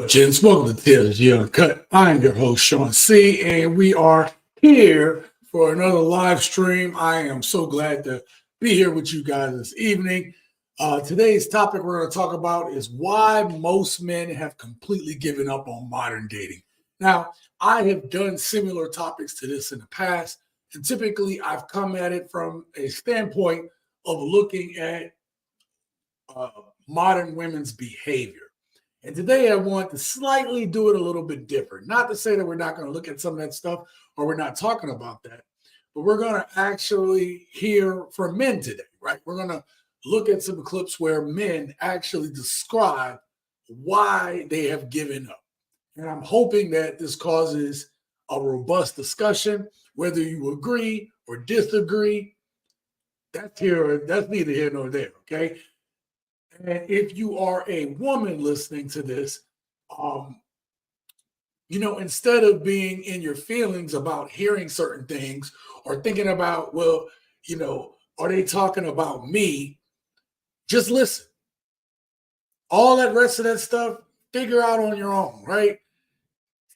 up, gents? Welcome to TLG Uncut. I'm your host, Sean C., and we are here for another live stream. I am so glad to be here with you guys this evening. Today's topic we're going to talk about is why most men have completely given up on modern dating. Now, I have done similar topics to this in the past, and typically I've come at it from a standpoint of looking at modern women's behavior. And today I want to slightly do it a little bit different. Not to say that we're not going to look at some of that stuff or we're not talking about that, but we're going to actually hear from men today, right? We're going to look at some clips where men actually describe why they have given up. And I'm hoping that this causes a robust discussion, whether you agree or disagree. That's neither here nor there, okay? And if you are a woman listening to this, instead of being in your feelings about hearing certain things or thinking about, are they talking about me? Just listen. All that rest of that stuff, figure out on your own, right?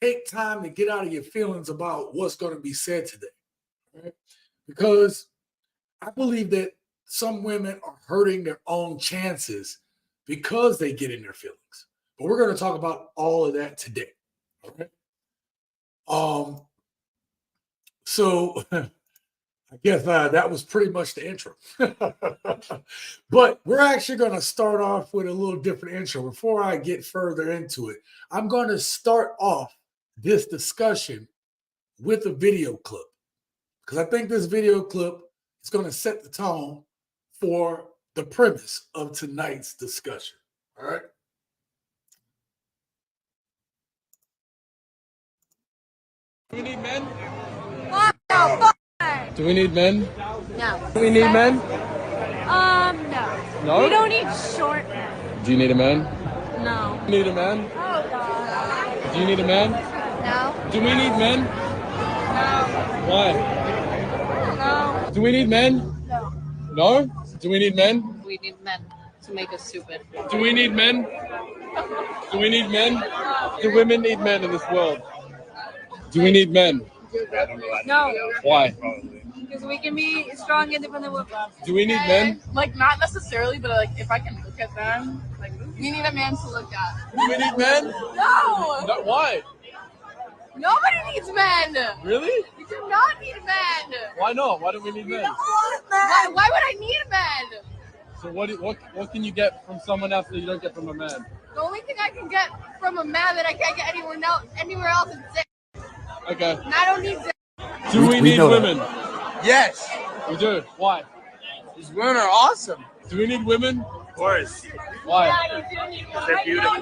Take time to get out of your feelings about what's going to be said today, right? Because I believe that some women are hurting their own chances because they get in their feelings. But we're going to talk about all of that today. Okay. So I guess that was pretty much the intro. But we're actually going to start off with a little different intro. Before I get further into it, I'm going to start off this discussion with a video clip, because I think this video clip is going to set the tone for the premise of tonight's discussion. All right. Do we need men? Do we need men? No. Do we need men? No. No? We don't need short men. Do you need a man? No. Do you need a man? Oh, God. Do you need a man? No. Do we need men? No. Why? No. Do we need men? No. No? Do we need men? We need men to make us stupid. Do we need men? Do we need men? Do women need men in this world? Do we need men? No. Why? Because we can be strong, independent women. Do we need men? Like, not necessarily, but like, if I can look at them, like, we need a man to look at. Do we need men? No! No, why? Nobody needs men! Really? We do not need men! Why not? Why don't we need men? Why would I need men? So what can you get from someone else that you don't get from a man? The only thing I can get from a man that I can't get anywhere else is dick. Okay. And I don't need dick. Do we need women? Yes, We do. Why? these women are awesome. Do we need women? Of course, Why? they're beautiful.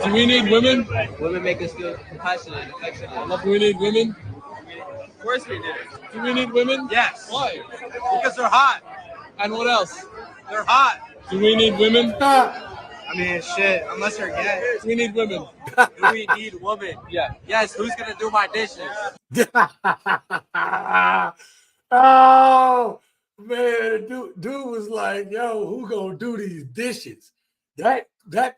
Do we need women? Women make us feel compassionate and affectionate. Do we need women? Of course we do. Do we need women? Yes, Why? because they're hot. And what else? They're hot. Do we need women? I mean, shit, unless they're gay. Do we need women? Do we need women? Yeah. Yes, who's gonna do my dishes? Oh, man, dude was like, yo, who gonna do these dishes? That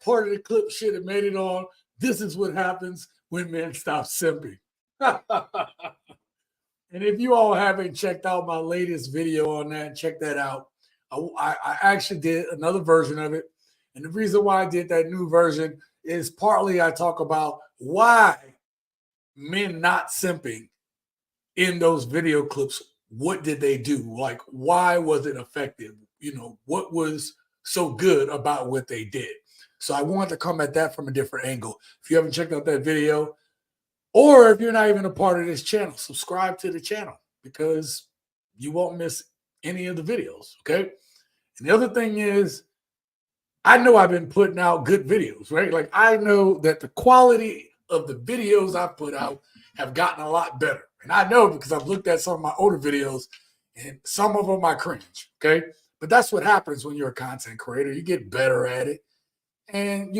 part of the clip should have made it on. This is what happens when men stop simping. And if you all haven't checked out my latest video on that, check that out. I actually did another version of it. And the reason why I did that new version is partly I talk about why men not simping in those video clips. What did they do? Like, why was it effective? What was so good about what they did? So I wanted to come at that from a different angle. If you haven't checked out that video, or if you're not even a part of this channel, subscribe to the channel because you won't miss any of the videos, okay? And the other thing is, I know I've been putting out good videos, right? Like, I know that the quality of the videos I put out have gotten a lot better. And I know because I've looked at some of my older videos and some of them I cringe, okay? But that's what happens when you're a content creator. You get better at it. And,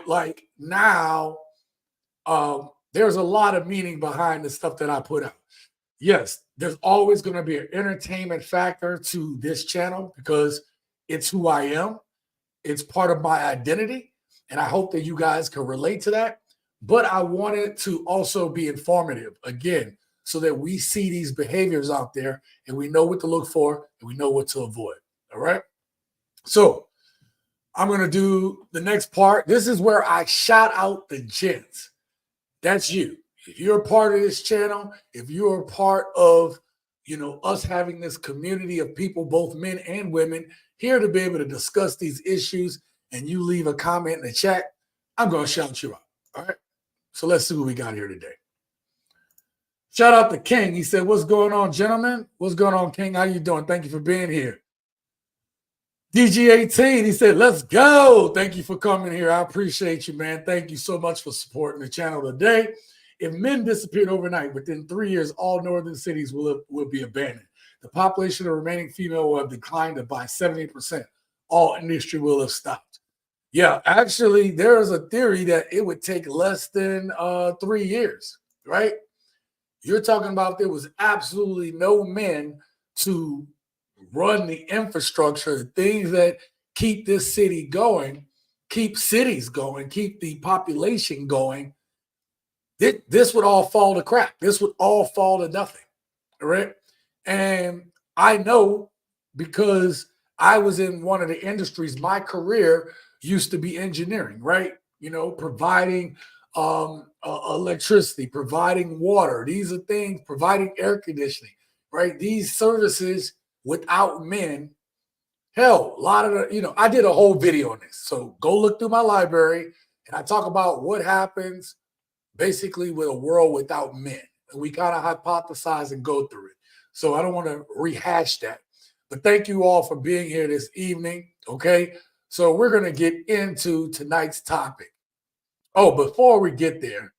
like now, there's a lot of meaning behind the stuff that I put out. Yes, there's always going to be an entertainment factor to this channel because it's who I am. It's part of my identity. And I hope that you guys can relate to that. but I want it to also be informative, again, so that we see these behaviors out there and we know what to look for and we know what to avoid. All right. So I'm going to do the next part. This is where I shout out the gents. That's you. If you're a part of this channel, if you're a part of, us having this community of people, both men and women, here to be able to discuss these issues, and you leave a comment in the chat, I'm going to shout you out. All right. So let's see what we got here today. Shout out to King. He said, "What's going on, gentlemen? What's going on, King? How you doing? Thank you for being here." DG18, he said, "Let's go. Thank you for coming here. I appreciate you, man. Thank you so much for supporting the channel today. If men disappeared overnight, within 3 years, all northern cities will be abandoned. The population of remaining female will have declined by 70%. All industry will have stopped." Yeah, actually, there is a theory that it would take less than 3 years, right? You're talking about there was absolutely no men to run the infrastructure, the things that keep this city going, keep cities going, keep the population going. This would all fall to crap. This would all fall to nothing, all right? And I know because I was in one of the industries. My career used to be engineering, right? Providing electricity, providing water. These are things, providing air conditioning, right? These services without men, hell, a lot of I did a whole video on this. So go look through my library and I talk about what happens basically with a world without men. And we kind of hypothesize and go through it. So I don't want to rehash that. But thank you all for being here this evening. Okay. So we're going to get into tonight's topic. Oh, before we get there,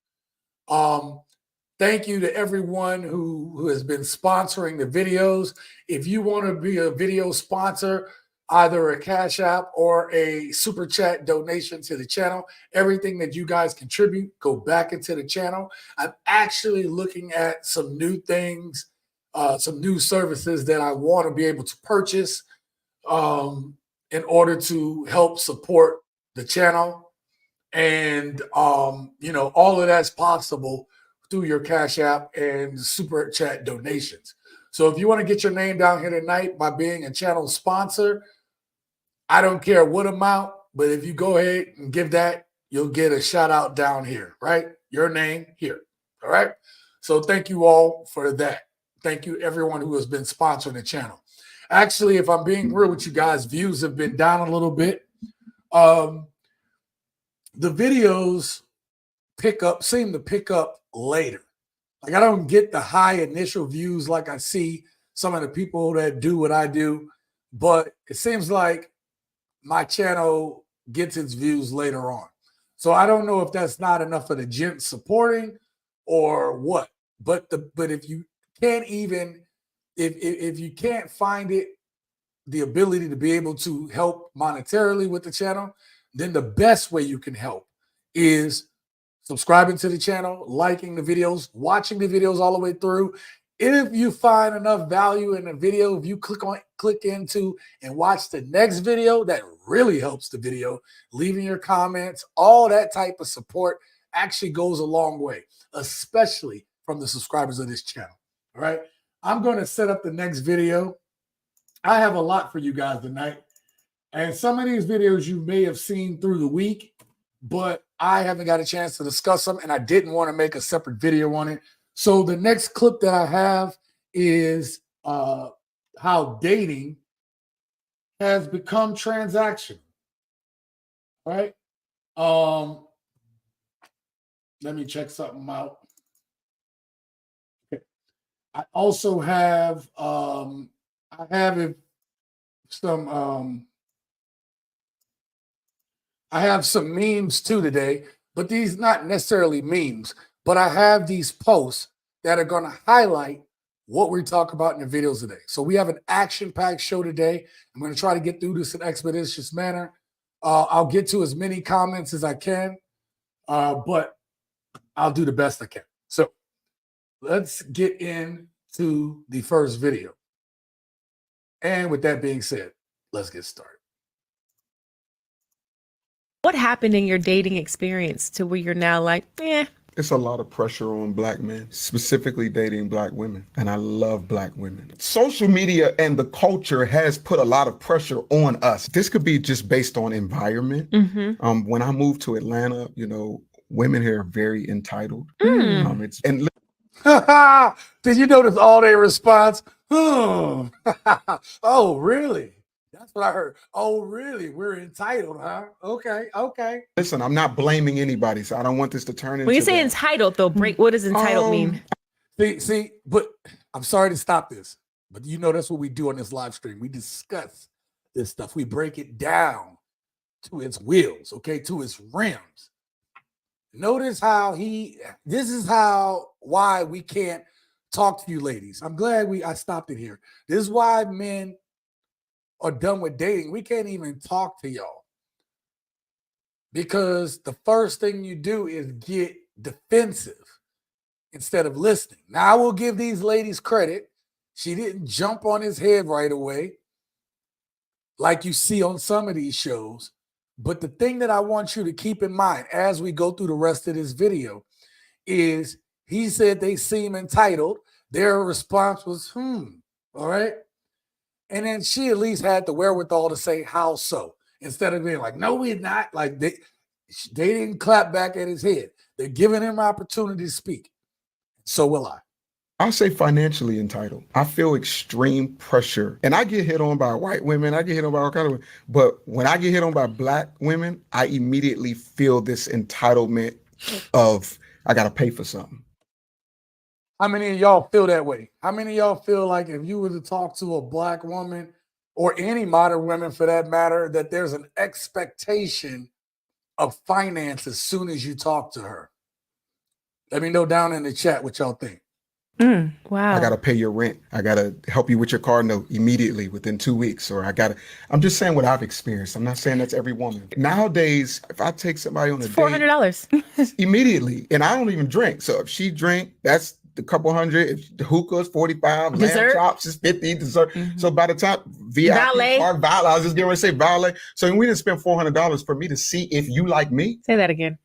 thank you to everyone who has been sponsoring the videos. If you want to be a video sponsor, either a Cash App or a Super Chat donation to the channel, everything that you guys contribute, go back into the channel. I'm actually looking at some new things, some new services that I want to be able to purchase in order to help support the channel. And, all of that's possible through your Cash App and Super Chat donations. So if you want to get your name down here tonight by being a channel sponsor, I don't care what amount, but if you go ahead and give that, you'll get a shout out down here, right? Your name here. All right. So thank you all for that. Thank you everyone who has been sponsoring the channel. Actually, if I'm being real with you guys, views have been down a little bit. The videos seem to pick up later. Like I don't get the high initial views like I see some of the people that do what I do, but it seems like my channel gets its views later on. So I don't know if that's not enough of the gents supporting or what. But if you can't even if you can't find it, the ability to be able to help monetarily with the channel, then the best way you can help is subscribing to the channel, liking the videos, watching the videos all the way through. If you find enough value in the video, if you click into and watch the next video, that really helps the video. Leaving your comments, all that type of support actually goes a long way, especially from the subscribers of this channel. All right. I'm going to set up the next video. I have a lot for you guys tonight. And some of these videos you may have seen through the week, but I haven't got a chance to discuss them, and I didn't want to make a separate video on it. So the next clip that I have is how dating has become transactional. Right? Let me check something out. Okay. I also have I have some memes too today, but these not necessarily memes, but I have these posts that are going to highlight what we talk about in the videos today. So we have an action-packed show today. I'm going to try to get through this in an expeditious manner. I'll get to as many comments as I can, but I'll do the best I can. So let's get into the first video. And with that being said, let's get started. What happened in your dating experience to where you're now like, eh? It's a lot of pressure on black men, specifically dating black women. And I love black women. Social media and the culture has put a lot of pressure on us. This could be just based on environment. When I moved to Atlanta, you know, women here are very entitled. Did you notice all their response? Oh, really? That's what I heard. Oh, really? We're entitled, huh? Okay, okay. Listen, I'm not blaming anybody, so I don't want this to turn into. When you say entitled, though, break. What does entitled mean? See, but I'm sorry to stop this, but you know that's what we do on this live stream. We discuss this stuff. We break it down to its wheels, okay, to its rims. Notice how this is why we can't talk to you ladies. I'm glad I stopped it here. This is why men are done with dating. We can't even talk to y'all because the first thing you do is get defensive instead of listening. Now, I will give these ladies credit. She didn't jump on his head right away like you see on some of these shows. But the thing that I want you to keep in mind as we go through the rest of this video is he said they seem entitled. Their response was, all right. And then she at least had the wherewithal to say, how so? Instead of being like, no, we're not. Like they didn't clap back at his head. They're giving him opportunity to speak. So will I. I'll say financially entitled. I feel extreme pressure. And I get hit on by white women. I get hit on by all kinds of women. But when I get hit on by black women, I immediately feel this entitlement of I got to pay for something. How many of y'all feel that way? How many of y'all feel like if you were to talk to a black woman or any modern women for that matter, that there's an expectation of finance as soon as you talk to her? Let me know down in the chat what y'all think. Wow. I got to pay your rent. I got to help you with your car note immediately within 2 weeks. Or I'm just saying what I've experienced. I'm not saying that's every woman. Nowadays, if I take somebody on a date, $400 immediately, and I don't even drink. So if she drink, that's a couple hundred. If the hookah is 45, lamb chops is 50, dessert. So by the time Valet. I was just getting ready to say valet. So we didn't spend $400 for me to see if you like me. Say that again.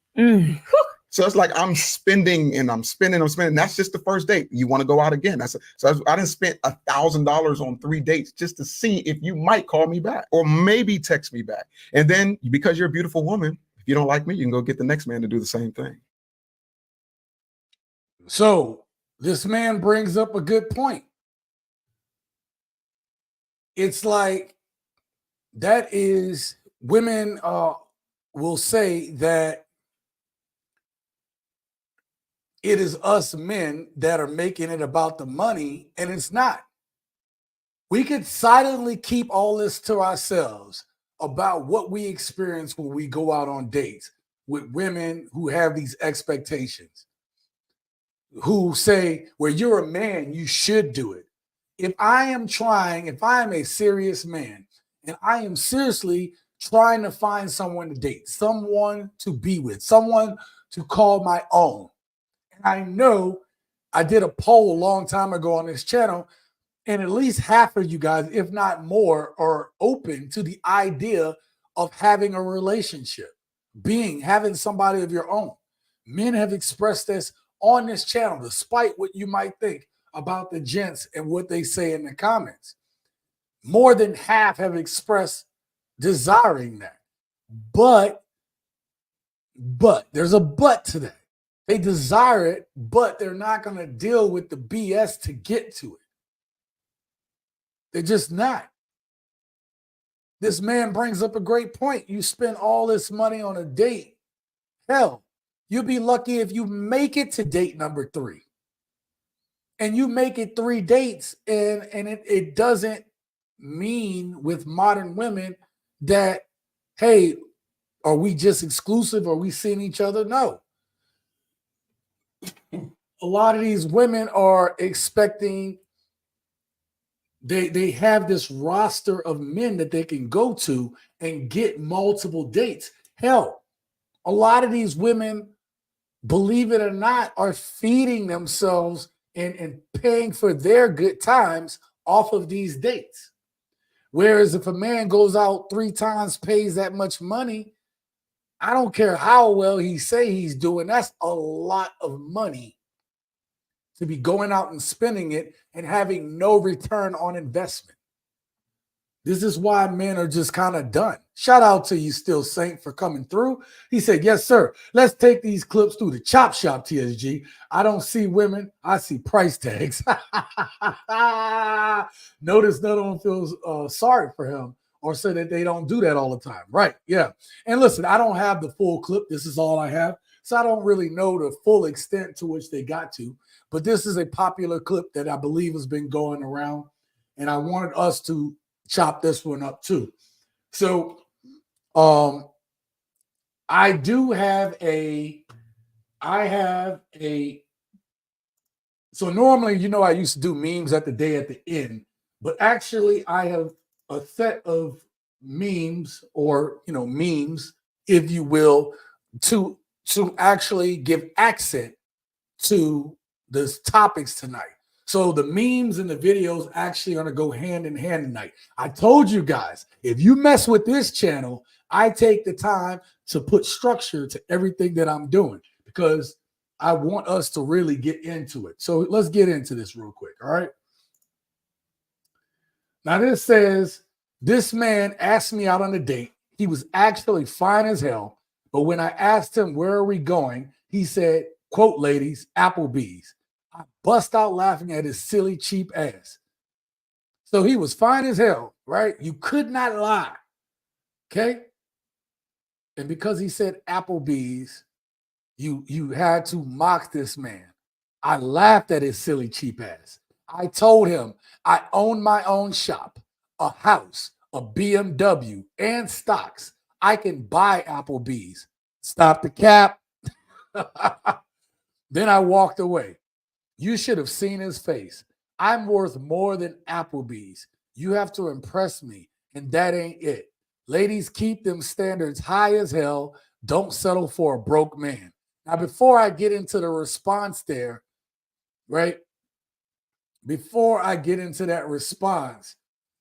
So it's like I'm spending. That's just the first date. You want to go out again. I didn't spend $1,000 on 3 dates just to see if you might call me back or maybe text me back. And then because you're a beautiful woman, if you don't like me, you can go get the next man to do the same thing. So this man brings up a good point. It's like that is women will say that it is us men that are making it about the money, and it's not. We could silently keep all this to ourselves about what we experience when we go out on dates with women who have these expectations, who say, well, you're a man, you should do it. If I am a serious man, and I am seriously trying to find someone to date, someone to be with, someone to call my own, I know I did a poll a long time ago on this channel, and at least half of you guys, if not more, are open to the idea of having a relationship, having somebody of your own. Men have expressed this on this channel, despite what you might think about the gents and what they say in the comments. More than half have expressed desiring that. But there's a but to that. They desire it, but they're not going to deal with the BS to get to it. They're just not. This man brings up a great point. You spend all this money on a date. Hell, you'll be lucky if you make it to date number 3. And you make it 3 dates, and it doesn't mean with modern women that, hey, are we just exclusive? Are we seeing each other? No. A lot of these women are expecting, they have this roster of men that they can go to and get multiple dates. Hell, a lot of these women, believe it or not, are feeding themselves and paying for their good times off of these dates. Whereas if a man goes out 3 times, pays that much money, I don't care how well he say he's doing. That's a lot of money to be going out and spending it and having no return on investment. This is why men are just kind of done. Shout out to you, Still Saint, for coming through. He said, yes, sir. Let's take these clips through the chop shop, TSG. I don't see women. I see price tags. Notice none of them feels sorry for him or say that they don't do that all the time. Right, yeah. And listen, I don't have the full clip. This is all I have. So I don't really know the full extent to which they got to. But this is a popular clip that I believe has been going around. And I wanted us to chop this one up too. So I have a so normally, you know, I used to do memes at the end, but actually I have a set of memes, or memes, if you will, to actually give accent to the topics tonight. So the memes and the videos actually are going to go hand in hand tonight. I told you guys, if you mess with this channel, I take the time to put structure to everything that I'm doing because I want us to really get into it. So let's get into this real quick. All right. Now this says, this man asked me out on a date. He was actually fine as hell. But when I asked him, where are we going? He said, quote, ladies, Applebee's. I bust out laughing at his silly, cheap ass. So he was fine as hell, right? You could not lie. Okay. And because he said Applebee's, you had to mock this man. I laughed at his silly, cheap ass. I told him I own my own shop, a house, a BMW, and stocks. I can buy Applebee's. Stop the cap. Then I walked away. You should have seen his face. I'm worth more than Applebee's. You have to impress me, and that ain't it. Ladies, keep them standards high as hell. Don't settle for a broke man. Now, before I get into the response there, right? Before I get into that response,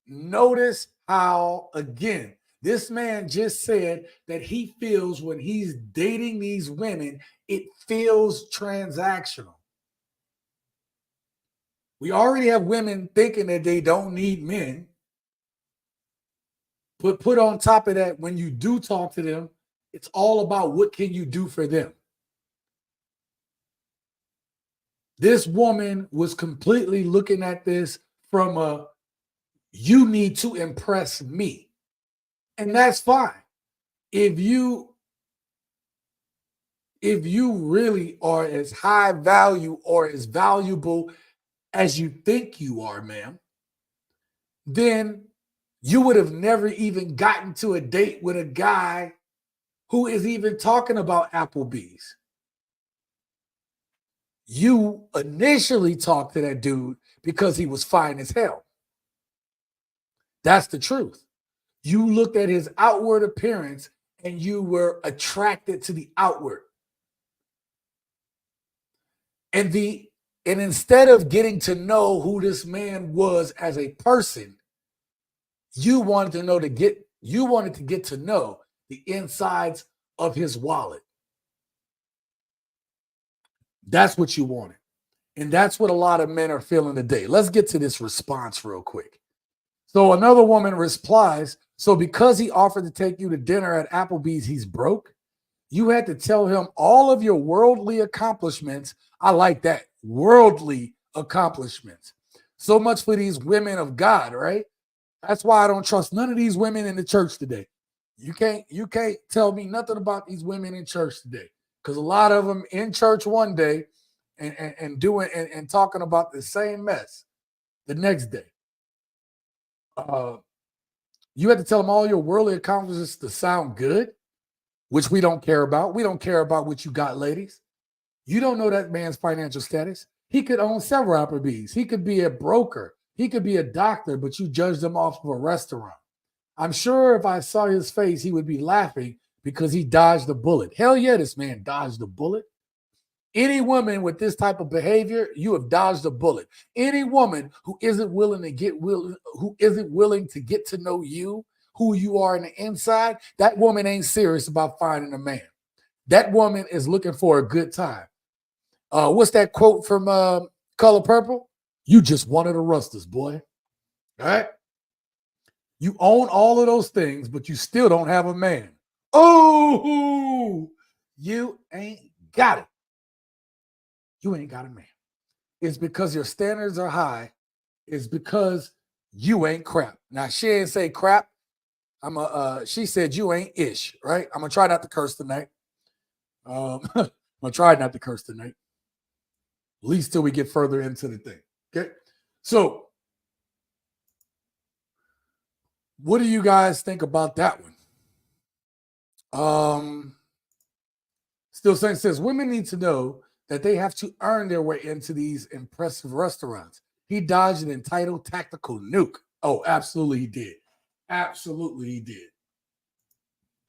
notice how, again, this man just said that he feels when he's dating these women, it feels transactional. We already have women thinking that they don't need men. But put on top of that, when you do talk to them, it's all about what can you do for them. This woman was completely looking at this from a, you need to impress me. And that's fine. If you really are as high value or as valuable as you think you are, ma'am, then you would have never even gotten to a date with a guy who is even talking about Applebee's. You initially talked to that dude because he was fine as hell. That's the truth. You looked at his outward appearance and you were attracted to the outward. And instead of getting to know who this man was as a person, you wanted to get to know the insides of his wallet. That's what you wanted. And that's what a lot of men are feeling today. Let's get to this response real quick. So another woman replies, so because he offered to take you to dinner at Applebee's, he's broke? You had to tell him all of your worldly accomplishments. I like that. Worldly accomplishments. So much for these women of God, right? That's why I don't trust none of these women in the church today. You can't tell me nothing about these women in church today. Because a lot of them in church one day and doing and talking about the same mess the next day. You had to tell them all your worldly accomplishments to sound good, which we don't care about. We don't care about what you got, ladies. You don't know that man's financial status. He could own several Applebee's. He could be a broker. He could be a doctor, but you judged him off of a restaurant. I'm sure if I saw his face, he would be laughing because he dodged a bullet. Hell yeah, this man dodged a bullet. Any woman with this type of behavior, you have dodged a bullet. Any woman who isn't willing to get to know you, who you are in the inside, that woman ain't serious about finding a man. That woman is looking for a good time. What's that quote from Color Purple? You just one of the rusters, boy. All right? You own all of those things, but you still don't have a man. Oh, you ain't got it. You ain't got a man. It's because your standards are high. It's because you ain't crap. Now, she ain't say crap. She said you ain't ish, right? I'm gonna try not to curse tonight. I'm gonna try not to curse tonight. At least till we get further into the thing. Okay. So, what do you guys think about that one? Still saying says women need to know that they have to earn their way into these impressive restaurants. He dodged an entitled tactical nuke. Oh, absolutely he did. Absolutely he did.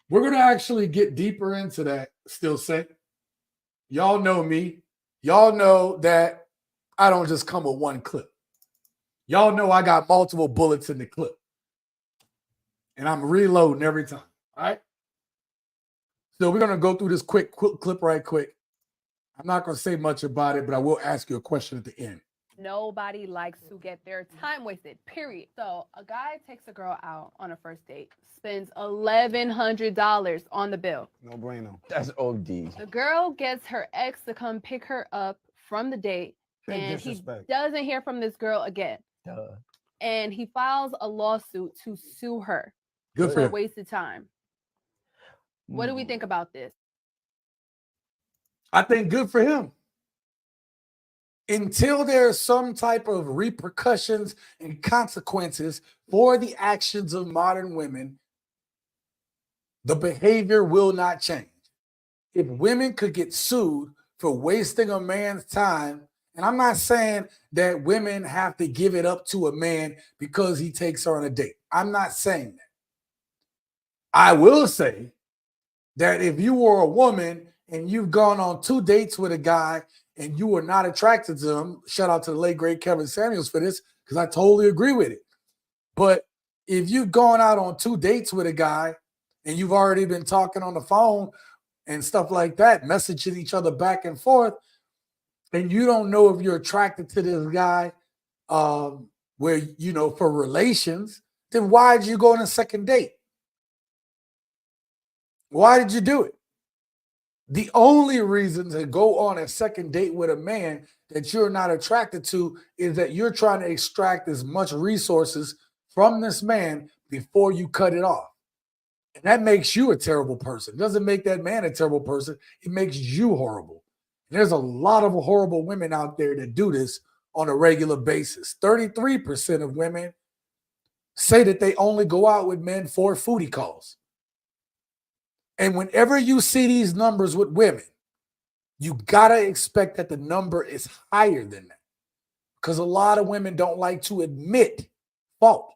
We're going to actually get deeper into that, still say. Y'all know me. Y'all know that I don't just come with one clip. Y'all know I got multiple bullets in the clip. And I'm reloading every time. All right? So we're going to go through this quick clip right quick. I'm not going to say much about it, but I will ask you a question at the end. Nobody likes to get their time wasted, period. So a guy takes a girl out on a first date, spends $1,100 on the bill. No bueno. That's OD. The girl gets her ex to come pick her up from the date, and he doesn't hear from this girl again. Duh. And he files a lawsuit to sue her Good for for him. wasted time. What do we think about this? I think good for him. Until there's some type of repercussions and consequences for the actions of modern women, the behavior will not change. If women could get sued for wasting a man's time, and I'm not saying that women have to give it up to a man because he takes her on a date. I'm not saying that. I will say that if you were a woman and you've gone on 2 dates with a guy and you were not attracted to him, shout out to the late, great Kevin Samuels for this, because I totally agree with it. But if you've gone out on 2 dates with a guy and you've already been talking on the phone and stuff like that, messaging each other back and forth, and you don't know if you're attracted to this guy where, you know, for relations, then why did you go on a second date? Why did you do it? The only reason to go on a second date with a man that you're not attracted to is that you're trying to extract as much resources from this man before you cut it off. And that makes you a terrible person. It doesn't make that man a terrible person. It makes you horrible. And there's a lot of horrible women out there that do this on a regular basis. 33% of women say that they only go out with men for foodie calls. And whenever you see these numbers with women, you got to expect that the number is higher than that. Because a lot of women don't like to admit fault.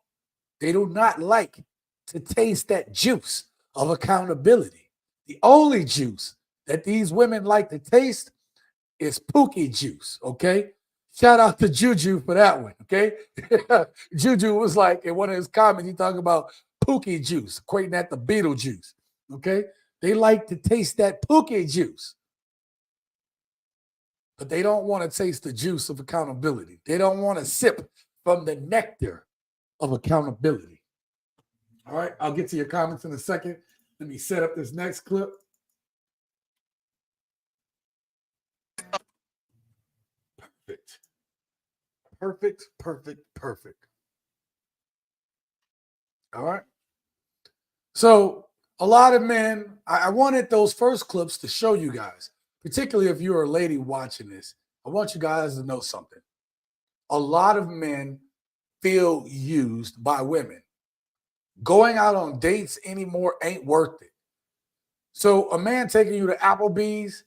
They do not like to taste that juice of accountability. The only juice that these women like to taste is Pookie juice, okay? Shout out to Juju for that one, okay? Juju was like, in one of his comments, he talking about Pookie juice, equating that to Beetlejuice. Okay, they like to taste that Pookie juice, but they don't want to taste the juice of accountability. They don't want to sip from the nectar of accountability. All right, I'll get to your comments in a second. Let me set up this next clip. Perfect. Perfect, perfect, perfect. All right. So, a lot of men, I wanted those first clips to show you guys, particularly if you're a lady watching this. I want you guys to know something. A lot of men feel used by women. Going out on dates anymore ain't worth it. So a man taking you to Applebee's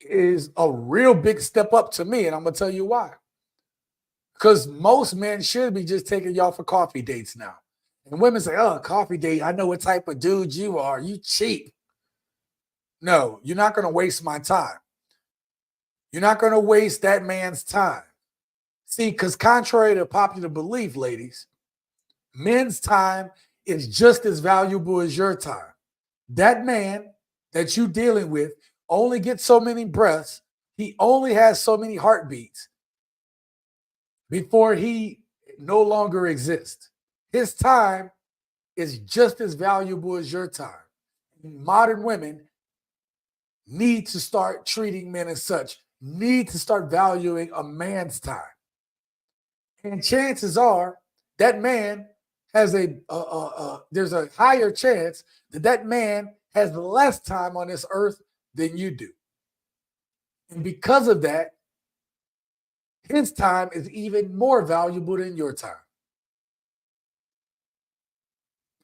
is a real big step up to me, and I'm going to tell you why. Because most men should be just taking y'all for coffee dates now. And women say, oh, coffee date, I know what type of dude you are. You cheap. No, you're not going to waste my time. You're not going to waste that man's time. See, because contrary to popular belief, ladies, men's time is just as valuable as your time. That man that you're dealing with only gets so many breaths. He only has so many heartbeats before he no longer exists. His time is just as valuable as your time. Modern women need to start treating men as such, need to start valuing a man's time. And chances are that man has there's a higher chance that that man has less time on this earth than you do. And because of that, his time is even more valuable than your time.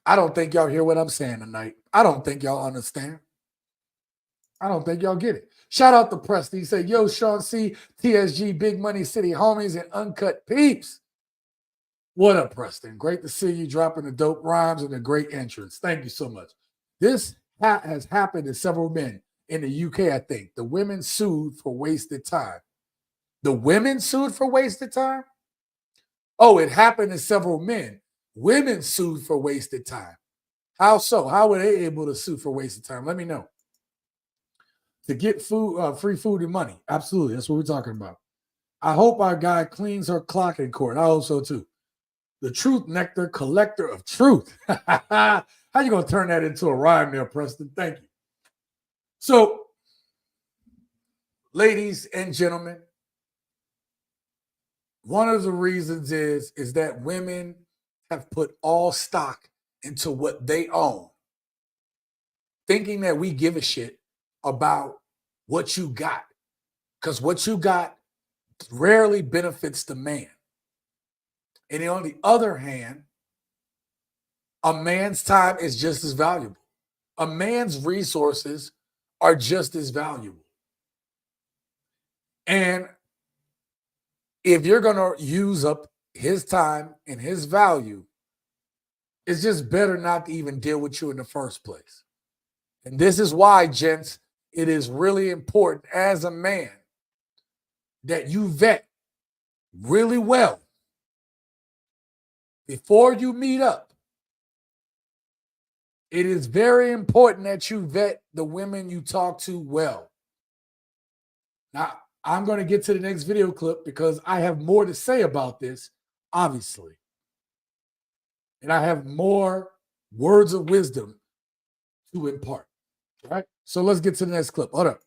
I don't think y'all hear what I'm saying tonight. I don't think y'all understand. I don't think y'all get it. Shout out to Preston. He said, yo, Sean C, TSG, Big Money City homies, and Uncut Peeps. What up, Preston? Great to see you dropping the dope rhymes and a great entrance. Thank you so much. This has happened to several men in the UK, I think. The women sued for wasted time. The women sued for wasted time? Oh, it happened to several men. Women sued for wasted time. How so? How were they able to sue for wasted time? Let me know. To get food, free food and money. Absolutely. That's what we're talking about. I hope our guy cleans her clock in court. I hope so too. The truth nectar, collector of truth. How you going to turn that into a rhyme there, Preston? Thank you. So, ladies and gentlemen, one of the reasons is that women have put all stock into what they own, thinking that we give a shit about what you got, because what you got rarely benefits the man. And on the other hand, a man's time is just as valuable. A man's resources are just as valuable. And if you're going to use up his time and his value, it's just better not to even deal with you in the first place. And this is why, gents, it is really important as a man that you vet really well before you meet up. It is very important that you vet the women you talk to well. Now, I'm going to get to the next video clip because I have more to say about this, obviously. And I have more words of wisdom to impart. All right? So let's get to the next clip. Hold up.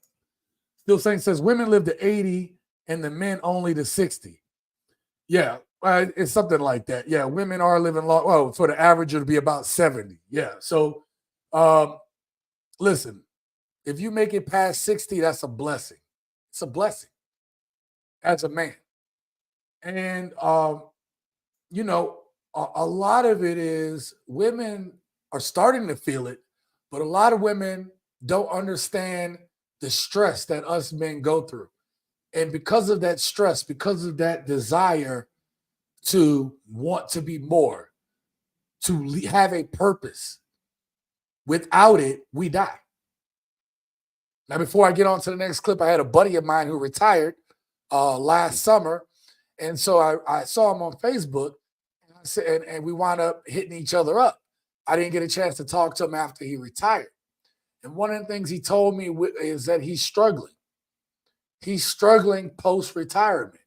Still Saint says women live to 80 and the men only to 60. Yeah, it's something like that. Yeah, women are living long. Well, for the average, it'll be about 70. Yeah. So listen, if you make it past 60, that's a blessing. It's a blessing as a man. And, you know, a lot of it is women are starting to feel it, but a lot of women don't understand the stress that us men go through. And because of that stress, because of that desire to want to be more, to have a purpose, without it, we die. Now, before I get on to the next clip, I had a buddy of mine who retired last summer. And so I saw him on Facebook and we wound up hitting each other up. I didn't get a chance to talk to him after he retired. And one of the things he told me is that he's struggling. He's struggling post-retirement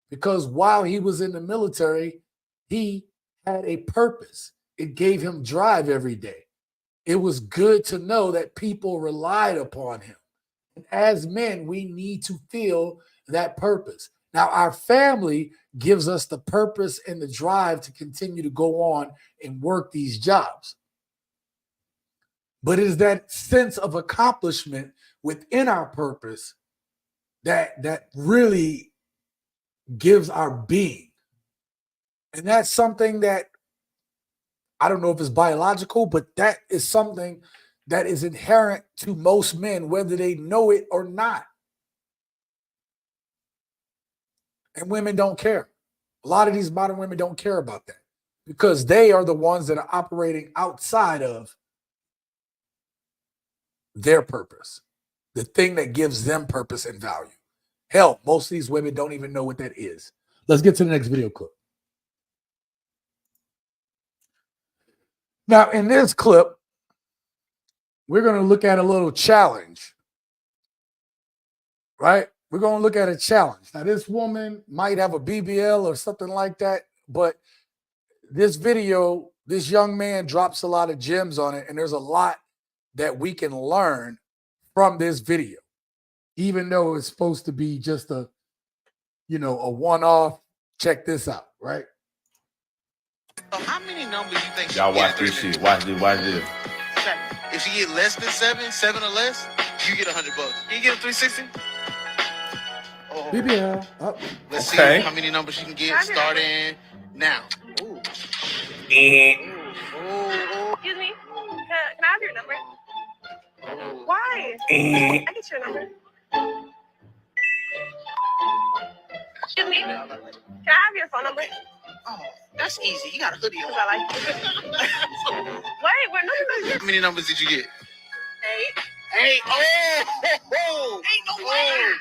because while he was in the military, he had a purpose. It gave him drive every day. It was good to know that people relied upon him. And as men, we need to feel that purpose. Now, our family gives us the purpose and the drive to continue to go on and work these jobs. But it is that sense of accomplishment within our purpose that really gives our being. And that's something that I don't know if it's biological, but that is something that is inherent to most men, whether they know it or not. And women don't care. A lot of these modern women don't care about that because they are the ones that are operating outside of their purpose, the thing that gives them purpose and value. Hell, most of these women don't even know what that is. Let's get to the next video clip. Now, in this clip, we're going to look at a little challenge, right? We're going to look at a challenge. Now, this woman might have a BBL or something like that, but this video, this young man drops a lot of gems on it, and there's a lot that we can learn from this video, even though it's supposed to be just a, you know, a one-off. Check this out, right? So how many numbers you think y'all watch this shit? Watch this. Watch this. If you get less than seven or less, you get $100. Can you get a 360? Oh. BBL. Oh. Let's see how many numbers you can get starting now. Ooh. Excuse me. Can I have your number? Why? I get your number. Excuse me. Can I have your phone number? Oh, that's easy. You got a hoodie on. Because I like you. Wait, we're not. How many numbers did you get? 8. 8. Oh, ain't no way.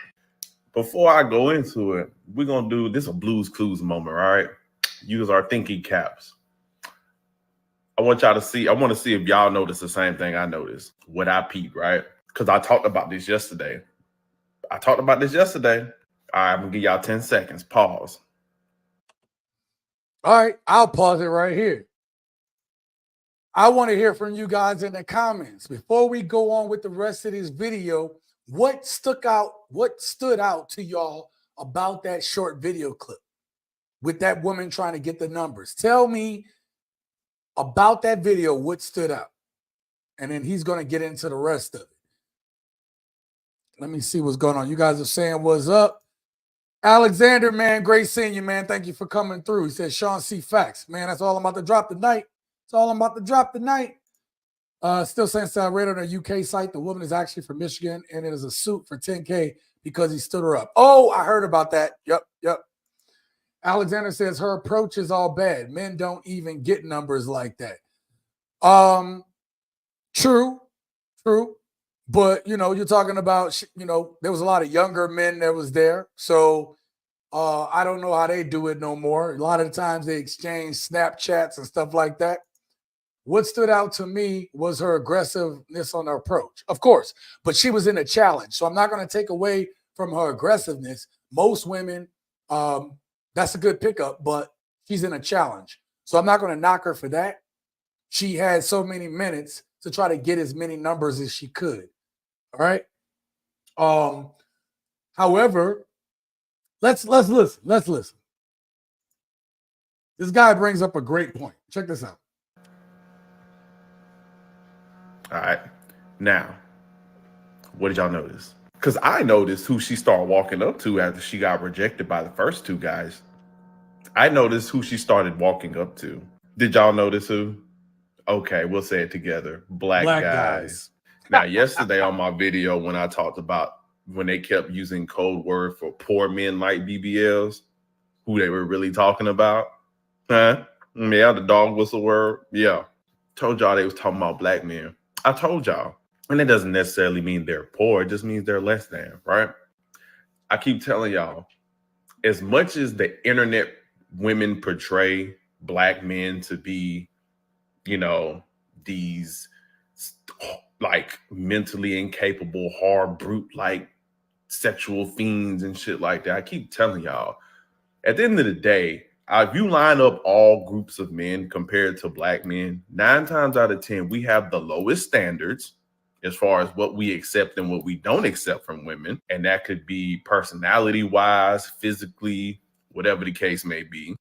Before I go into it, we're gonna do this a Blues Clues moment, right? Use our thinking caps. I want y'all to see. I want to see if y'all notice the same thing I noticed. What I peeped, right? Because I talked about this yesterday. All right, I'm gonna give y'all 10 seconds. Pause. All right, I'll pause it right here. I want to hear from you guys in the comments. Before we go on with the rest of this video, what stood out to y'all about that short video clip with that woman trying to get the numbers? Tell me about that video, what stood out. And then he's going to get into the rest of it. Let me see what's going on. You guys are saying what's up. Alexander, man, great seeing you, man. Thank you for coming through. He says, Sean C. Facts. Man, that's all I'm about to drop tonight. Still saying I read on a UK site, the woman is actually from Michigan, and it is a suit for $10K because he stood her up. Oh, I heard about that. Yep. Alexander says her approach is all bad. Men don't even get numbers like that. True. But, you know, you're talking about, you know, there was a lot of younger men that was there. So I don't know how they do it no more. A lot of the times they exchange Snapchats and stuff like that. What stood out to me was her aggressiveness on her approach, of course, but she was in a challenge. So I'm not going to take away from her aggressiveness. Most women, that's a good pickup, but she's in a challenge. So I'm not going to knock her for that. She had so many minutes to try to get as many numbers as she could. All right. However, let's listen. This guy brings up a great point. Check this out. All right. Now, what did y'all notice? Because I noticed who she started walking up to after she got rejected by the first two guys. I noticed who she started walking up to. Did y'all notice who? Okay, we'll say it together. Black guys. Now, yesterday on my video, when I talked about when they kept using code word for poor men like BBLs, who they were really talking about. Huh? Yeah, the dog whistle word. Yeah. Told y'all they was talking about black men. I told y'all. And it doesn't necessarily mean they're poor. It just means they're less than, right? I keep telling y'all, as much as the internet women portray black men to be, you know, these like mentally incapable, hard brute, like sexual fiends and shit like that. I keep telling y'all, at the end of the day, if you line up all groups of men compared to black men, 9 times out of 10, we have the lowest standards as far as what we accept and what we don't accept from women. And that could be personality wise, physically, whatever the case may be.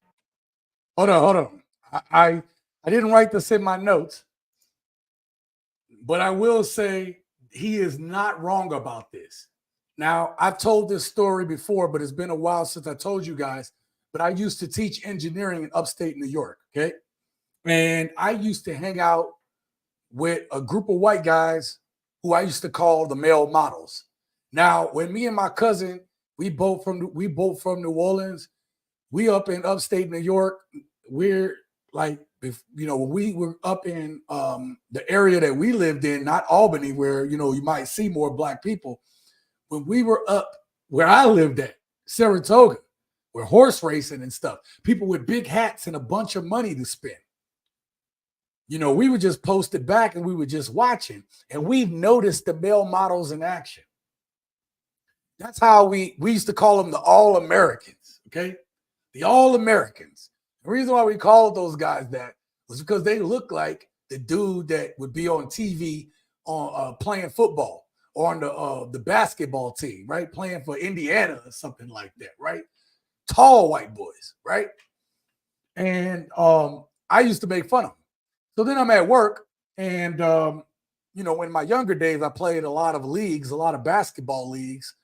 Hold on. I didn't write this in my notes, but I will say he is not wrong about this. Now, I've told this story before, but it's been a while since I told you guys, but I used to teach engineering in upstate New York, okay? And I used to hang out with a group of white guys who I used to call the male models. Now, when me and my cousin, we both from New Orleans, we up in upstate New York, we're like, you know, when we were up in the area that we lived in, not Albany, where, you know, you might see more black people. When we were up where I lived at, Saratoga, we're horse racing and stuff, people with big hats and a bunch of money to spend. you know, we would just post it back and we were just watching, and we've noticed the male models in action. That's how we used to call them the All-Americans, okay? The All-Americans. The reason why we called those guys that was because they look like the dude that would be on TV on playing football or on the basketball team, right? Playing for Indiana or something like that, right? Tall white boys, right? And I used to make fun of them. So then I'm at work, and you know, in my younger days, I played a lot of leagues, a lot of basketball leagues,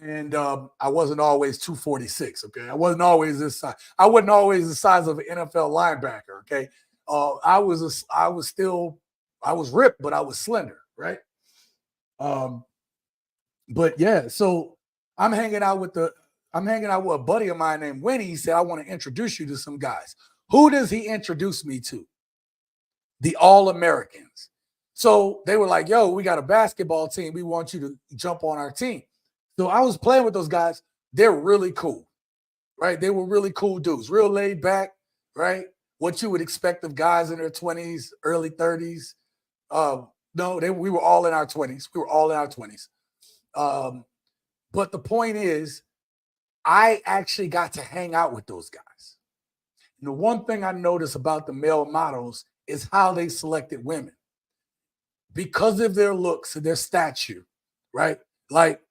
and I wasn't always 246. Okay, I wasn't always this size. I wasn't always the size of an NFL linebacker. Okay, I was ripped, but I was slender, right? But yeah, so I'm hanging out with a buddy of mine named Winnie. He said, I want to introduce you to some guys. Who does he introduce me to? The All-Americans. So they were like, yo, we got a basketball team. We want you to jump on our team. So I was playing with those guys. They're really cool, right? They were really cool dudes, real laid back, right? What you would expect of guys in their 20s, early 30s. No, we were all in our 20s. We were all in our 20s. But the point is, I actually got to hang out with those guys. And the one thing I noticed about the male models is how they selected women. Because of their looks and their stature, right? Like,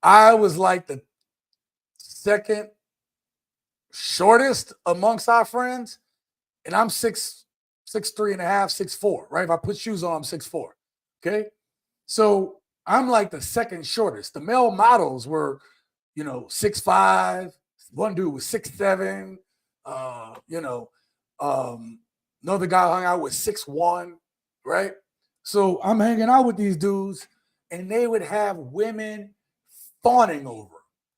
I was like the second shortest amongst our friends, and I'm 6'3.5", 6'4", right? If I put shoes on, I'm 6'4", okay? So I'm like the second shortest. The male models were, you know, 6'5". One dude was 6'7". Another guy hung out with 6'1", right? So I'm hanging out with these dudes, and they would have women fawning over.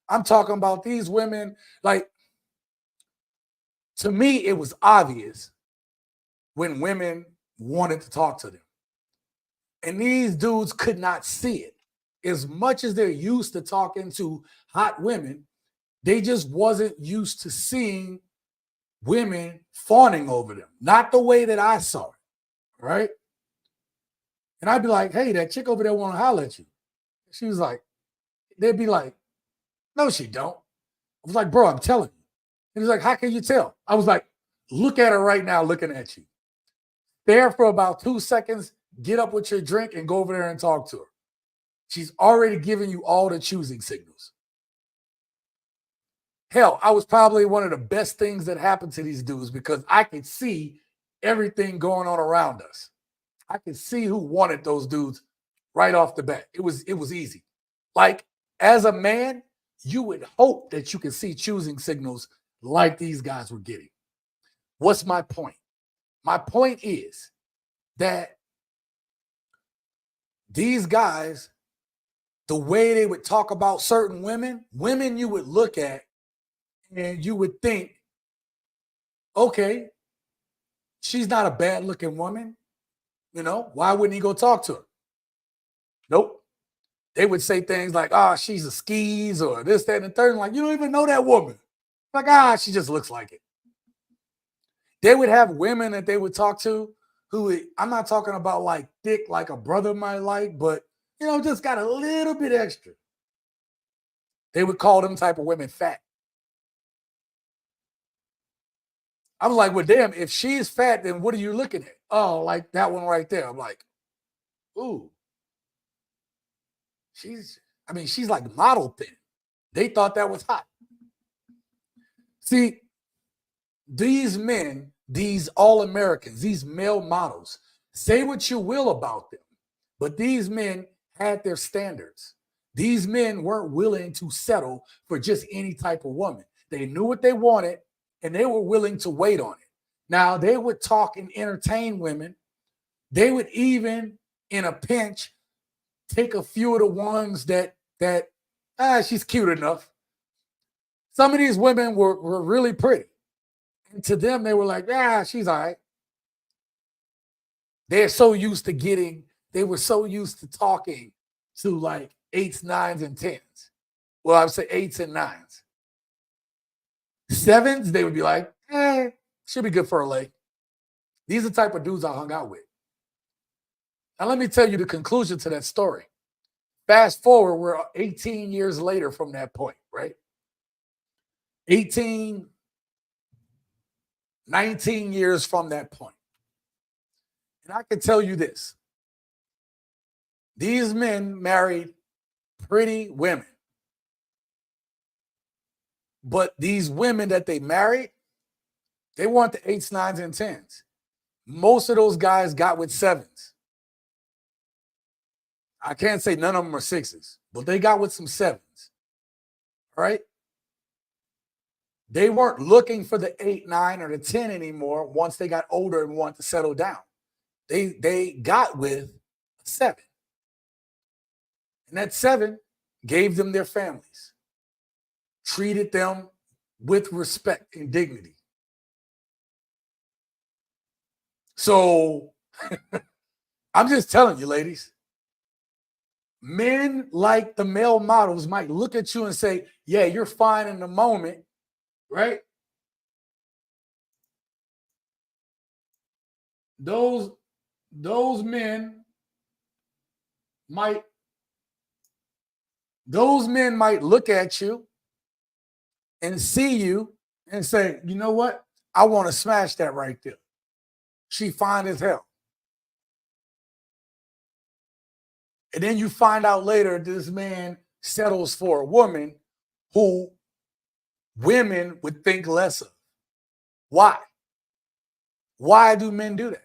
I'm talking about these women, like, to me, it was obvious when women wanted to talk to them. And these dudes could not see it. As much as they're used to talking to hot women, they just wasn't used to seeing women fawning over them. Not the way that I saw it, right? And I'd be like, hey, that chick over there want to holler at you. She was like, they'd be like, no, she don't. I was like, bro, I'm telling you. He was like, how can you tell? I was like, look at her right now looking at you. Stare for about 2 seconds, get up with your drink, and go over there and talk to her. She's already giving you all the choosing signals. Hell, I was probably one of the best things that happened to these dudes because I could see everything going on around us. I could see who wanted those dudes right off the bat. It was easy. Like, as a man, you would hope that you could see choosing signals like these guys were getting. What's my point? My point is that these guys, the way they would talk about certain women you would look at and you would think, okay, she's not a bad looking woman. You know, why wouldn't he go talk to her? Nope. They would say things like, she's a skis or this, that, and the third. Like, you don't even know that woman. Like, she just looks like it. They would have women that they would talk to who, I'm not talking about like thick, like a brother might like, but, you know, just got a little bit extra. They would call them type of women fat. I was like, well, damn, if she's fat, then what are you looking at? Oh, like that one right there. I'm like, ooh. She's like model thin. They thought that was hot. See, these men, these All-Americans, these male models, say what you will about them, but these men had their standards. These men weren't willing to settle for just any type of woman. They knew what they wanted, and they were willing to wait on it. Now, they would talk and entertain women. They would even, in a pinch, take a few of the ones that she's cute enough. Some of these women were really pretty. And to them, they were like, she's all right. They were so used to talking to like 8s, 9s, and 10s. Well, I would say 8s and 9s. 7s, they would be like, she'll be good for a leg. These are the type of dudes I hung out with. Now, let me tell you the conclusion to that story. Fast forward, we're 18 years later from that point, right? 19 years from that point. And I can tell you this. These men married pretty women. But these women that they married, they weren't the 8s, 9s, and 10s. Most of those guys got with 7s. I can't say none of them are 6s, but they got with some 7s. All right? They weren't looking for the 8, 9, or the 10 anymore once they got older and wanted to settle down. They got with a 7. And that 7 gave them their families, treated them with respect and dignity. So I'm just telling you, ladies, men like the male models might look at you and say, yeah, you're fine in the moment, right? Those men might look at you and see you and say, you know what? I want to smash that right there. She fine as hell. And then you find out later this man settles for a woman who women would think less of. Why? Why do men do that?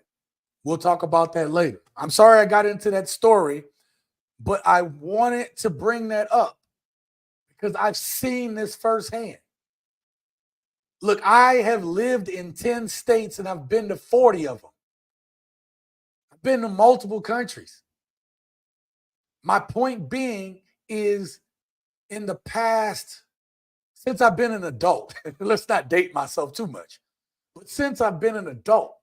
We'll talk about that later. I'm sorry I got into that story, but I wanted to bring that up because I've seen this firsthand. Look, I have lived in 10 states and I've been to 40 of them. I've been to multiple countries. My point being is in the past, since I've been an adult, let's not date myself too much, but since I've been an adult,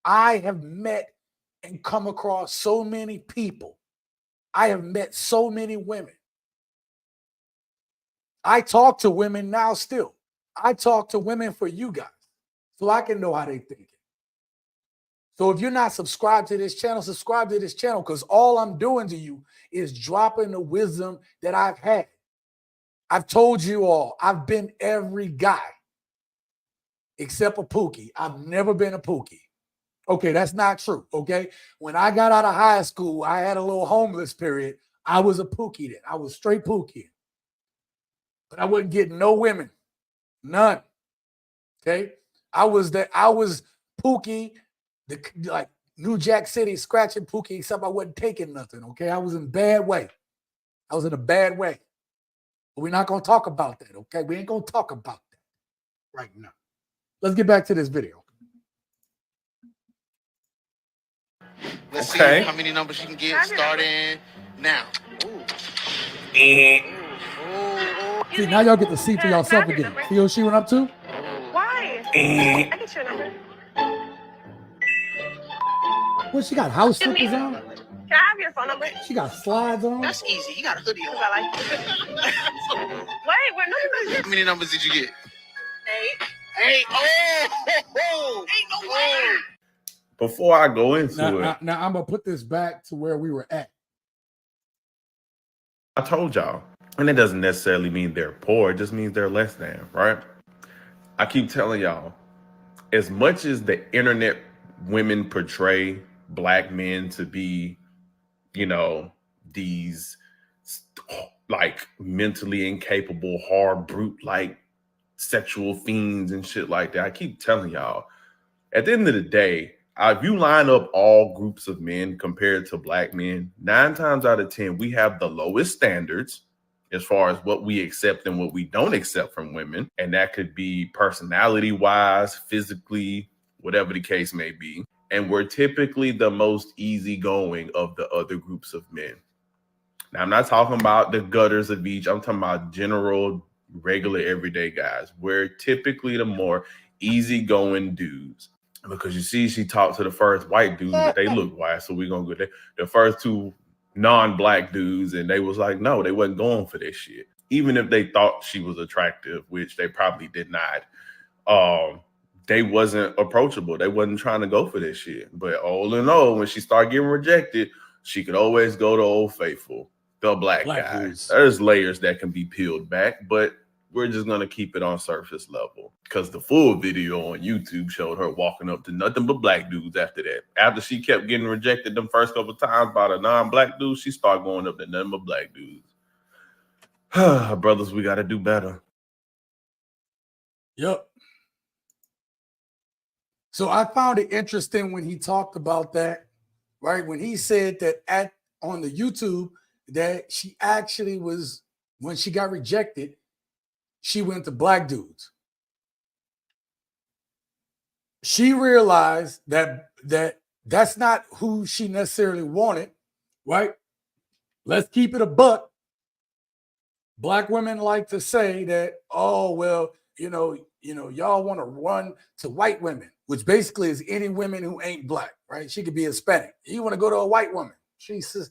I have met and come across so many people. I have met so many women. I talk to women now still. I talk to women for you guys so I can know how they think. So if you're not subscribed to this channel, subscribe to this channel because all I'm doing to you is dropping the wisdom that I've had. I've told you all, I've been every guy except a Pookie. I've never been a Pookie. Okay, that's not true, okay? When I got out of high school, I had a little homeless period. I was a Pookie then. I was straight Pookie. But I wasn't getting no women. None. Okay? I was Pookie, like New Jack City, scratching Pookie, except I wasn't taking nothing, okay? I was in a bad way. I was in a bad way. But we're not going to talk about that, okay? We ain't going to talk about that right now. Let's get back to this video. Let's see how many numbers you can get starting now. See, now y'all get to see for yourself again. See what she went up to? Why? I get your number. What, she got house slippers on? Can I have your phone number? She got slides on? That's easy. You got a hoodie on. I like it. Wait, what number? How many numbers did you get? 8. 8. Oh! Ain't no way. Before I go into it, now I'm going to put this back to where we were at. I told y'all, and it doesn't necessarily mean they're poor. It just means they're less than, right? I keep telling y'all, as much as the internet women portray black men to be, you know, these like mentally incapable, hard brute, like sexual fiends and shit like that. I keep telling y'all, at the end of the day, if you line up all groups of men compared to black men, 9 times out of 10, we have the lowest standards as far as what we accept and what we don't accept from women. And that could be personality wise, physically, whatever the case may be. And we're typically the most easygoing of the other groups of men. Now, I'm not talking about the gutters of each. I'm talking about general, regular, everyday guys. We're typically the more easygoing dudes. Because you see, she talked to the first white dude, but they look white, so we're going to go there. The first 2 non-black dudes, and they was like, no, they wasn't going for this shit. Even if they thought she was attractive, which they probably did not. they wasn't approachable. They wasn't trying to go for this shit. But all in all, when she started getting rejected, she could always go to Old Faithful, the black guy. dudes. There's layers that can be peeled back, but we're just going to keep it on surface level because the full video on YouTube showed her walking up to nothing but black dudes after that. After she kept getting rejected them first couple of times by the non-black dudes, she started going up to nothing but black dudes. Brothers, we got to do better. Yep. So I found it interesting when he talked about that, right? When he said that on the YouTube that she actually was, when she got rejected, she went to black dudes. She realized that's not who she necessarily wanted, right? Let's keep it a buck. Black women like to say that, oh, well, y'all want to run to white women, which basically is any women who ain't black, right? She could be Hispanic. You want to go to a white woman. She's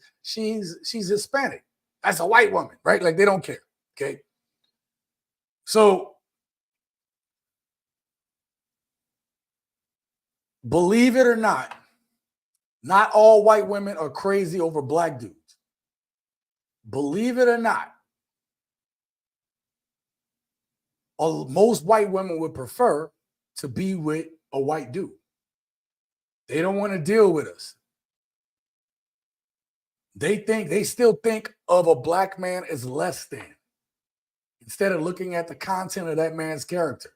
Hispanic. That's a white woman, right? Like they don't care. Okay. So believe it or not all white women are crazy over black dudes. Believe it or not, most white women would prefer to be with a white dude. They don't want to deal with us. They still think of a black man as less than, instead of looking at the content of that man's character.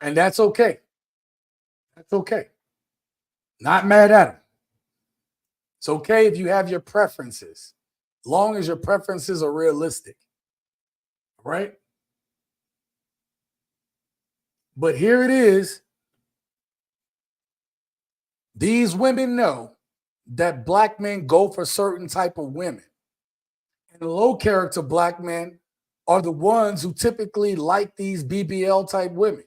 And that's okay. That's okay. Not mad at him. It's okay if you have your preferences, long as your preferences are realistic, right? But here it is. These women know that black men go for certain type of women. And low character black men are the ones who typically like these BBL type women.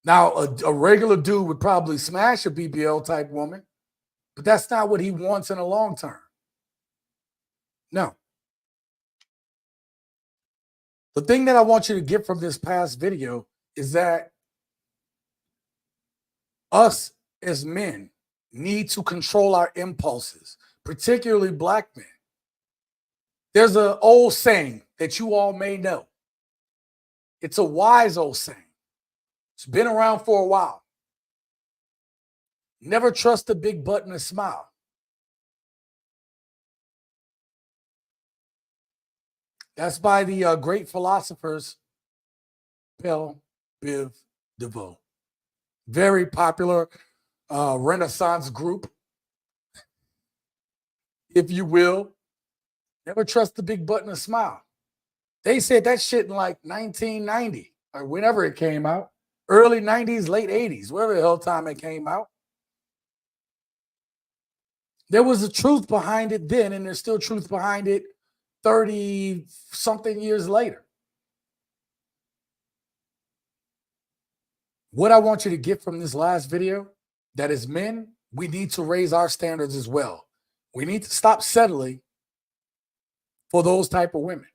Now, a regular dude would probably smash a BBL type woman, but that's not what he wants in the long term. No. The thing that I want you to get from this past video is that us as men need to control our impulses, particularly black men. There's an old saying that you all may know. It's a wise old saying. It's been around for a while. Never trust a big butt and a smile. That's by the great philosophers, Pell, Biv, DeVoe. Very popular Renaissance group, if you will. Never trust the big butt and a smile. They said that shit in like 1990 or whenever it came out. Early 90s, late 80s, whatever the hell time it came out. There was a truth behind it then, and there's still truth behind it 30-something years later. What I want you to get from this last video, that as men, we need to raise our standards as well. We need to stop settling for those type of women.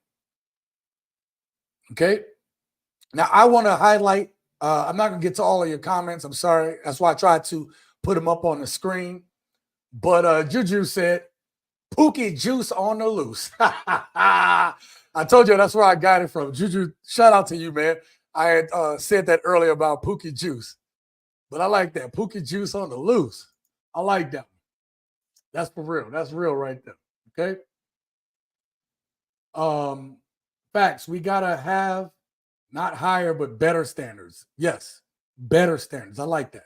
Okay? Now, I want to highlight, I'm not going to get to all of your comments. I'm sorry. That's why I tried to put them up on the screen. But Juju said, Pookie Juice on the loose. I told you that's where I got it from. Juju, shout out to you, man. I had said that earlier about Pookie Juice. But I like that. Pookie Juice on the loose. I like that. That's for real. That's real right there. Okay? Facts. We got to have not higher, but better standards. Yes. Better standards. I like that.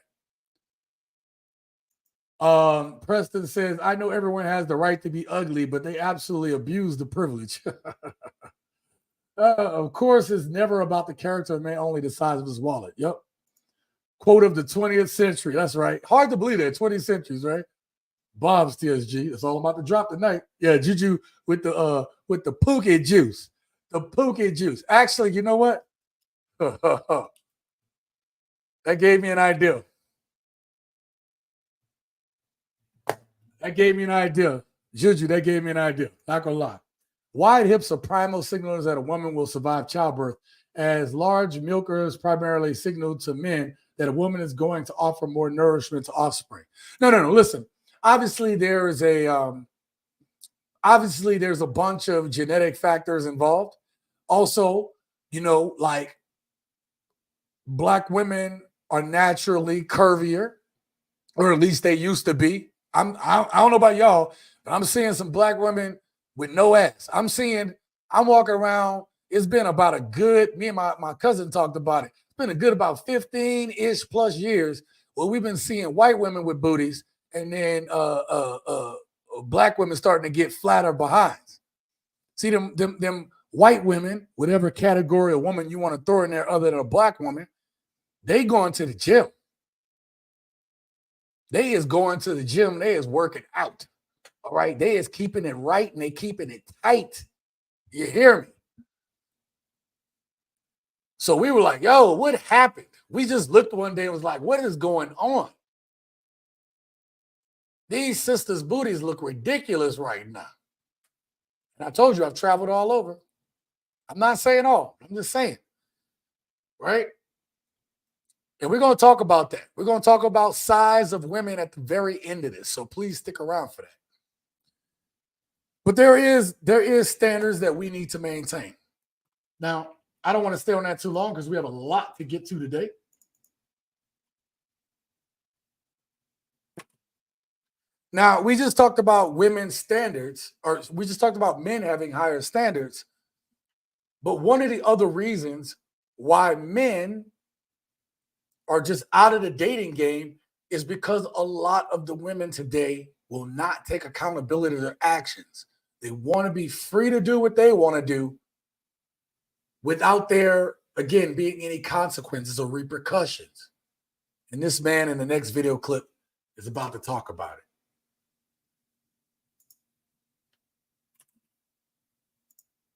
Preston says, I know everyone has the right to be ugly, but they absolutely abuse the privilege. Of course, it's never about the character of man, only the size of his wallet. Yep. Quote of the 20th century. That's right. Hard to believe that. 20th centuries, right? Bob's TSG. It's all about to drop tonight. Yeah, Juju with the Pookie Juice. The Pookie Juice. Actually, you know what? That gave me an idea. That gave me an idea. Juju, that gave me an idea. Not gonna lie. Wide hips are primal signals that a woman will survive childbirth, as large milkers primarily signal to men that a woman is going to offer more nourishment to offspring. No. Listen, obviously there's a bunch of genetic factors involved. Also, like Black women are naturally curvier, or at least they used to be. I don't know about y'all, but I'm seeing some Black women with no ass. I'm walking around. It's been about a good, me and my cousin talked about it. It's been a good about 15-ish plus years where we've been seeing white women with booties, and then Black women starting to get flatter behinds. See them white women, whatever category of woman you want to throw in there other than a Black woman, they going to the gym. They is going to the gym. They is working out. All right. They is keeping it right and they keeping it tight. You hear me? So we were like, yo, what happened? We just looked one day and was like, what is going on? These sisters' booties look ridiculous right now. And I told you I've traveled all over. I'm not saying all. I'm just saying. Right? And we're going to talk about that. We're going to talk about size of women at the very end of this. So please stick around for that. But there is standards that we need to maintain. Now, I don't want to stay on that too long because we have a lot to get to today. Now, we just talked about women's standards, or we just talked about men having higher standards. But one of the other reasons why men are just out of the dating game is because a lot of the women today will not take accountability to their actions. They want to be free to do what they want to do without there, again, being any consequences or repercussions. And this man in the next video clip is about to talk about it.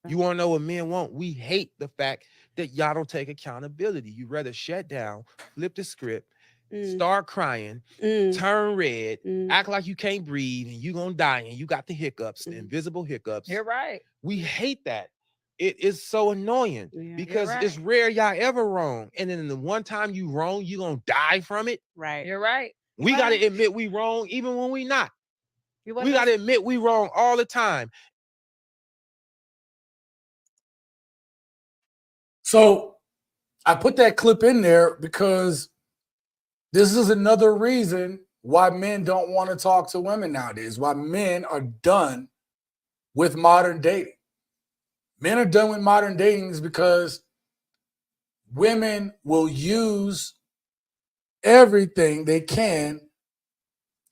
You want to know what men want? We hate the fact that y'all don't take accountability. You rather shut down, flip the script, start crying, turn red, act like you can't breathe and you're going to die and you got the hiccups, the invisible hiccups. You're right. We hate that. It is so annoying because right. it's rare y'all ever wrong. And then the one time you wrong, you're going to die from it. Right. You're right. We got to admit we wrong even when we not. We got to admit we wrong all the time. So I put that clip in there because this is another reason why men don't want to talk to women nowadays, why men are done with modern dating. Men are done with modern dating is because women will use everything they can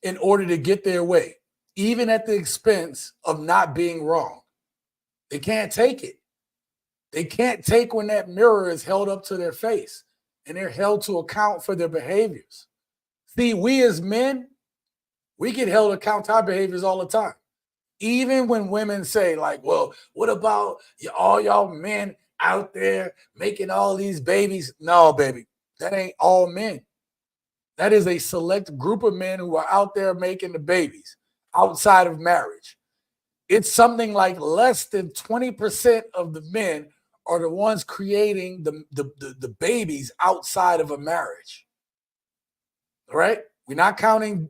in order to get their way, even at the expense of not being wrong. They can't take it. They can't take when that mirror is held up to their face and they're held to account for their behaviors. See, we as men, we get held to account to our behaviors all the time. Even when women say like, well, what about all y'all men out there making all these babies? No, baby, that ain't all men. That is a select group of men who are out there making the babies outside of marriage. It's something like less than 20% of the men are the ones creating the babies outside of a marriage. All right? We're not counting,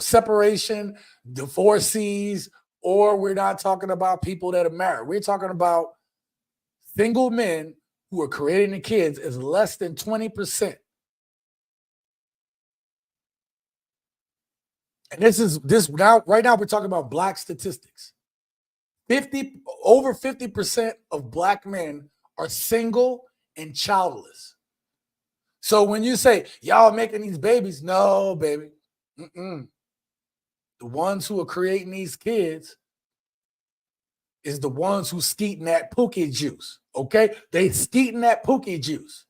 separation, divorcees, or we're not talking about people that are married. We're talking about single men who are creating the kids is less than 20%. And right now we're talking about Black statistics. Over 50% of Black men are single and childless. So when you say y'all making these babies, no, baby. The ones who are creating these kids is the ones who skeeting that pookie juice. Okay? They skeeting that pookie juice.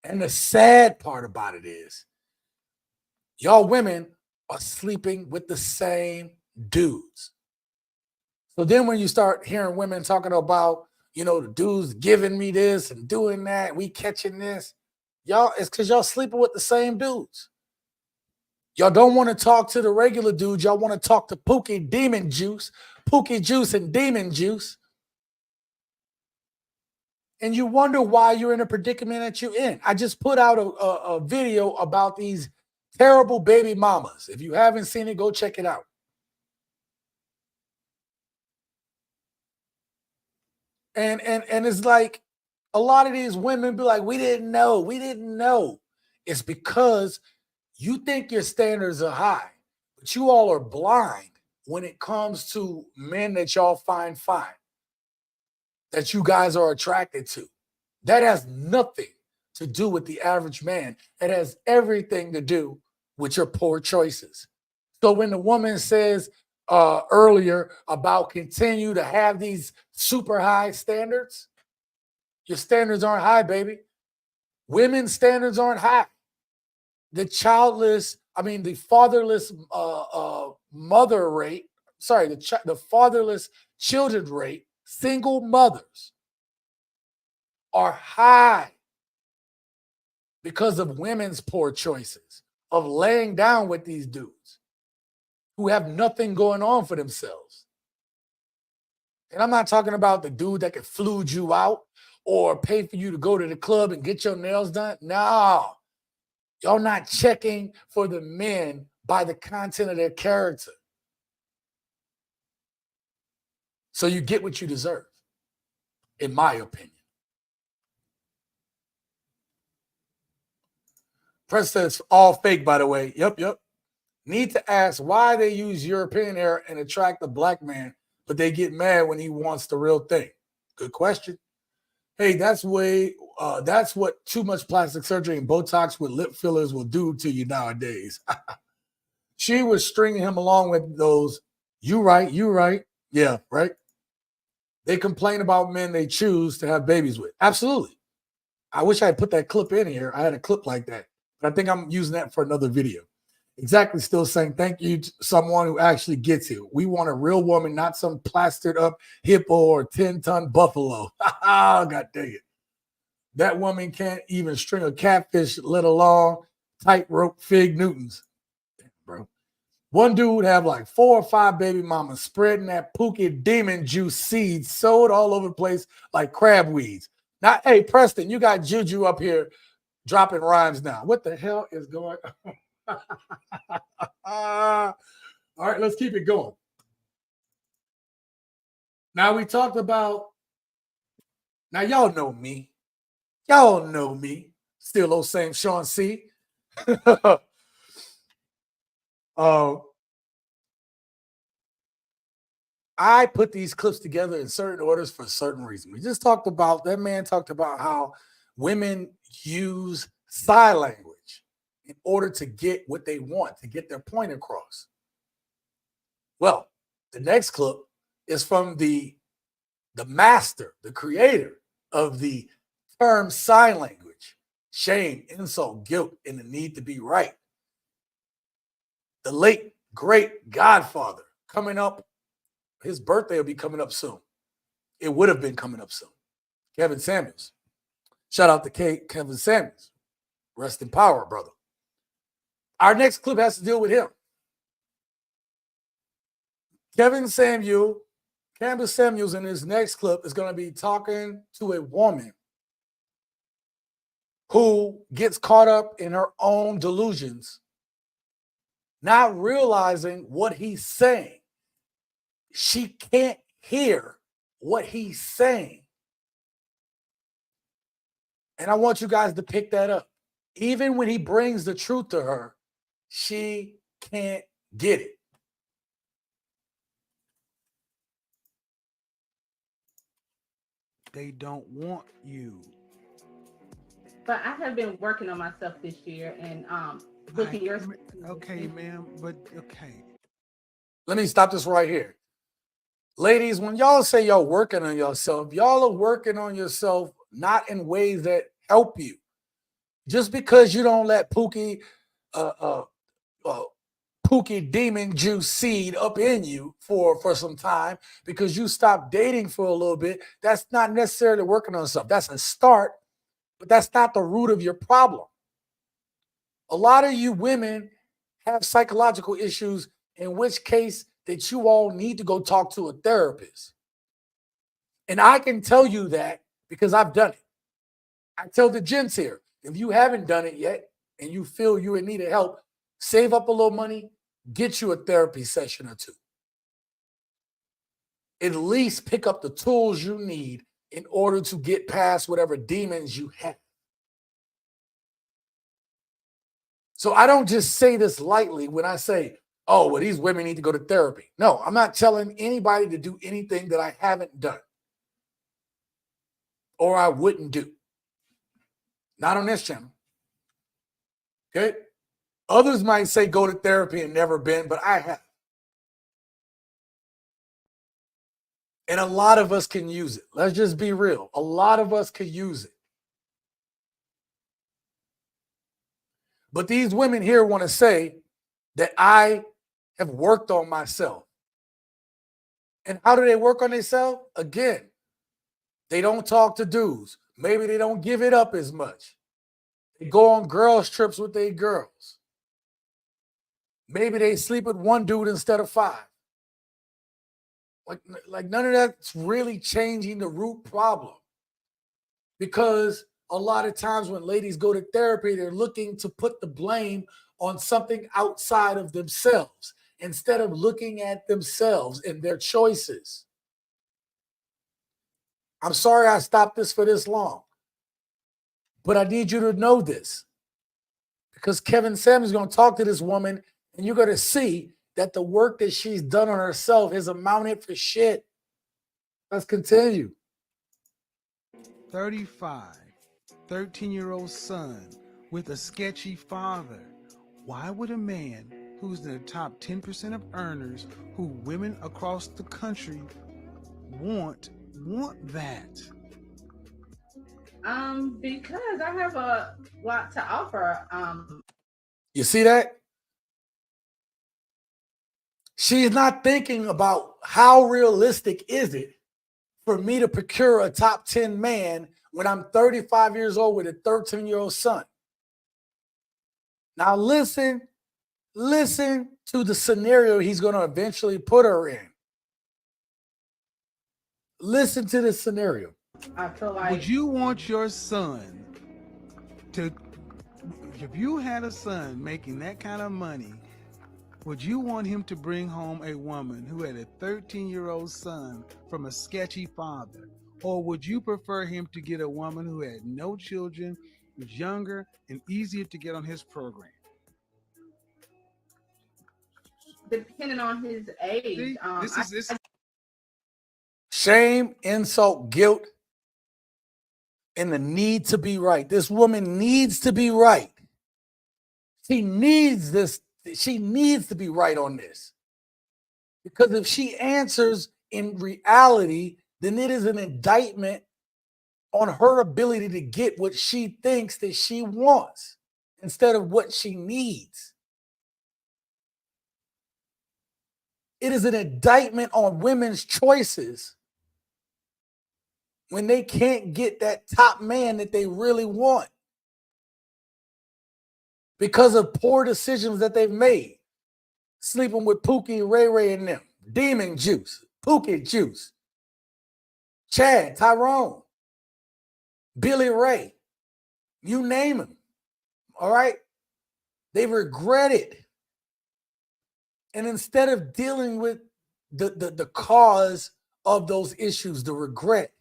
And the sad part about it is y'all women are sleeping with the same dudes. So then when you start hearing women talking about, the dudes giving me this and doing that, we catching this, y'all, it's because y'all sleeping with the same dudes. Y'all don't want to talk to the regular dudes. Y'all want to talk to Pookie Demon Juice, Pookie Juice and Demon Juice. and you wonder why you're in a predicament that you're in. I just put out a video about these terrible baby mamas. If you haven't seen it, go check it out. And it's like a lot of these women be like, we didn't know. It's because you think your standards are high, but you all are blind when it comes to men that y'all find fine, that you guys are attracted to. That has nothing to do with the average man. It has everything to do with your poor choices. So when the woman says earlier about continue to have these super high standards, your standards aren't high, baby. Women's standards aren't high. The fatherless mother rate, the fatherless children rate, single mothers are high because of women's poor choices of laying down with these dudes who have nothing going on for themselves. And I'm not talking about the dude that can flooge you out or pay for you to go to the club and get your nails done. No, y'all not checking for the men by the content of their character. So you get what you deserve, in my opinion. Press says all fake, by the way. Yep. Need to ask why they use European hair and attract a black man, but they get mad when he wants the real thing. Good question. Hey, that's what too much plastic surgery and Botox with lip fillers will do to you nowadays. She was stringing him along with those. You right. Yeah, right. They complain about men they choose to have babies with. Absolutely. I wish I had put that clip in here. I had a clip like that, but I think I'm using that for another video. Exactly. Still saying thank you to someone who actually gets it. We want a real woman, not some plastered up hippo or 10-ton buffalo. God dang it. That woman can't even string a catfish, let alone tightrope Fig Newtons. Damn, bro. One dude would have like 4 or 5 baby mamas spreading that pookie demon juice seeds sowed all over the place like crab weeds. Now, hey, Preston, you got Juju up here dropping rhymes now. What the hell is going on? All right, let's keep it going. Now we talked about, now y'all know me. Y'all know me. Still those same Sean C. I put these clips together in certain orders for certain reasons. We just talked about, that man talked about how women use sign language in order to get what they want, to get their point across. Well, the next clip is from the master, the creator of the term sign language: shame, insult, guilt, and the need to be right. The late, great Godfather, coming up, his birthday will be coming up soon. It would have been coming up soon. Kevin Samuels. Shout out to Kevin Samuels. Rest in power, brother. Our next clip has to deal with him. Kevin Samuels in his next clip is going to be talking to a woman who gets caught up in her own delusions, not realizing what he's saying. She can't hear what he's saying. And I want you guys to pick that up. Even when he brings the truth to her, she can't get it. They don't want you. But I have been working on myself this year and booking your. Okay, ma'am, but okay. Let me stop this right here. Ladies, when y'all say y'all working on yourself, y'all are working on yourself not in ways that help you. Just because you don't let Pookie demon juice seed up in you for some time because you stopped dating for a little bit, that's not necessarily working on yourself. That's a start, but that's not the root of your problem. A lot of you women have psychological issues, in which case that you all need to go talk to a therapist. And I can tell you that because I've done it. I tell the gents here, if you haven't done it yet and you feel you're in need of help, save up a little money, get you a therapy session or two. At least pick up the tools you need in order to get past whatever demons you have. So I don't just say this lightly when I say, oh, well, these women need to go to therapy. No, I'm not telling anybody to do anything that I haven't done or I wouldn't do. Not on this channel. Okay? Others might say go to therapy and never been, but I have. And a lot of us can use it. Let's just be real. A lot of us can use it. But these women here want to say that I have worked on myself. And how do they work on themselves? Again, they don't talk to dudes. Maybe they don't give it up as much. They go on girls' trips with their girls. Maybe they sleep with one dude instead of 5. Like none of that's really changing the root problem. Because a lot of times when ladies go to therapy, they're looking to put the blame on something outside of themselves instead of looking at themselves and their choices. I'm sorry I stopped this for this long, but I need you to know this because Kevin Samuels is going to talk to this woman and you're going to see that the work that she's done on herself has amounted for shit. Let's continue. 35, 13-year-old son with a sketchy father. Why would a man who's in the top 10% of earners who women across the country want that? Because I have a lot to offer. You see that? She's not thinking about how realistic is it for me to procure a top 10 man when I'm 35 years old with a 13-year-old son. Now listen to the scenario he's going to eventually put her in. Listen to this scenario. I feel like. Would you want your son to, if you had a son making that kind of money, would you want him to bring home a woman who had a 13-year-old son from a sketchy father? Or would you prefer him to get a woman who had no children, was younger, and easier to get on his program? Depending on his age. See, Shame, insult, guilt, and the need to be right. This woman needs to be right. She needs this. She needs to be right on this. Because if she answers in reality, then it is an indictment on her ability to get what she thinks that she wants instead of what she needs. It is an indictment on women's choices when they can't get that top man that they really want because of poor decisions that they've made. Sleeping with Pookie, Ray Ray, and them. Demon Juice, Pookie Juice, Chad, Tyrone, Billy Ray, you name them. All right? They regret it. And instead of dealing with the cause of those issues, the regret,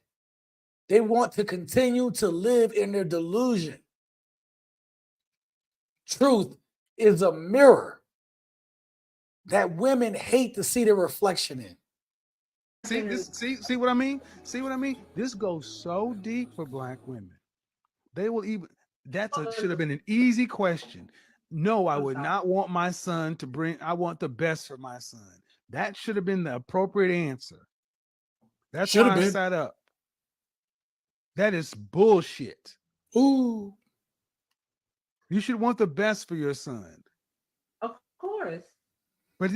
they want to continue to live in their delusion. Truth is a mirror that women hate to see their reflection in. See what I mean? See what I mean? This goes so deep for Black women. They will even, should have been an easy question. No, I would not want my son to bring, I want the best for my son. That should have been the appropriate answer. That's why I sat up. That is bullshit. Ooh. You should want the best for your son. Of course. But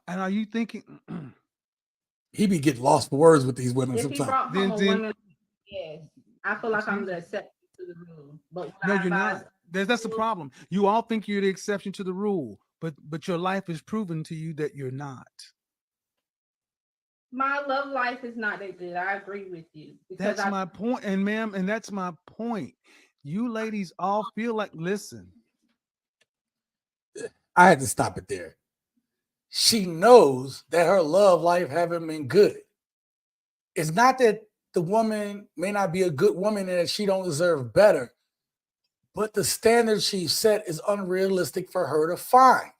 and are you thinking? He be getting lost for words with these women If sometimes. he brought home a woman, yes, I feel like I'm the exception to the rule. But no, you're not. That's the problem. You all think you're the exception to the rule, but your life is proven to you that you're not. My love life is not that good. I agree with you. Because That's my point, and ma'am, and that's my point. You ladies all feel like, listen, I had to stop it there. She knows that her love life haven't been good. It's not that the woman may not be a good woman and that she don't deserve better, but the standard she set is unrealistic for her to find.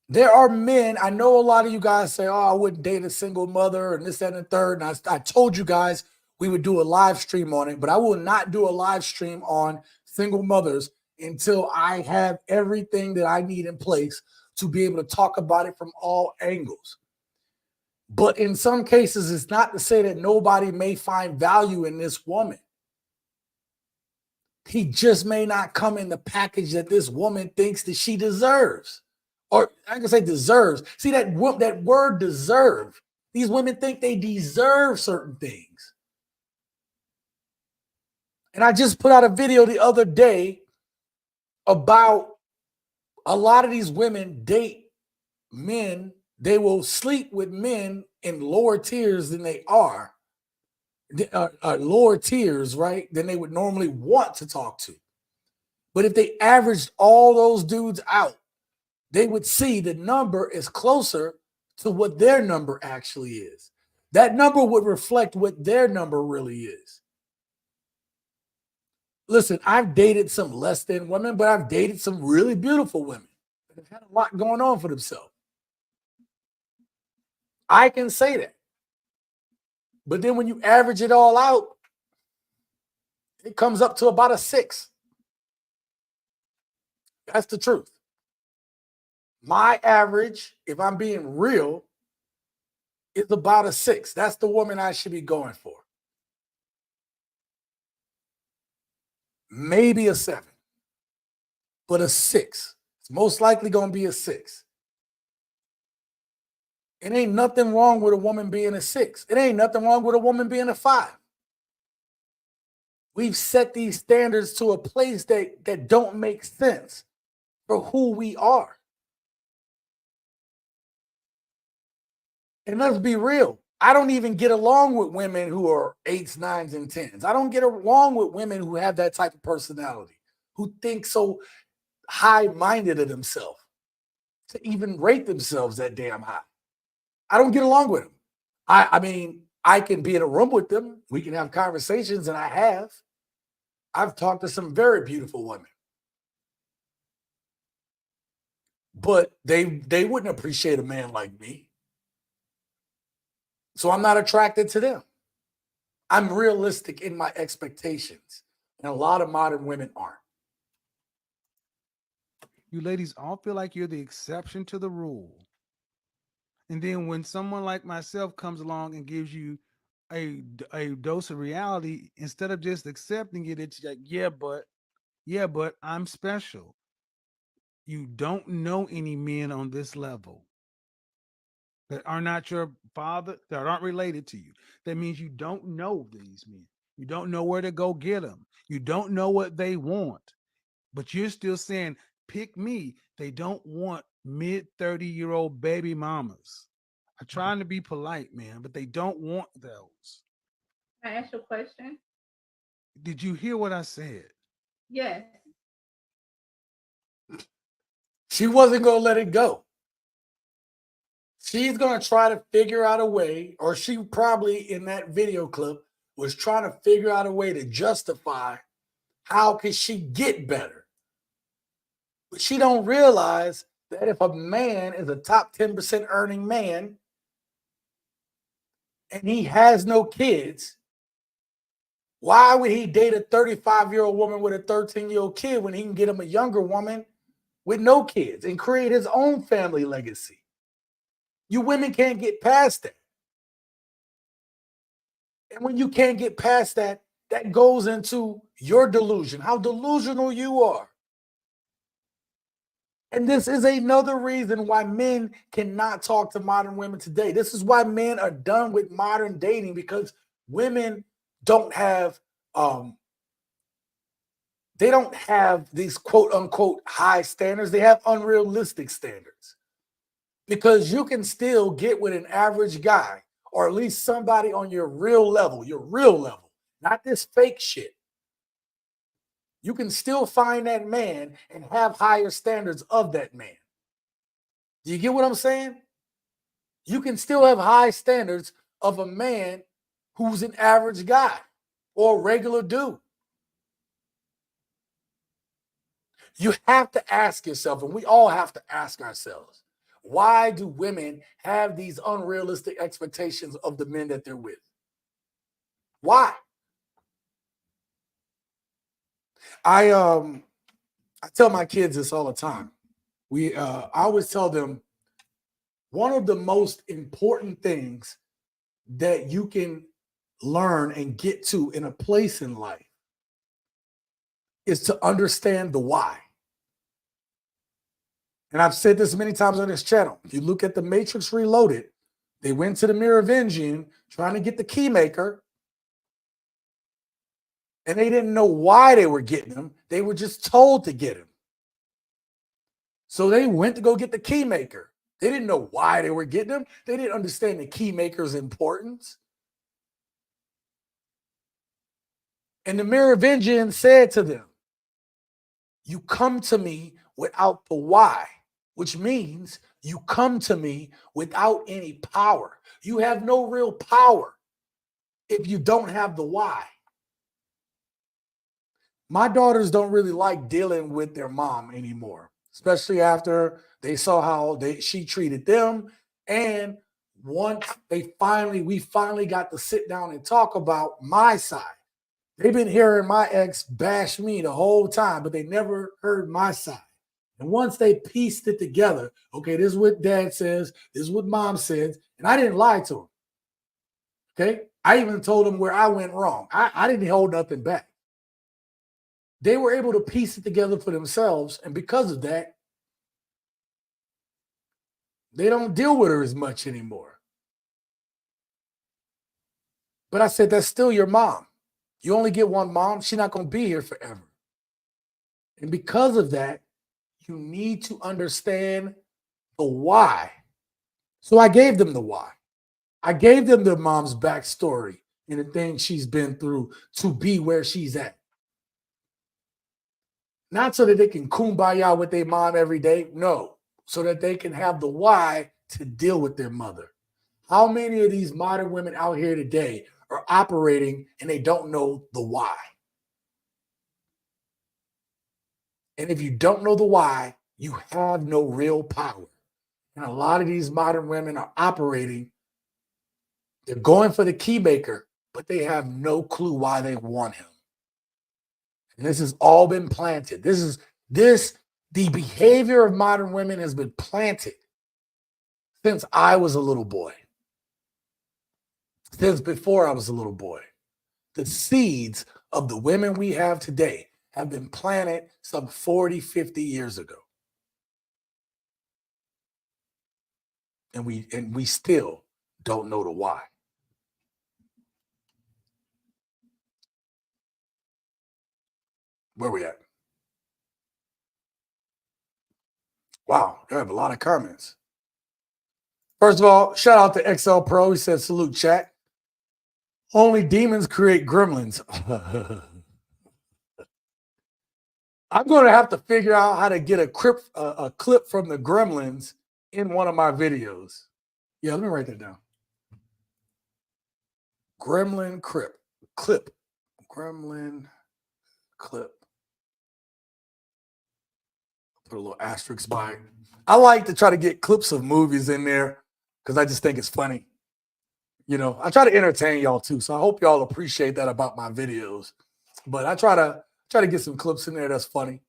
There are men, I know a lot of you guys say, oh, I wouldn't date a single mother and this, that, and the third. And I told you guys we would do a live stream on it, but I will not do a live stream on single mothers until I have everything that I need in place to be able to talk about it from all angles. But in some cases, it's not to say that nobody may find value in this woman. He just may not come in the package that this woman thinks that she deserves. Or I can say deserves. See that word deserve. These women think they deserve certain things. And I just put out a video the other day about a lot of these women date men. They will sleep with men in lower tiers than they are. Lower tiers, right, than they would normally want to talk to. But if they averaged all those dudes out, they would see the number is closer to what their number actually is. That number would reflect what their number really is. Listen, I've dated some less than women, but I've dated some really beautiful women that have had a lot going on for themselves. I can say that. But then when you average it all out, it comes up to about a 6. That's the truth. My average, if I'm being real, is about a 6. That's the woman I should be going for. Maybe a 7, but a 6. It's most likely going to be a 6. It ain't nothing wrong with a woman being a 6. It ain't nothing wrong with a woman being a 5. We've set these standards to a place that don't make sense for who we are. And let's be real. I don't even get along with women who are 8s, 9s, and 10s. I don't get along with women who have that type of personality, who think so high-minded of themselves to even rate themselves that damn high. I don't get along with them. I mean, I can be in a room with them. We can have conversations, and I have. I've talked to some very beautiful women. But they wouldn't appreciate a man like me. So I'm not attracted to them. I'm realistic in my expectations. And a lot of modern women aren't. you ladies all feel like you're the exception to the rule. And then when someone like myself comes along and gives you a dose of reality, instead of just accepting it, it's like, yeah, but I'm special. You don't know any men on this level that are not your father, that aren't related to you. That means you don't know these men. You don't know where to go get them. You don't know what they want. But you're still saying, pick me. They don't want mid-30-year-old baby mamas. I'm trying to be polite, man, but they don't want those. Can I ask you a question? Did you hear what I said? Yes. She wasn't going to let it go. She's going to try to figure out a way, or she probably in that video clip was trying to figure out a way to justify how can she get better. But she don't realize that if a man is a top 10% earning man and he has no kids, why would he date a 35-year-old woman with a 13-year-old kid when he can get him a younger woman with no kids and create his own family legacy? You women can't get past that. And when you can't get past that, that goes into your delusion, how delusional you are. And this is another reason why men cannot talk to modern women today. This is why men are done with modern dating, because women don't have they don't have these quote unquote high standards. They have unrealistic standards because you can still get with an average guy or at least somebody on your real level, not this fake shit. You can still find that man and have higher standards of that man. Do you get what I'm saying? You can still have high standards of a man who's an average guy or a regular dude. You have to ask yourself, and we all have to ask ourselves, why do women have these unrealistic expectations of the men that they're with? Why? I tell my kids this all the time. I always tell them one of the most important things that you can learn and get to in a place in life is to understand the why. And I've said this many times on this channel. If you look at the Matrix Reloaded, they went to the Merovingian trying to get the keymaker, and they didn't know why they were getting him. They were just told to get him. So they went to go get the keymaker. They didn't know why they were getting him. They didn't understand the keymaker's importance. And the Merovingian said to them, you come to me without the why, which means you come to me without any power. You have no real power if you don't have the why. My daughters don't really like dealing with their mom anymore, especially after they saw how she treated them. And once we finally got to sit down and talk about my side. They've been hearing my ex bash me the whole time, but they never heard my side. And once they pieced it together, okay, this is what dad says, this is what mom says, and I didn't lie to them. Okay? I even told them where I went wrong. I didn't hold nothing back. They were able to piece it together for themselves, and because of that, they don't deal with her as much anymore. But I said, that's still your mom. You only get one mom. She's not going to be here forever. And because of that, you need to understand the why. So I gave them the why. I gave them their mom's backstory and the things she's been through to be where she's at. Not so that they can kumbaya with their mom every day. No, so that they can have the why to deal with their mother. How many of these modern women out here today are operating and they don't know the why? And if you don't know the why, you have no real power. And a lot of these modern women are operating, they're going for the keymaker, but they have no clue why they want him. And this has all been planted. The behavior of modern women has been planted since I was a little boy. Since before I was a little boy. The seeds of the women we have today have been planted some 40, 50 years ago. And we still don't know the why. Where we at? Wow, I have a lot of comments. First of all, shout out to XL Pro. He said, salute chat. Only demons create gremlins. I'm going to have to figure out how to get a clip from the Gremlins in one of my videos. Yeah, let me write that down. Gremlin clip. Gremlin clip. Put a little asterisk by it. I like to try to get clips of movies in there because I just think it's funny. You know, I try to entertain y'all too, so I hope y'all appreciate that about my videos. But I try to get some clips in there that's funny.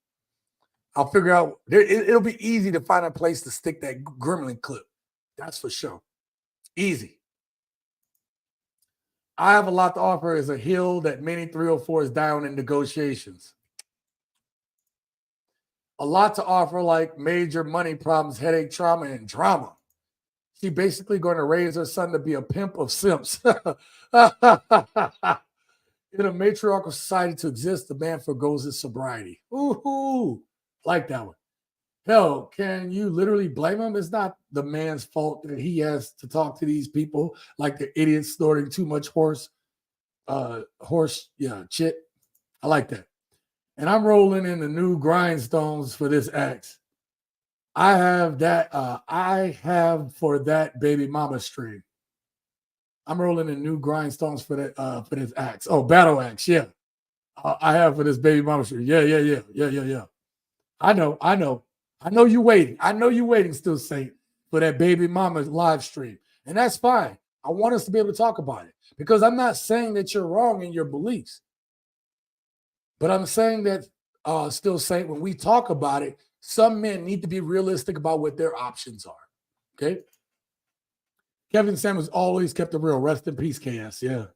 I'll figure out. It'll be easy to find a place to stick that Gremlin clip. That's for sure. Easy. I have a lot to offer as a hill that many 304s down in negotiations. A lot to offer, like major money problems, headache, trauma, and drama. She basically going to raise her son to be a pimp of simps. In a matriarchal society to exist, the man forgoes his sobriety. Ooh, like that one. Hell, can you literally blame him? It's not the man's fault that he has to talk to these people like the idiots snorting too much shit. I like that. And I'm rolling in the new grindstones for this X. I have for that baby mama stream. I'm rolling in new grindstones for this axe. Oh, battle axe, yeah. I have for this baby mama stream. Yeah. I know you waiting. I know you waiting still, Saint, for that baby mama live stream. And that's fine. I want us to be able to talk about it because I'm not saying that you're wrong in your beliefs. But I'm saying that still, Saint, when we talk about it, some men need to be realistic about what their options are. Okay. Kevin Samuels always kept it real. Rest in peace, KS. Yeah.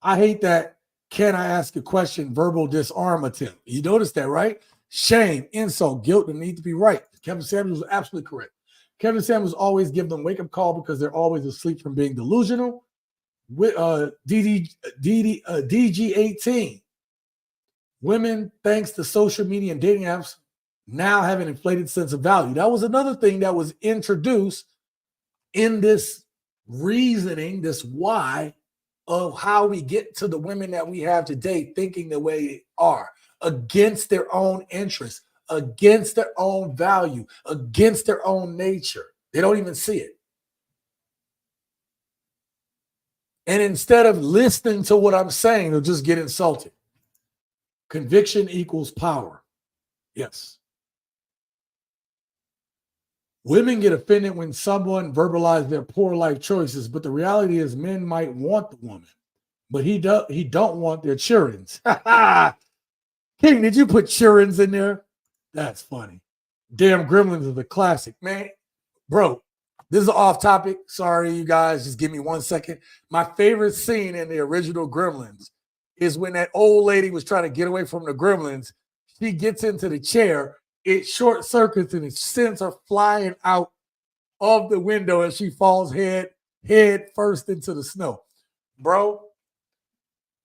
I hate that. Can I ask a question? Verbal disarm attempt. You noticed that, right? Shame, insult, guilt, and need to be right. Kevin Samuels was absolutely correct. Kevin Samuels always give them wake-up call because they're always asleep from being delusional. With DG18. Women, thanks to social media and dating apps, now have an inflated sense of value. That was another thing that was introduced in this reasoning, this why of how we get to the women that we have today thinking the way they are, against their own interests, against their own value, against their own nature. They don't even see it. And instead of listening to what I'm saying, they'll just get insulted. Conviction equals power. Yes. Women get offended when someone verbalizes their poor life choices, but the reality is men might want the woman, but he don't want their children's. King, did you put children's in there? That's funny. Damn Gremlins is a classic, man. Bro, this is off topic. Sorry, you guys. Just give me 1 second. My favorite scene in the original Gremlins is when that old lady was trying to get away from the Gremlins. She gets into the chair. It short circuits and it sends her flying out of the window and she falls head first into the snow. Bro,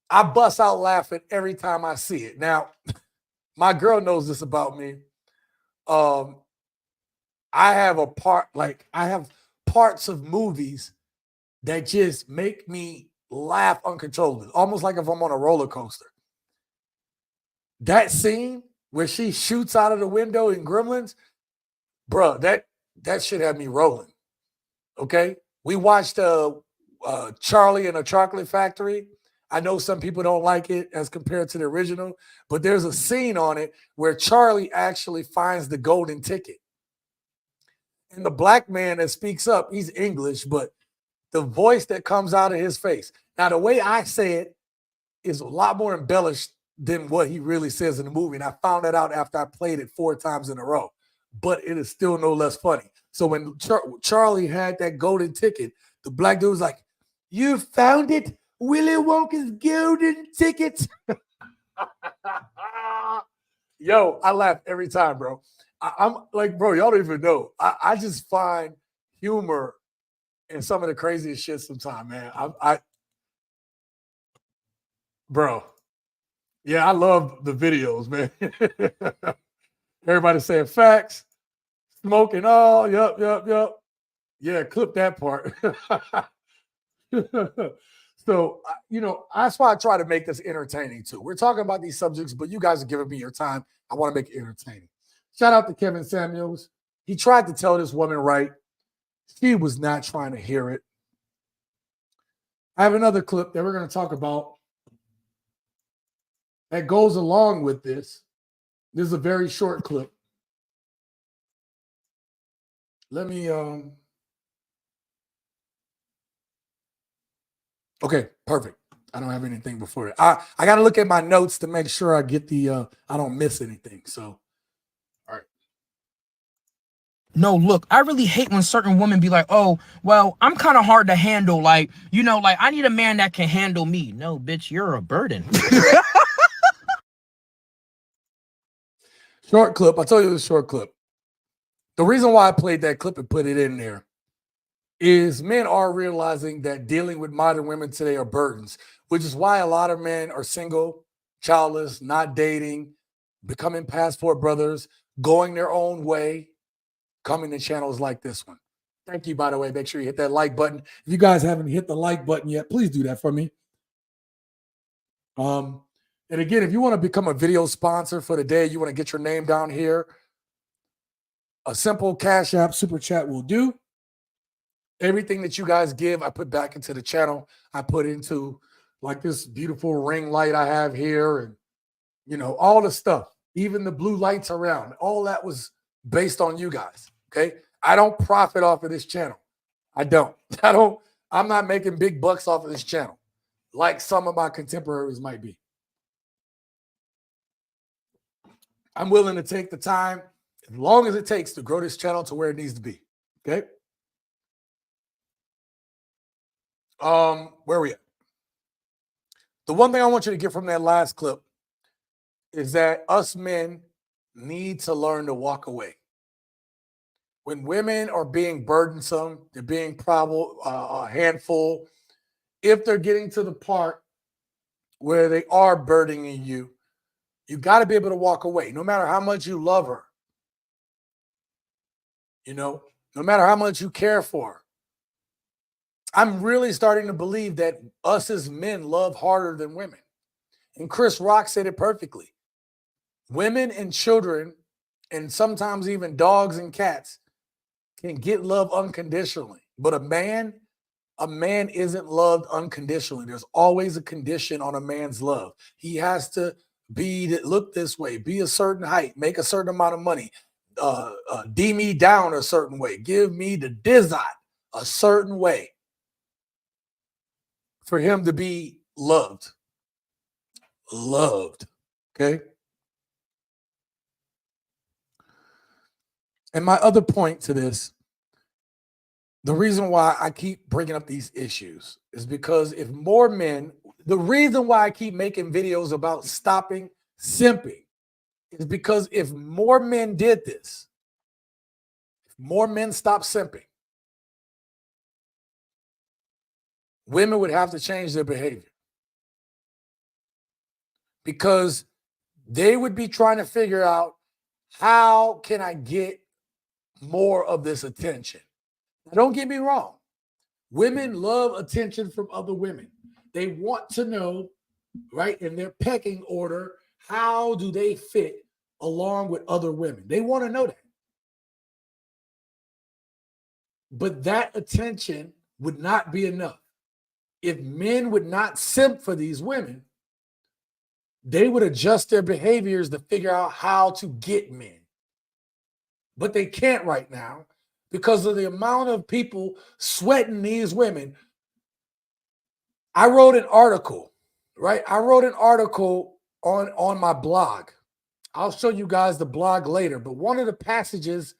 I bust out laughing every time I see it. Now, my girl knows this about me. I have parts of movies that just make me laugh uncontrollably, almost like if I'm on a roller coaster. That scene where she shoots out of the window in Gremlins, bro, that should have me rolling. Okay, we watched Charlie and the Chocolate Factory. I know some people don't like it as compared to the original, but there's a scene on it where Charlie actually finds the golden ticket. And the black man that speaks up, he's English, but the voice that comes out of his face. Now, the way I say it is a lot more embellished than what he really says in the movie. And I found that out after I played it 4 times in a row. But it is still no less funny. So when Charlie had that golden ticket, the black dude was like, "You found it? Willy Wonka's golden ticket." Yo, I laugh every time, bro. I'm like, bro, y'all don't even know. I just find humor in some of the craziest shit sometimes, man. Bro. Yeah, I love the videos, man. Everybody saying facts, smoking all. Yup. Yeah, clip that part. So, that's why I try to make this entertaining too. We're talking about these subjects, but you guys are giving me your time. I want to make it entertaining. Shout out to Kevin Samuels. He tried to tell this woman right. She was not trying to hear it. I have another clip that we're going to talk about that goes along with this. This is a very short clip. Let me okay, perfect. I don't have anything before it. I got to look at my notes to make sure I get the I don't miss anything. So, all right. No, look, I really hate when certain women be like, "Oh, well, I'm kind of hard to handle. Like, like I need a man that can handle me." No, bitch, you're a burden. Short clip. I told you it was a short clip. The reason why I played that clip and put it in there is men are realizing that dealing with modern women today are burdens, which is why a lot of men are single, childless, not dating, becoming passport brothers, going their own way, coming to channels like this one. Thank you, by the way. Make sure you hit that like button. If you guys haven't hit the like button yet, please do that for me. And again, if you want to become a video sponsor for the day, you want to get your name down here, a simple Cash App super chat will do. Everything that you guys give, I put back into the channel. I put into like this beautiful ring light I have here, and you know, all the stuff, even the blue lights around, all that was based on you guys. Okay. I don't profit off of this channel. I'm not making big bucks off of this channel like some of my contemporaries might be. I'm willing to take the time as long as it takes to grow this channel to where it needs to be. Okay. Where are we at? The one thing I want you to get from that last clip is that us men need to learn to walk away. When women are being burdensome, they're being a handful. If they're getting to the part where they are burdening you, you got to be able to walk away, no matter how much you love her. You know, no matter how much you care for her. I'm really starting to believe that us as men love harder than women. And Chris Rock said it perfectly. Women and children, and sometimes even dogs and cats, can get love unconditionally. But a man isn't loved unconditionally. There's always a condition on a man's love. He has to look this way, be a certain height, make a certain amount of money, D me down a certain way, give me the dizot a certain way for him to be loved. Okay. And my other point to this, the reason why I keep bringing up these issues is because if more men, the reason why I keep making videos about stopping simping is because if more men did this, if more men stopped simping, women would have to change their behavior because they would be trying to figure out, how can I get more of this attention? Now, don't get me wrong. Women love attention from other women. They want to know, right, in their pecking order, how do they fit along with other women? They want to know that. But that attention would not be enough. If men would not simp for these women, they would adjust their behaviors to figure out how to get men. But they can't right now because of the amount of people sweating these women. I wrote an article, right? I wrote an article on my blog. I'll show you guys the blog later, but one of the passages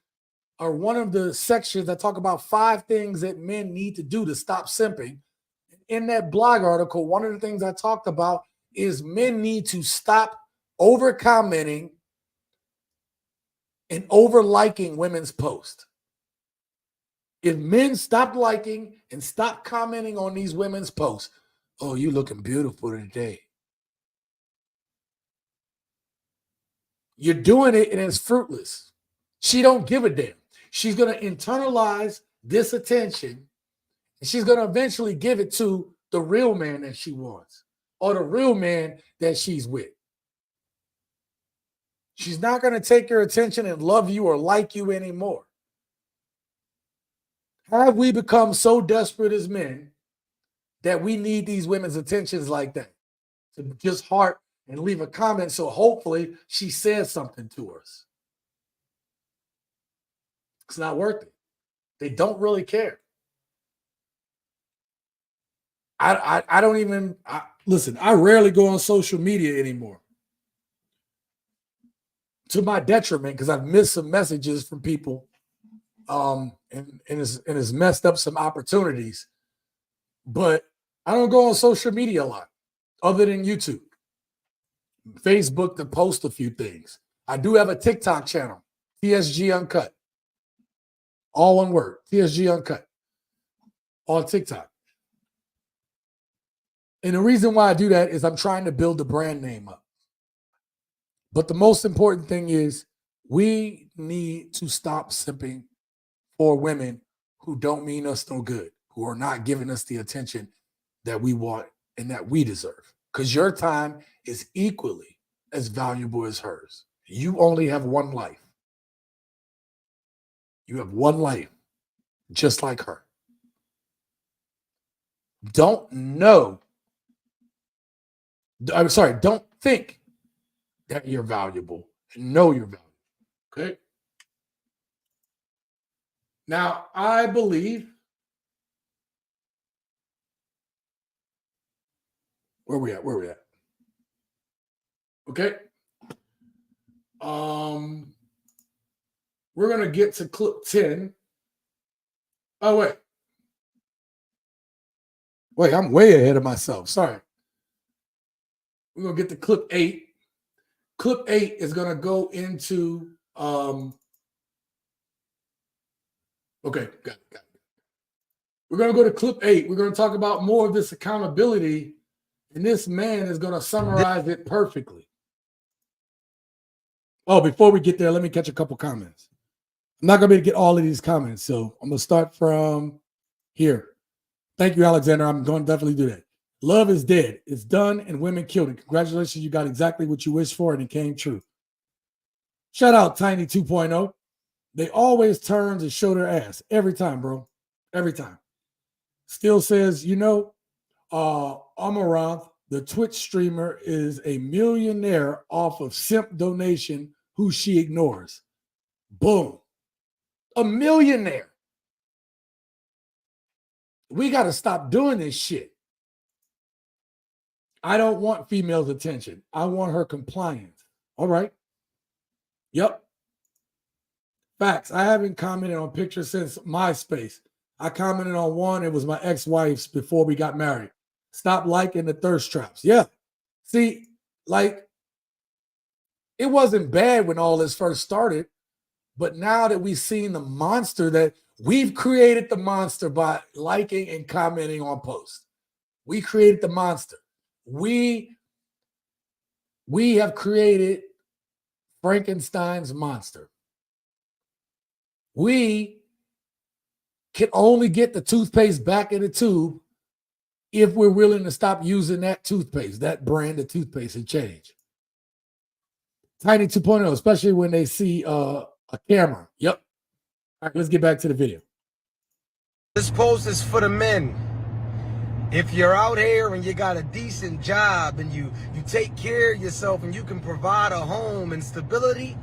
or one of the sections that talk about 5 things that men need to do to stop simping. In that blog article, one of the things I talked about is men need to stop over commenting and over liking women's posts. If men stop liking and stop commenting on these women's posts, oh, you looking beautiful today. You're doing it and it's fruitless. She don't give a damn. She's going to internalize this attention and she's going to eventually give it to the real man that she wants or the real man that she's with. She's not going to take your attention and love you or like you anymore. Have we become so desperate as men that we need these women's attentions like that to just heart and leave a comment so hopefully she says something to us? It's not worth it. They don't really care. I don't even listen. I rarely go on social media anymore, to my detriment, because I've missed some messages from people, and it's messed up some opportunities. But I don't go on social media a lot, other than YouTube, Facebook, to post a few things. I do have a TikTok channel, TSG Uncut, all one word, TSG Uncut. on TikTok. And the reason why I do that is I'm trying to build the brand name up. But the most important thing is we need to stop simping for women who don't mean us no good, who are not giving us the attention that we want and that we deserve. Because your time is equally as valuable as hers. You only have one life. You have one life, just like her. Don't think that you're valuable. Know you're valuable. Okay? Now, I believe where we at? Okay. We're gonna get to clip 10. Oh, wait, I'm way ahead of myself. Sorry. We're gonna get to clip 8. Clip 8 is gonna go into okay, got it. We're gonna go to clip 8. We're gonna talk about more of this accountability, and this man is gonna summarize it perfectly. Oh, before we get there, let me catch a couple comments. I'm not gonna be able to get all of these comments, so I'm gonna start from here. Thank you, Alexander. I'm going to definitely do that. Love is dead. It's done, and women killed it. Congratulations, you got exactly what you wished for, and it came true. Shout out Tiny 2.0. They always turn and show their ass every time, bro. Every time. Still says, Amaranth, the Twitch streamer, is a millionaire off of simp donation who she ignores. Boom. A millionaire. We got to stop doing this shit. I don't want females' attention. I want her compliance. All right. Yep. Facts. I haven't commented on pictures since MySpace. I commented on one. It was my ex-wife's before we got married. Stop liking the thirst traps. Yeah. See, like, it wasn't bad when all this first started, but now that we've seen the monster, that we've created the monster by liking and commenting on posts. We created the monster. We have created Frankenstein's monster. We can only get the toothpaste back in the tube if we're willing to stop using that toothpaste, that brand of toothpaste, and change. Tiny 2.0, especially when they see a camera. Yep. All right, let's get back to the video. This post is for the men. If you're out here and you got a decent job and you take care of yourself and you can provide a home and stability,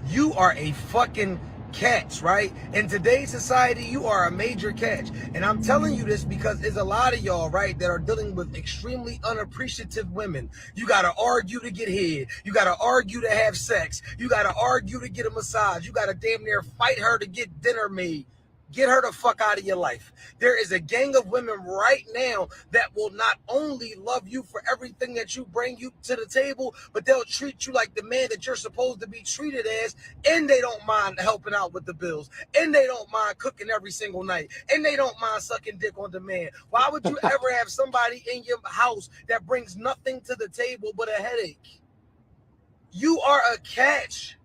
you are a fucking catch, right? In today's society, you are a major catch. And I'm telling you this because there's a lot of y'all, right, that are dealing with extremely unappreciative women. You got to argue to get head. You got to argue to have sex. You got to argue to get a massage. You got to damn near fight her to get dinner made. Get her the fuck out of your life. There is a gang of women right now that will not only love you for everything that you bring you to the table, but they'll treat you like the man that you're supposed to be treated as, and they don't mind helping out with the bills, and they don't mind cooking every single night, and they don't mind sucking dick on demand. Why would you ever have somebody in your house that brings nothing to the table but a headache? You are a catch.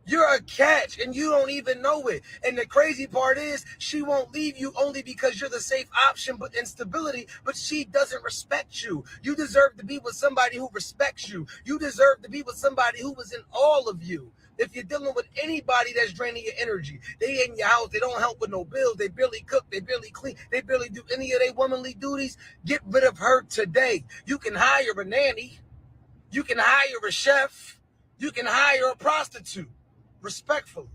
You're a catch and you don't even know it. And the crazy part is she won't leave you only because you're the safe option, but instability, but she doesn't respect you. You deserve to be with somebody who respects you. You deserve to be with somebody who was in all of you. If you're dealing with anybody that's draining your energy, they in your house, they don't help with no bills, they barely cook, they barely clean, they barely do any of their womanly duties, get rid of her today. You can hire a nanny. You can hire a chef. You can hire a prostitute. Respectfully.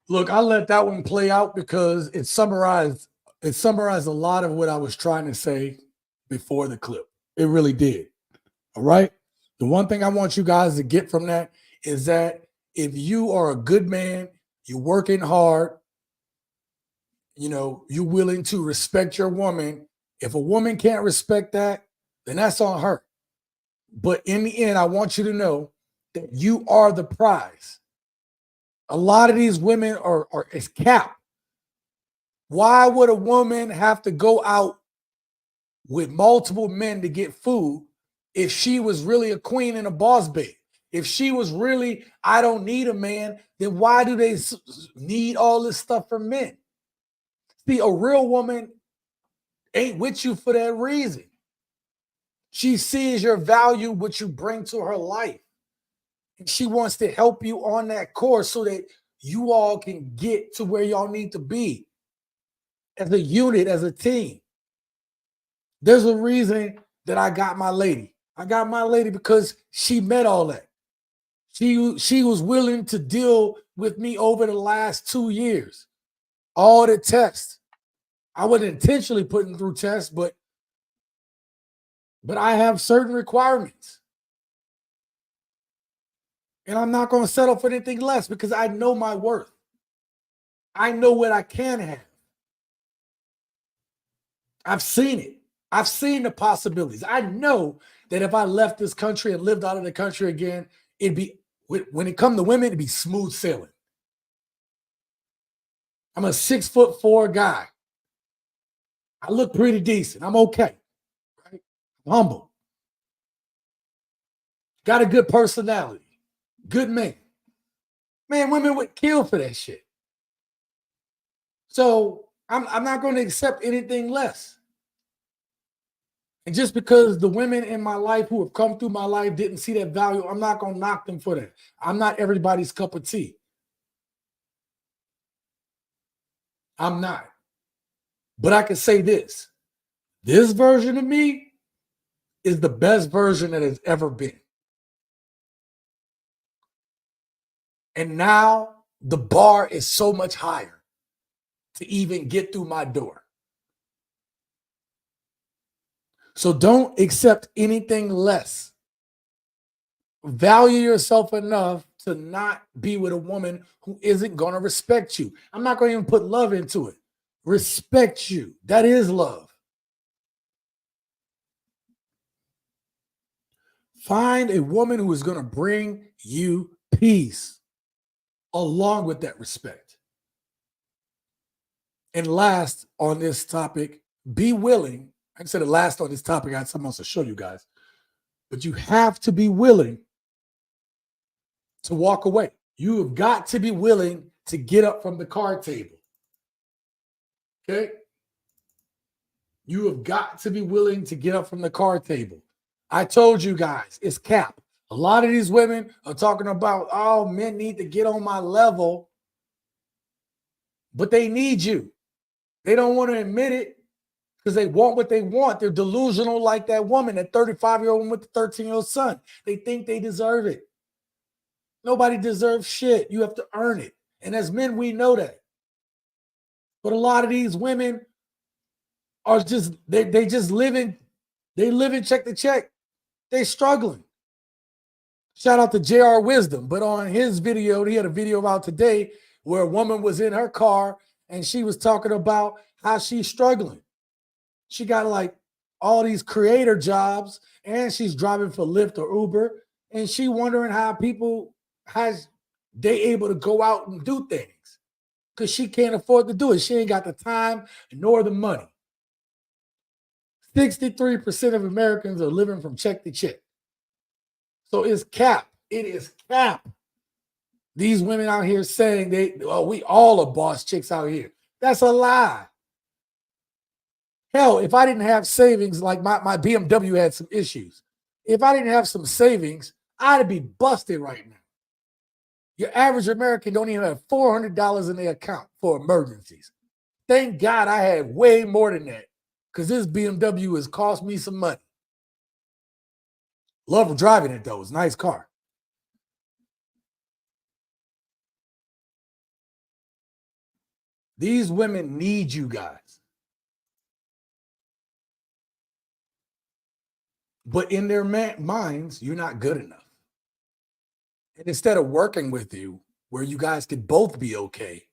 Look, I let that one play out because it summarized a lot of what I was trying to say before the clip. It really did. All right. The one thing I want you guys to get from that is that if you are a good man, you're working hard, you're willing to respect your woman. If a woman can't respect that, then that's on her. But in the end, I want you to know that you are the prize. A lot of these women are it's cap. Why would a woman have to go out with multiple men to get food if she was really a queen and a boss babe? If she was really, I don't need a man, then why do they need all this stuff from men? See, a real woman ain't with you for that reason. She sees your value, what you bring to her life. And she wants to help you on that course so that you all can get to where y'all need to be as a unit, as a team. There's a reason that I got my lady. I got my lady because she met all that. She was willing to deal with me over the last 2 years. All the tests. I wasn't intentionally putting through tests, but I have certain requirements. And I'm not going to settle for anything less because I know my worth. I know what I can have. I've seen it. I've seen the possibilities. I know that if I left this country and lived out of the country again, it'd be, when it comes to women, it'd be smooth sailing. I'm a 6'4" guy. I look pretty decent. I'm okay. Right? I'm humble. Got a good personality. Good man. Man, women would kill for that shit. So I'm not going to accept anything less. And just because the women in my life who have come through my life didn't see that value, I'm not going to knock them for that. I'm not everybody's cup of tea. I'm not. But I can say this. This version of me is the best version that has ever been. And now the bar is so much higher to even get through my door. So don't accept anything less. Value yourself enough to not be with a woman who isn't going to respect you. I'm not going to even put love into it. Respect you. That is love. Find a woman who is going to bring you peace along with that respect. And last on this topic, be willing. I said the last on this topic, I had something else to show you guys. But you have to be willing to walk away. You have got to be willing to get up from the card table. Okay? You have got to be willing to get up from the card table. I told you guys, it's cap. A lot of these women are talking about, oh, men need to get on my level, but they need you. They don't want to admit it because they want what they want. They're delusional like that woman, that 35-year-old woman with the 13-year-old son. They think they deserve it. Nobody deserves shit. You have to earn it. And as men, we know that. But a lot of these women are just, they just living, they living check to check. They struggling. Shout out to JR Wisdom. But on his video, he had a video out today where a woman was in her car and she was talking about how she's struggling. She got like all these creator jobs and she's driving for Lyft or Uber. And she wondering how people, has they able to go out and do things because she can't afford to do it. She ain't got the time nor the money. 63% of Americans are living from check to check. So it's cap. It is cap. These women out here saying we all are boss chicks out here. That's a lie. Hell, if I didn't have savings, like my BMW had some issues. If I didn't have some savings, I'd be busted right now. Your average American don't even have $400 in their account for emergencies. Thank God I had way more than that because this BMW has cost me some money. Love driving it, though. It's a nice car. These women need you guys. But in their minds, you're not good enough. And instead of working with you where you guys could both be okay,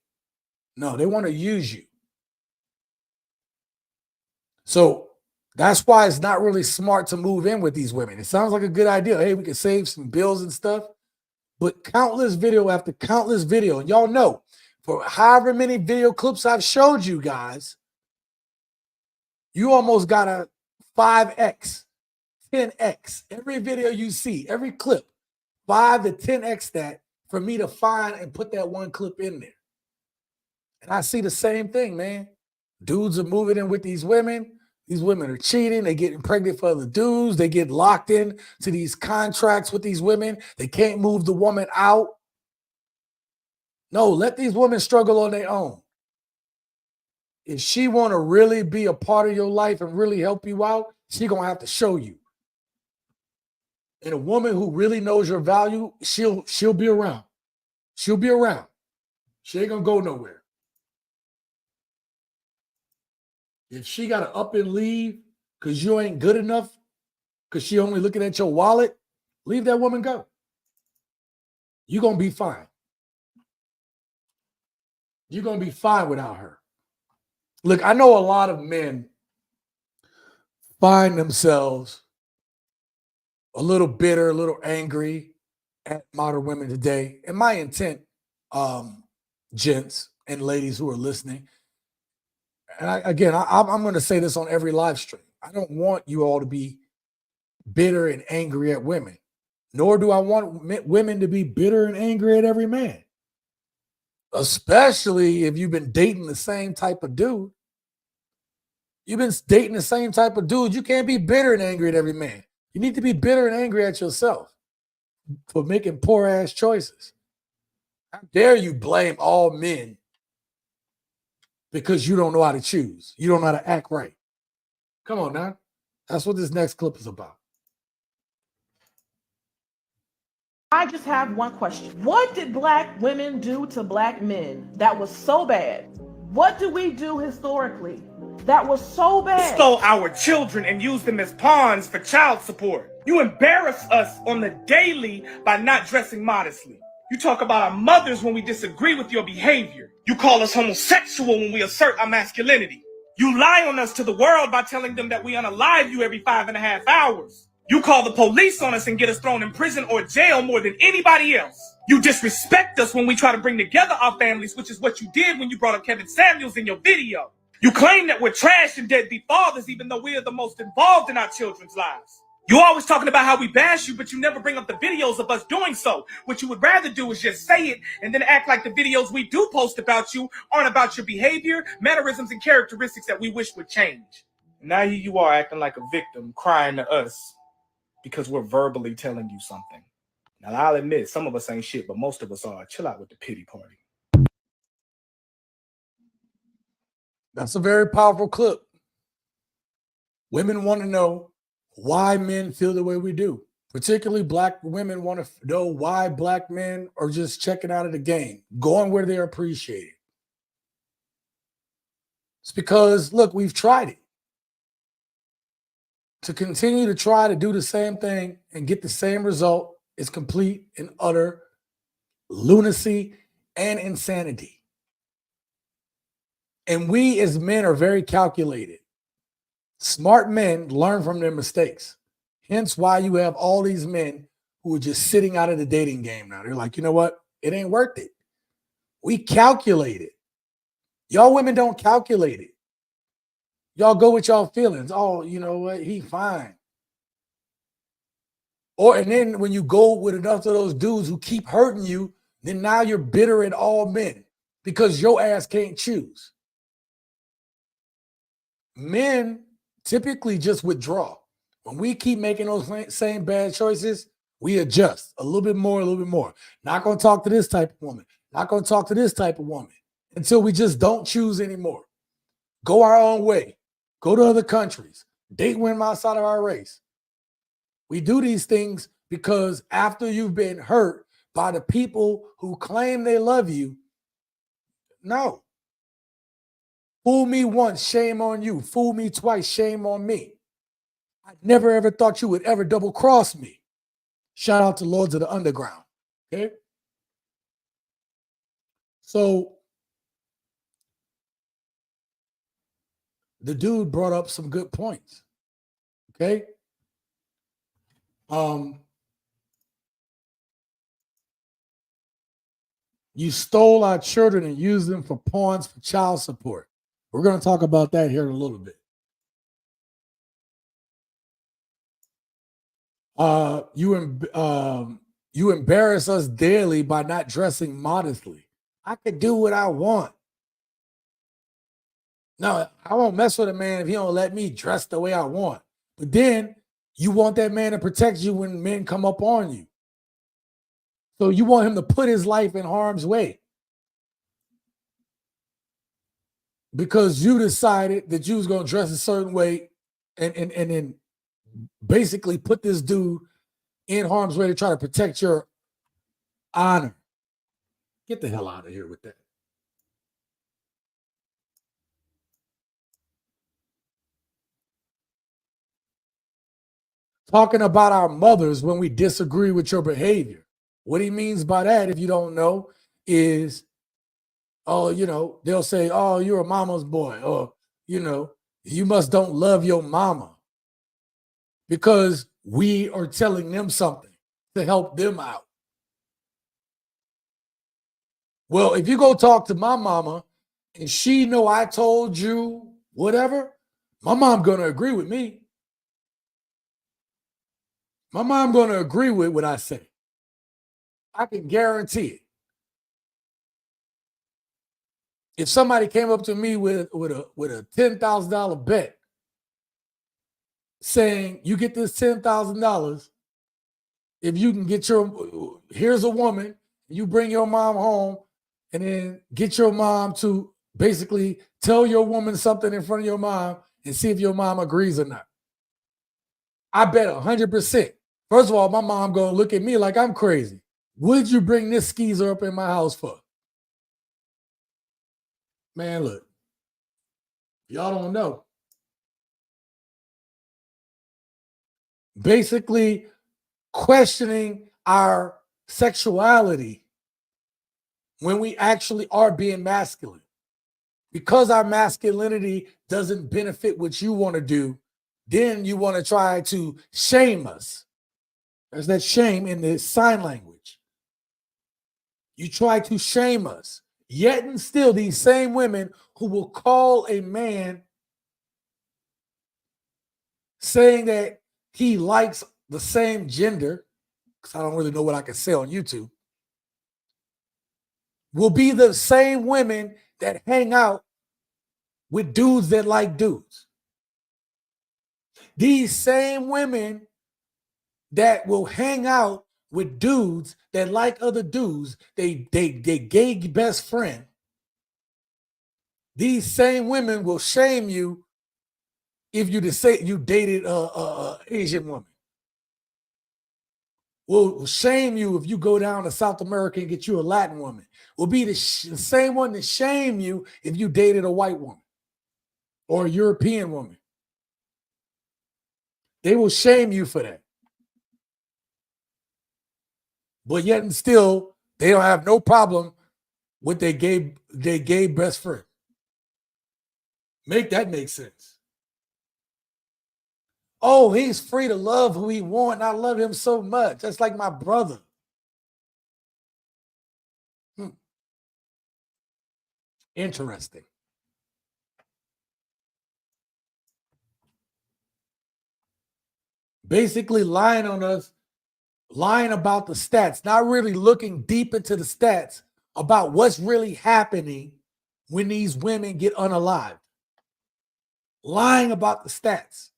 no, they want to use you. So that's why it's not really smart to move in with these women. It sounds like a good idea. Hey, we can save some bills and stuff. But countless video after countless video, and y'all know, for however many video clips I've showed you guys, you almost got a 5x, 10x. Every video you see, every clip, 5 to 10x that for me to find and put that one clip in there. And I see the same thing, man. Dudes are moving in with these women. These women are cheating. They getting pregnant for other dudes. They get locked in to these contracts with these women. They can't move the woman out. No, let these women struggle on their own. If she want to really be a part of your life and really help you out, she going to have to show you. And a woman who really knows your value, she'll be around. She'll be around. She ain't going to go nowhere. If she got to up and leave because you ain't good enough, because she only looking at your wallet, leave that woman go. You're going to be fine. You're going to be fine without her. Look, I know a lot of men find themselves a little bitter, a little angry at modern women today. And my intent, gents and ladies who are listening, and I'm going to say this on every live stream. I don't want you all to be bitter and angry at women, nor do I want women to be bitter and angry at every man, especially if you've been dating the same type of dude. You've been dating the same type of dude. You can't be bitter and angry at every man. You need to be bitter and angry at yourself for making poor ass choices. How dare you blame all men because you don't know how to choose. You don't know how to act right. Come on now. That's what this next clip is about. I just have one question. What did black women do to black men that was so bad? What did we do historically that was so bad? Stole our children and used them as pawns for child support. You embarrass us on the daily by not dressing modestly. You talk about our mothers when we disagree with your behavior. You call us homosexual when we assert our masculinity. You lie on us to the world by telling them that we unalive you every 5.5 hours. You call the police on us and get us thrown in prison or jail more than anybody else. You disrespect us when we try to bring together our families, which is what you did when you brought up Kevin Samuels in your video. You claim that we're trash and deadbeat fathers, even though we are the most involved in our children's lives. You're always talking about how we bash you, but you never bring up the videos of us doing so. What you would rather do is just say it and then act like the videos we do post about you aren't about your behavior, mannerisms, and characteristics that we wish would change. Now here you are acting like a victim, crying to us because we're verbally telling you something. Now, I'll admit, some of us ain't shit, but most of us are. Chill out with the pity party. That's a very powerful clip. Women want to know why men feel the way we do. Particularly black women want to know why black men are just checking out of the game, going where they're appreciated. It's because, look, we've tried it. To continue to try to do the same thing and get the same result is complete and utter lunacy and insanity. And we as men are very calculated. Smart men learn from their mistakes. Hence why you have all these men who are just sitting out of the dating game now. They're like, you know what? It ain't worth it. We calculate it. Y'all women don't calculate it. Y'all go with y'all feelings. Oh, you know what? He fine. And then when you go with enough of those dudes who keep hurting you, then now you're bitter at all men because your ass can't choose. Men typically just withdraw. When we keep making those same bad choices, we adjust a little bit more, a little bit more. Not going to talk to this type of woman. Not going to talk to this type of woman until we just don't choose anymore. Go our own way. Go to other countries. Date women outside of our race. We do these things because after you've been hurt by the people who claim they love you, no. Fool me once, shame on you. Fool me twice, shame on me. I never ever thought you would ever double cross me. Shout out to Lords of the Underground. Okay. So the dude brought up some good points. Okay. You stole our children and used them for pawns for child support. We're going to talk about that here in a little bit. You embarrass us daily by not dressing modestly. I could do what I want. No, I won't mess with a man if he don't let me dress the way I want. But then you want that man to protect you when men come up on you. So you want him to put his life in harm's way because you decided that you was going to dress a certain way and then basically put this dude in harm's way to try to protect your honor. Get the hell out of here with that. Talking about our mothers when we disagree with your behavior. What he means by that, if you don't know, is, oh, you know, they'll say, oh, you're a mama's boy, or, you know, you must don't love your mama because we are telling them something to help them out. Well, if you go talk to my mama and she know I told you whatever, my mom going to agree with me. My mom going to agree with what I say. I can guarantee it. If somebody came up to me with a $10,000 bet saying you get this $10,000 if you can get here's a woman, you bring your mom home and then get your mom to basically tell your woman something in front of your mom and see if your mom agrees or not. I bet 100%. First of all, my mom gonna look at me like I'm crazy. Would you bring this skeezer up in my house for? Man, look, y'all don't know. Basically, questioning our sexuality when we actually are being masculine. Because our masculinity doesn't benefit what you want to do, then you want to try to shame us. There's that shame in the sign language. You try to shame us. Yet and still, these same women who will call a man saying that he likes the same gender, because I don't really know what I can say on YouTube, will be the same women that hang out with dudes that like dudes. These same women that will hang out with dudes that like other dudes, they gay best friend. These same women will shame you if you say you dated a Asian woman. Will shame you if you go down to South America and get you a Latin woman. Will be the same one that shame you if you dated a white woman or a European woman. They will shame you for that. But yet and still, they don't have no problem with their gay best friend. Make that make sense. Oh, he's free to love who he wants. And I love him so much. That's like my brother. Interesting. Basically lying on us, lying about the stats, not really looking deep into the stats about what's really happening when these women get unalived. Lying about the stats.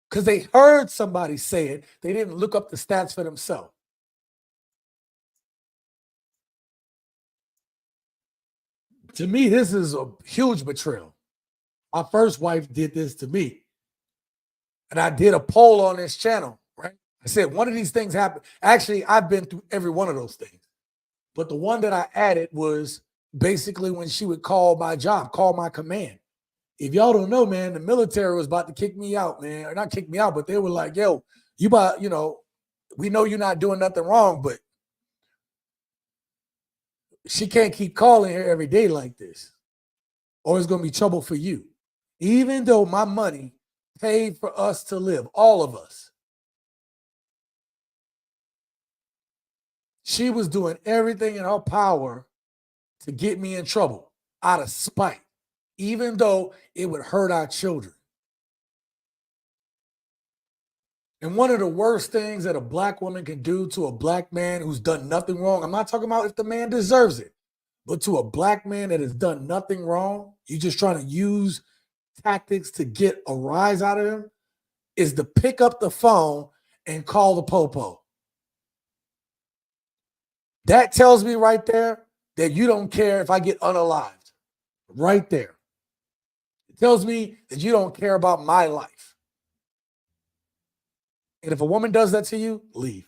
Because they heard somebody say it. They didn't look up the stats for themselves. To me, this is a huge betrayal. My first wife did this to me. And I did a poll on this channel, right? I said, one of these things happened. Actually, I've been through every one of those things. But the one that I added was basically when she would call my job, call my command. If y'all don't know, man, the military was about to kick me out, man. Or not kick me out, but they were like, yo, we know you're not doing nothing wrong, but she can't keep calling her every day like this, or it's going to be trouble for you. Even though my money paid for us to live, all of us. She was doing everything in her power to get me in trouble out of spite, even though it would hurt our children. And one of the worst things that a black woman can do to a black man who's done nothing wrong, I'm not talking about if the man deserves it, but to a black man that has done nothing wrong, you just trying to use tactics to get a rise out of him, is to pick up the phone and call the popo. That tells me right there that you don't care if I get unalived. Right there. It tells me that you don't care about my life. And if a woman does that to you, leave.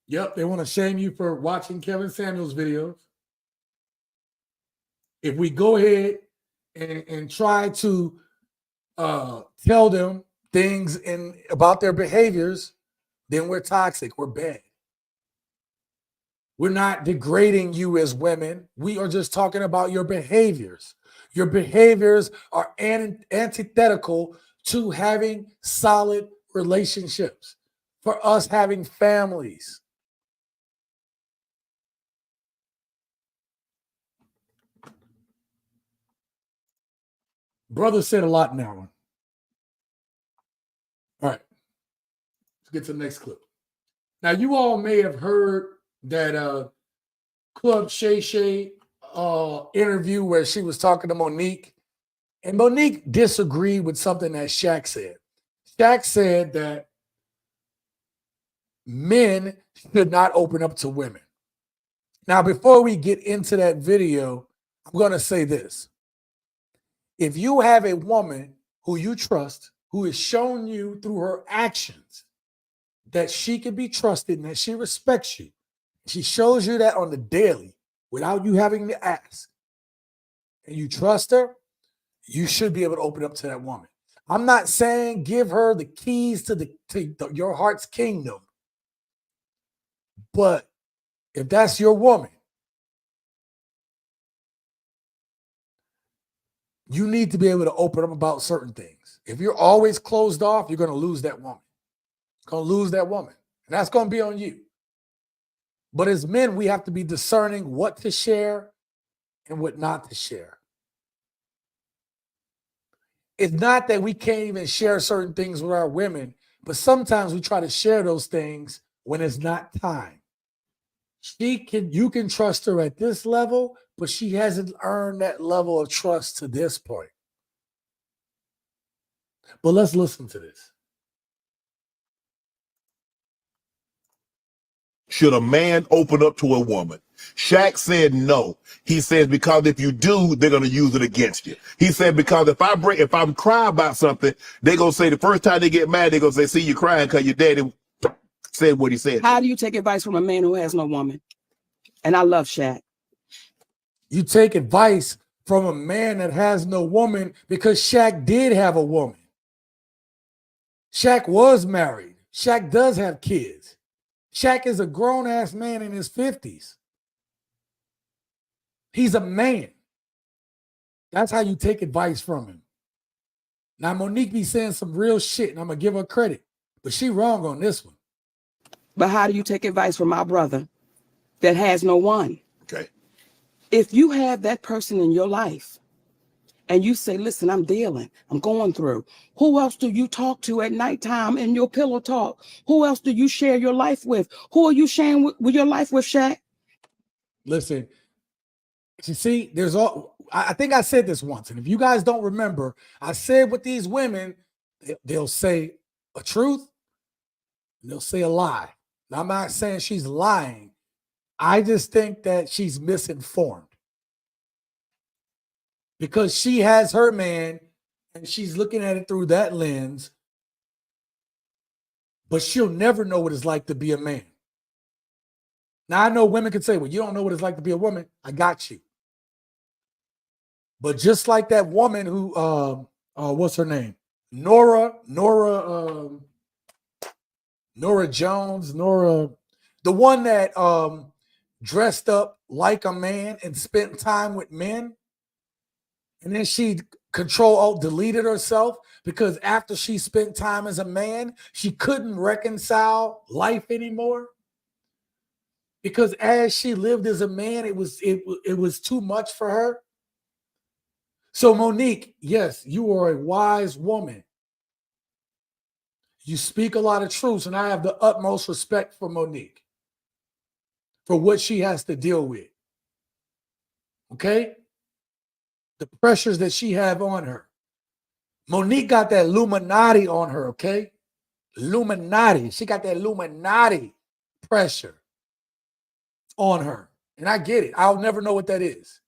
Yep, they want to shame you for watching Kevin Samuels videos. If we go ahead and try to tell them things about their behaviors, then we're toxic, we're bad. We're not degrading you as women. We are just talking about your behaviors. Your behaviors are antithetical to having solid relationships, for us having families. Brother said a lot in that one. All right. Let's get to the next clip. Now, you all may have heard that Club Shay Shay interview where she was talking to Monique. And Monique disagreed with something that Shaq said. Shaq said that men should not open up to women. Now, before we get into that video, I'm going to say this. If you have a woman who you trust, who has shown you through her actions that she can be trusted and that she respects you, she shows you that on the daily without you having to ask, and you trust her, you should be able to open up to that woman. I'm not saying give her the keys to your heart's kingdom, but if that's your woman, you need to be able to open up about certain things. If you're always closed off, you're going to lose that woman. You're going to lose that woman. And that's going to be on you. But as men, we have to be discerning what to share and what not to share. It's not that we can't even share certain things with our women, but sometimes we try to share those things when it's not time. You can trust her at this level, but she hasn't earned that level of trust to this point. But let's listen to this. Should a man open up to a woman? Shaq said no. He says because if you do, they're gonna use it against you. He said because if I'm crying about something, they're gonna say the first time they get mad, they're gonna say, see, you crying because your daddy said what he said. How do you take advice from a man who has no woman? And I love Shaq. You take advice from a man that has no woman because Shaq did have a woman. Shaq was married. Shaq does have kids. Shaq is a grown-ass man in his 50s. He's a man. That's how you take advice from him. Now, Monique be saying some real shit, and I'm going to give her credit. But she wrong on this one. But how do you take advice from my brother that has no one? Okay. If you have that person in your life and you say, listen, I'm dealing, I'm going through, who else do you talk to at nighttime in your pillow talk? Who else do you share your life with? Who are you sharing with your life with, Shaq? Listen, you see, I think I said this once, and if you guys don't remember, I said with these women, they'll say a truth, and they'll say a lie. Now, I'm not saying she's lying. I just think that she's misinformed. Because she has her man, and she's looking at it through that lens, but she'll never know what it's like to be a man. Now, I know women can say, well, you don't know what it's like to be a woman. I got you. But just like that woman who, what's her name? Nora Jones, the one that dressed up like a man and spent time with men. And then she Control Alt deleted herself because after she spent time as a man, she couldn't reconcile life anymore. Because as she lived as a man, it was too much for her. So Monique, yes, you are a wise woman. You speak a lot of truths, and I have the utmost respect for Monique for what she has to deal with. Okay? The pressures that she have on her. Monique got that Illuminati on her, okay? Illuminati. She got that Illuminati pressure on her. And I get it. I'll never know what that is.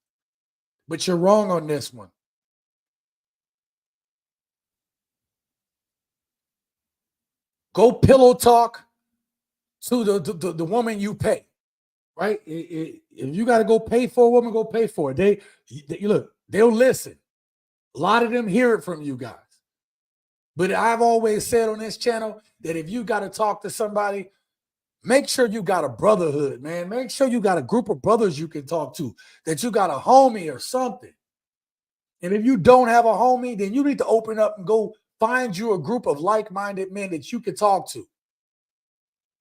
But you're wrong on this one. Go pillow talk to the woman you pay, right? If you got to go pay for a woman, go pay for it. They look, they'll listen. A lot of them hear it from you guys. But I've always said on this channel that if you got to talk to somebody, make sure you got a brotherhood, man. Make sure you got a group of brothers you can talk to, that you got a homie or something. And if you don't have a homie, then you need to open up and go find you a group of like-minded men that you can talk to.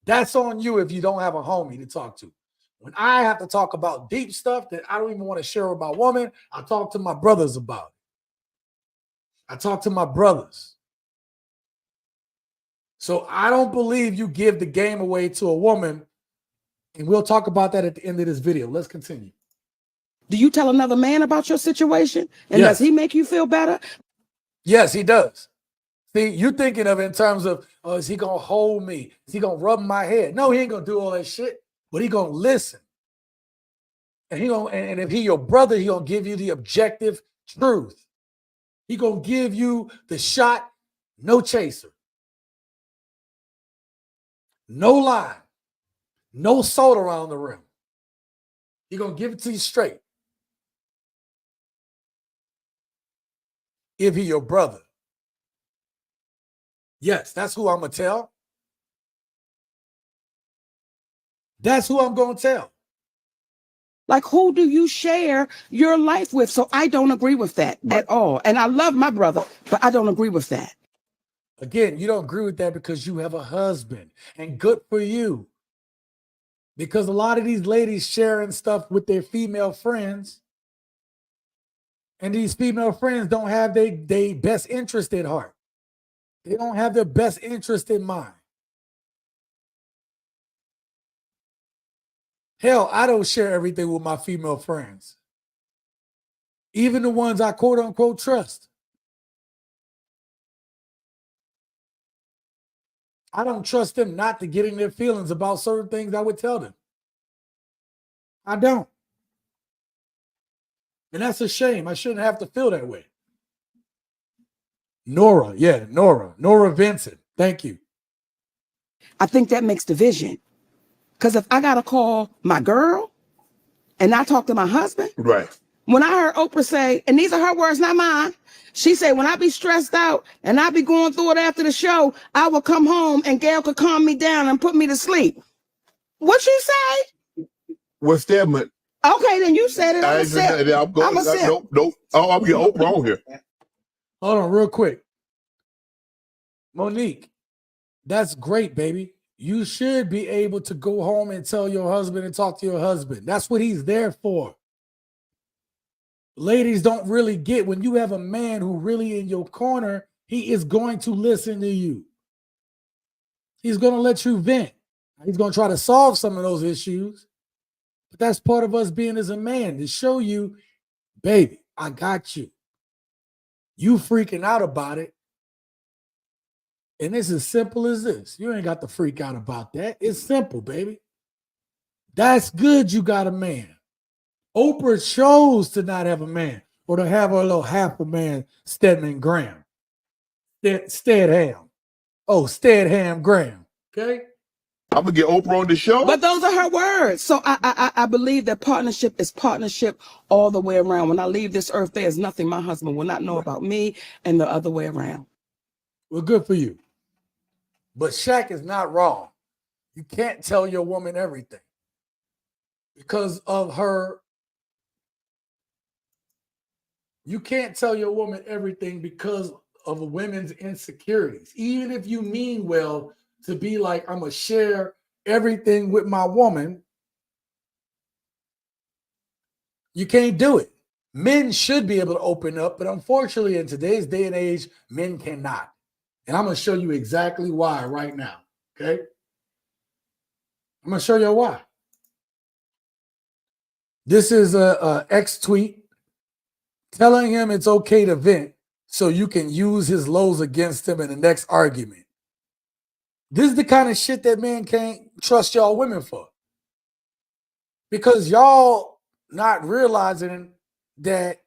That's on you if you don't have a homie to talk to. When I have to talk about deep stuff that I don't even want to share with my woman, I talk to my brothers about it. I talk to my brothers. So I don't believe you give the game away to a woman, and we'll talk about that at the end of this video. Let's continue. Do you tell another man about your situation? And Yes. does he make you feel better? Yes, he does. See, you're thinking of it in terms of, oh, is he going to hold me? Is he going to rub my head? No, he ain't going to do all that shit, but he going to listen. And and if he your brother, he going to give you the objective truth. He going to give you the shot, no chaser. No line. No salt around the rim. He going to give it to you straight. If he your brother. Yes, that's who I'm going to tell. That's who I'm going to tell. Like, who do you share your life with? So I don't agree with that at all. And I love my brother, but I don't agree with that. Again, you don't agree with that because you have a husband, and good for you. Because a lot of these ladies sharing stuff with their female friends, and these female friends don't have their best interest at heart. They don't have their best interest in mind. Hell, I don't share everything with my female friends. Even the ones I quote unquote trust. I don't trust them not to get in their feelings about certain things I would tell them. I don't. And that's a shame. I shouldn't have to feel that way. Nora Vincent. Thank you. I think that makes division. Because if I got to call my girl and I talk to my husband. Right. When I heard Oprah say, and these are her words, not mine. She said, when I be stressed out and I be going through it after the show, I will come home and Gail could calm me down and put me to sleep. What you say? What's that? Okay, then you said it. I'm going. Nope. Oh, I'm getting Oprah on here. Hold on, real quick. Monique, that's great, baby. You should be able to go home and tell your husband and talk to your husband. That's what he's there for. Ladies don't really get when you have a man who really in your corner, he is going to listen to you. He's going to let you vent. He's going to try to solve some of those issues. But that's part of us being as a man, to show you, baby, I got you. You freaking out about it. And it's as simple as this. You ain't got to freak out about that. It's simple, baby. That's good you got a man. Oprah chose to not have a man, or to have her little half a man, Stedman Graham. Stedham. Oh, Stedham Graham. Okay? I'm going to get Oprah on the show. But those are her words. So I believe that partnership is partnership all the way around. When I leave this earth, there is nothing my husband will not know about me, and the other way around. Well, good for you. But Shaq is not wrong. You can't tell your woman everything because of her You can't tell your woman everything because of a women's insecurities. Even if you mean well to be like, I'm going to share everything with my woman, you can't do it. Men should be able to open up, but unfortunately, in today's day and age, men cannot. And I'm going to show you exactly why right now. Okay? I'm going to show you why. This is a ex tweet telling him it's okay to vent so you can use his lows against him in the next argument. This is the kind of shit that men can't trust y'all women for. Because y'all not realizing that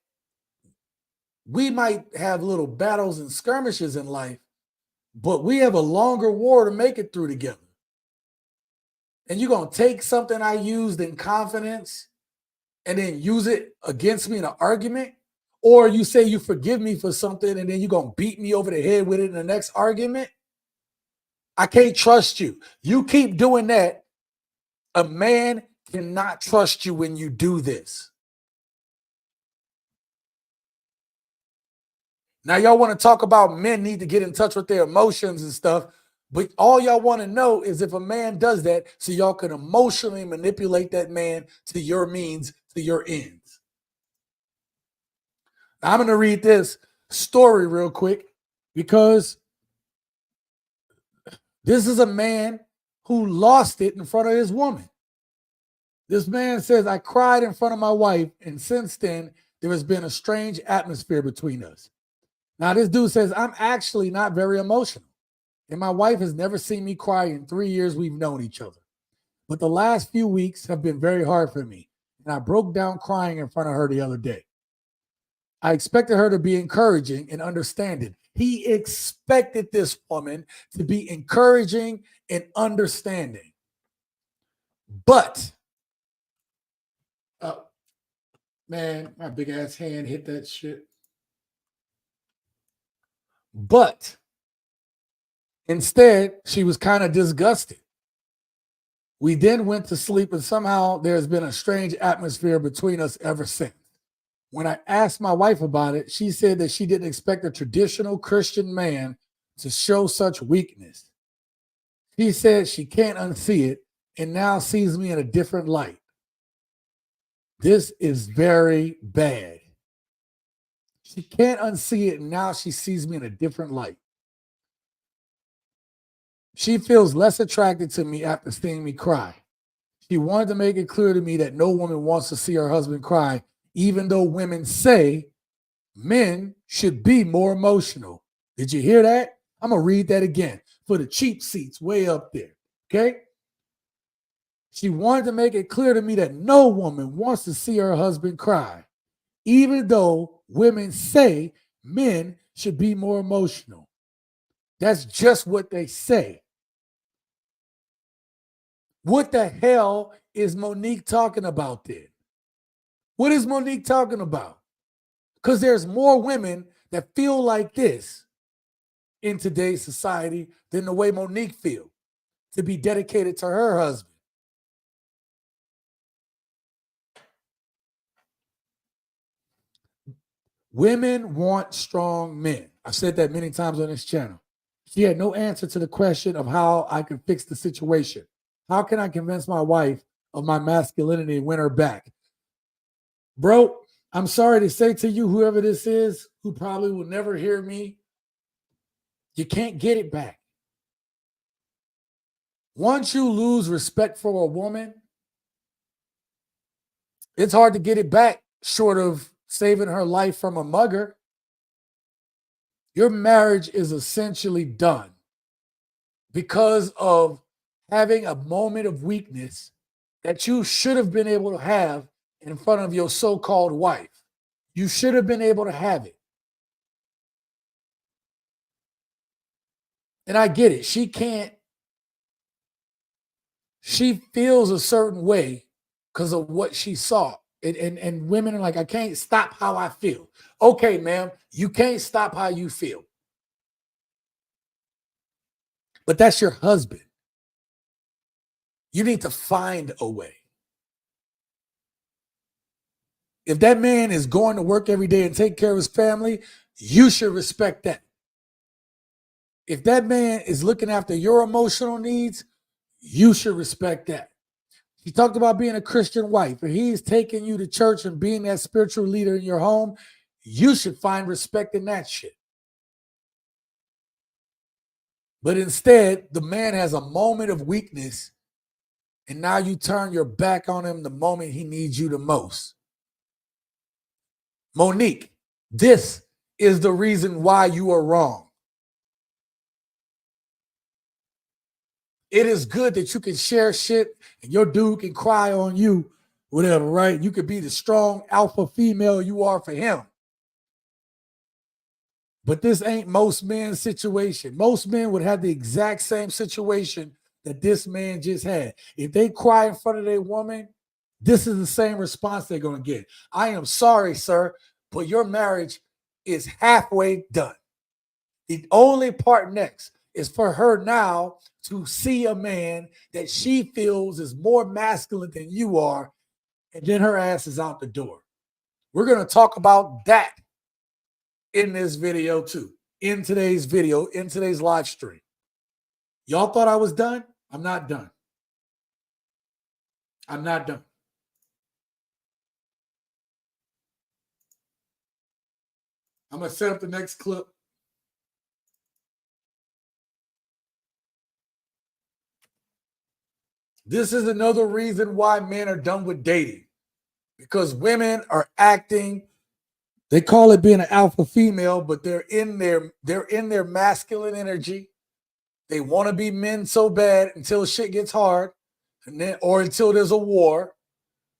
we might have little battles and skirmishes in life, but we have a longer war to make it through together. And you're going to take something I used in confidence and then use it against me in an argument? Or you say you forgive me for something and then you're going to beat me over the head with it in the next argument? I can't trust you. You keep doing that, a man cannot trust you when you do this. Now, y'all want to talk about men need to get in touch with their emotions and stuff, but all y'all want to know is if a man does that so y'all can emotionally manipulate that man to your means, to your ends. Now, I'm going to read this story real quick because this is a man who lost it in front of his woman. This man says, I cried in front of my wife, and since then, there has been a strange atmosphere between us. Now, this dude says, I'm actually not very emotional, and my wife has never seen me cry in 3 years we've known each other. But the last few weeks have been very hard for me, and I broke down crying in front of her the other day. I expected her to be encouraging and understanding. He expected this woman to be encouraging and understanding. But, man, my big ass hand hit that shit. But instead, she was kind of disgusted. We then went to sleep, and somehow there's been a strange atmosphere between us ever since. When I asked my wife about it, she said that she didn't expect a traditional Christian man to show such weakness. She said she can't unsee it and now sees me in a different light. This is very bad. She can't unsee it and now she sees me in a different light. She feels less attracted to me after seeing me cry. She wanted to make it clear to me that no woman wants to see her husband cry, even though women say men should be more emotional. Did you hear that? I'm going to read that again for the cheap seats way up there. Okay? She wanted to make it clear to me that no woman wants to see her husband cry, even though women say men should be more emotional. That's just what they say. What the hell is Monique talking about then? What is Monique talking about? Because there's more women that feel like this in today's society than the way Monique feels, to be dedicated to her husband. Women want strong men. I've said that many times on this channel. She had no answer to the question of how I can fix the situation. How can I convince my wife of my masculinity and win her back? Bro, I'm sorry to say to you, whoever this is, who probably will never hear me, you can't get it back. Once you lose respect for a woman, it's hard to get it back, short of saving her life from a mugger. Your marriage is essentially done because of having a moment of weakness that you should have been able to have in front of your so-called wife. You should have been able to have it. And I get it. She feels a certain way because of what she saw. And women are like, I can't stop how I feel. Okay, ma'am, you can't stop how you feel. But that's your husband. You need to find a way. If that man is going to work every day and take care of his family, you should respect that. If that man is looking after your emotional needs, you should respect that. He talked about being a Christian wife. If he's taking you to church and being that spiritual leader in your home, you should find respect in that shit. But instead, the man has a moment of weakness, and now you turn your back on him the moment he needs you the most. Monique, this is the reason why you are wrong. It is good that you can share shit and your dude can cry on you, whatever, right? You could be the strong alpha female you are for him. But this ain't most men's situation. Most men would have the exact same situation that this man just had. If they cry in front of their woman, this is the same response they're going to get. I am sorry, sir, but your marriage is halfway done. The only part next is for her now to see a man that she feels is more masculine than you are, and then her ass is out the door. We're going to talk about that in this video too, in today's video, in today's live stream. Y'all thought I was done? I'm not done. I'm not done. I'm going to set up the next clip. This is another reason why men are done with dating, because women are acting, they call it being an alpha female, but they're in their masculine energy. They want to be men so bad until shit gets hard, and then or until there's a war.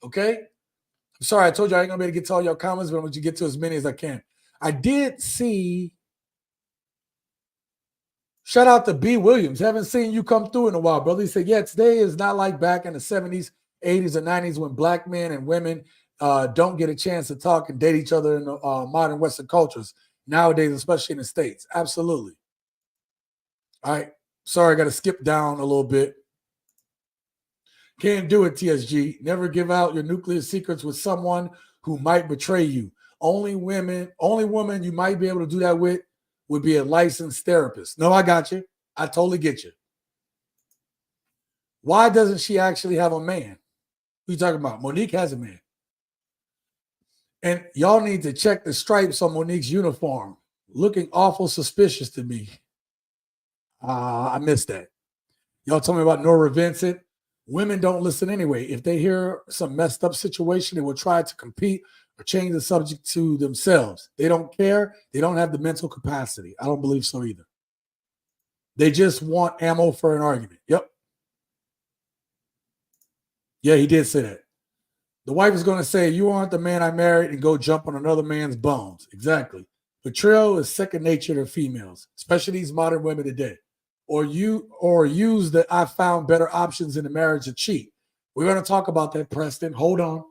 Okay? I'm sorry, I told you I ain't gonna be able to get to all your comments, but I'm gonna get to as many as I can. I did see. Shout out to B. Williams. Haven't seen you come through in a while, brother. He said, yeah, today is not like back in the 70s, 80s, or 90s when black men and women don't get a chance to talk and date each other in the modern Western cultures. Nowadays, especially in the States. Absolutely. All right. Sorry, I got to skip down a little bit. Can't do it, TSG. Never give out your nuclear secrets with someone who might betray you. Only woman you might be able to do that with would be a licensed therapist. No, I got you. I totally get you. Why doesn't she actually have a man? Who you talking about? Monique has a man. And y'all need to check the stripes on Monique's uniform. Looking awful suspicious to me. I missed that. Y'all told me about Nora Vincent. Women don't listen anyway. If they hear some messed up situation, they will try to compete or change the subject to themselves. They don't care. They don't have the mental capacity. I don't believe so either. They just want ammo for an argument. Yep. Yeah, he did say that. The wife is going to say, you aren't the man I married, and go jump on another man's bones. Exactly. Betrayal is second nature to females, especially these modern women today. Or use the I found better options in the marriage to cheat. We're going to talk about that, Preston. Hold on.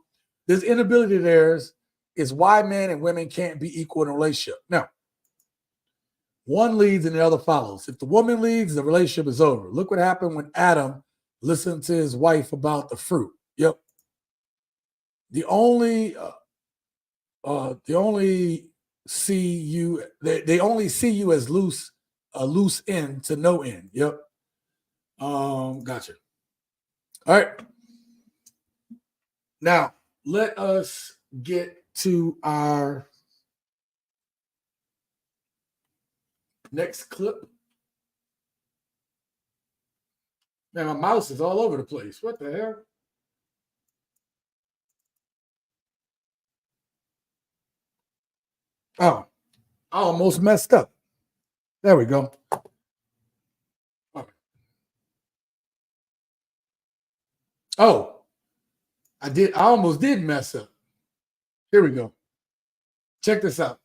This inability of theirs is why men and women can't be equal in a relationship. Now, one leads and the other follows. If the woman leads, the relationship is over. Look what happened when Adam listened to his wife about the fruit. Yep. They only see you as a loose end to no end. Yep. Gotcha. All right. Now, let us get to our next clip. Man, my mouse is all over the place. What the hell? Oh, I almost messed up. There we go. Oh, I almost did mess up. Here we go. Check this out.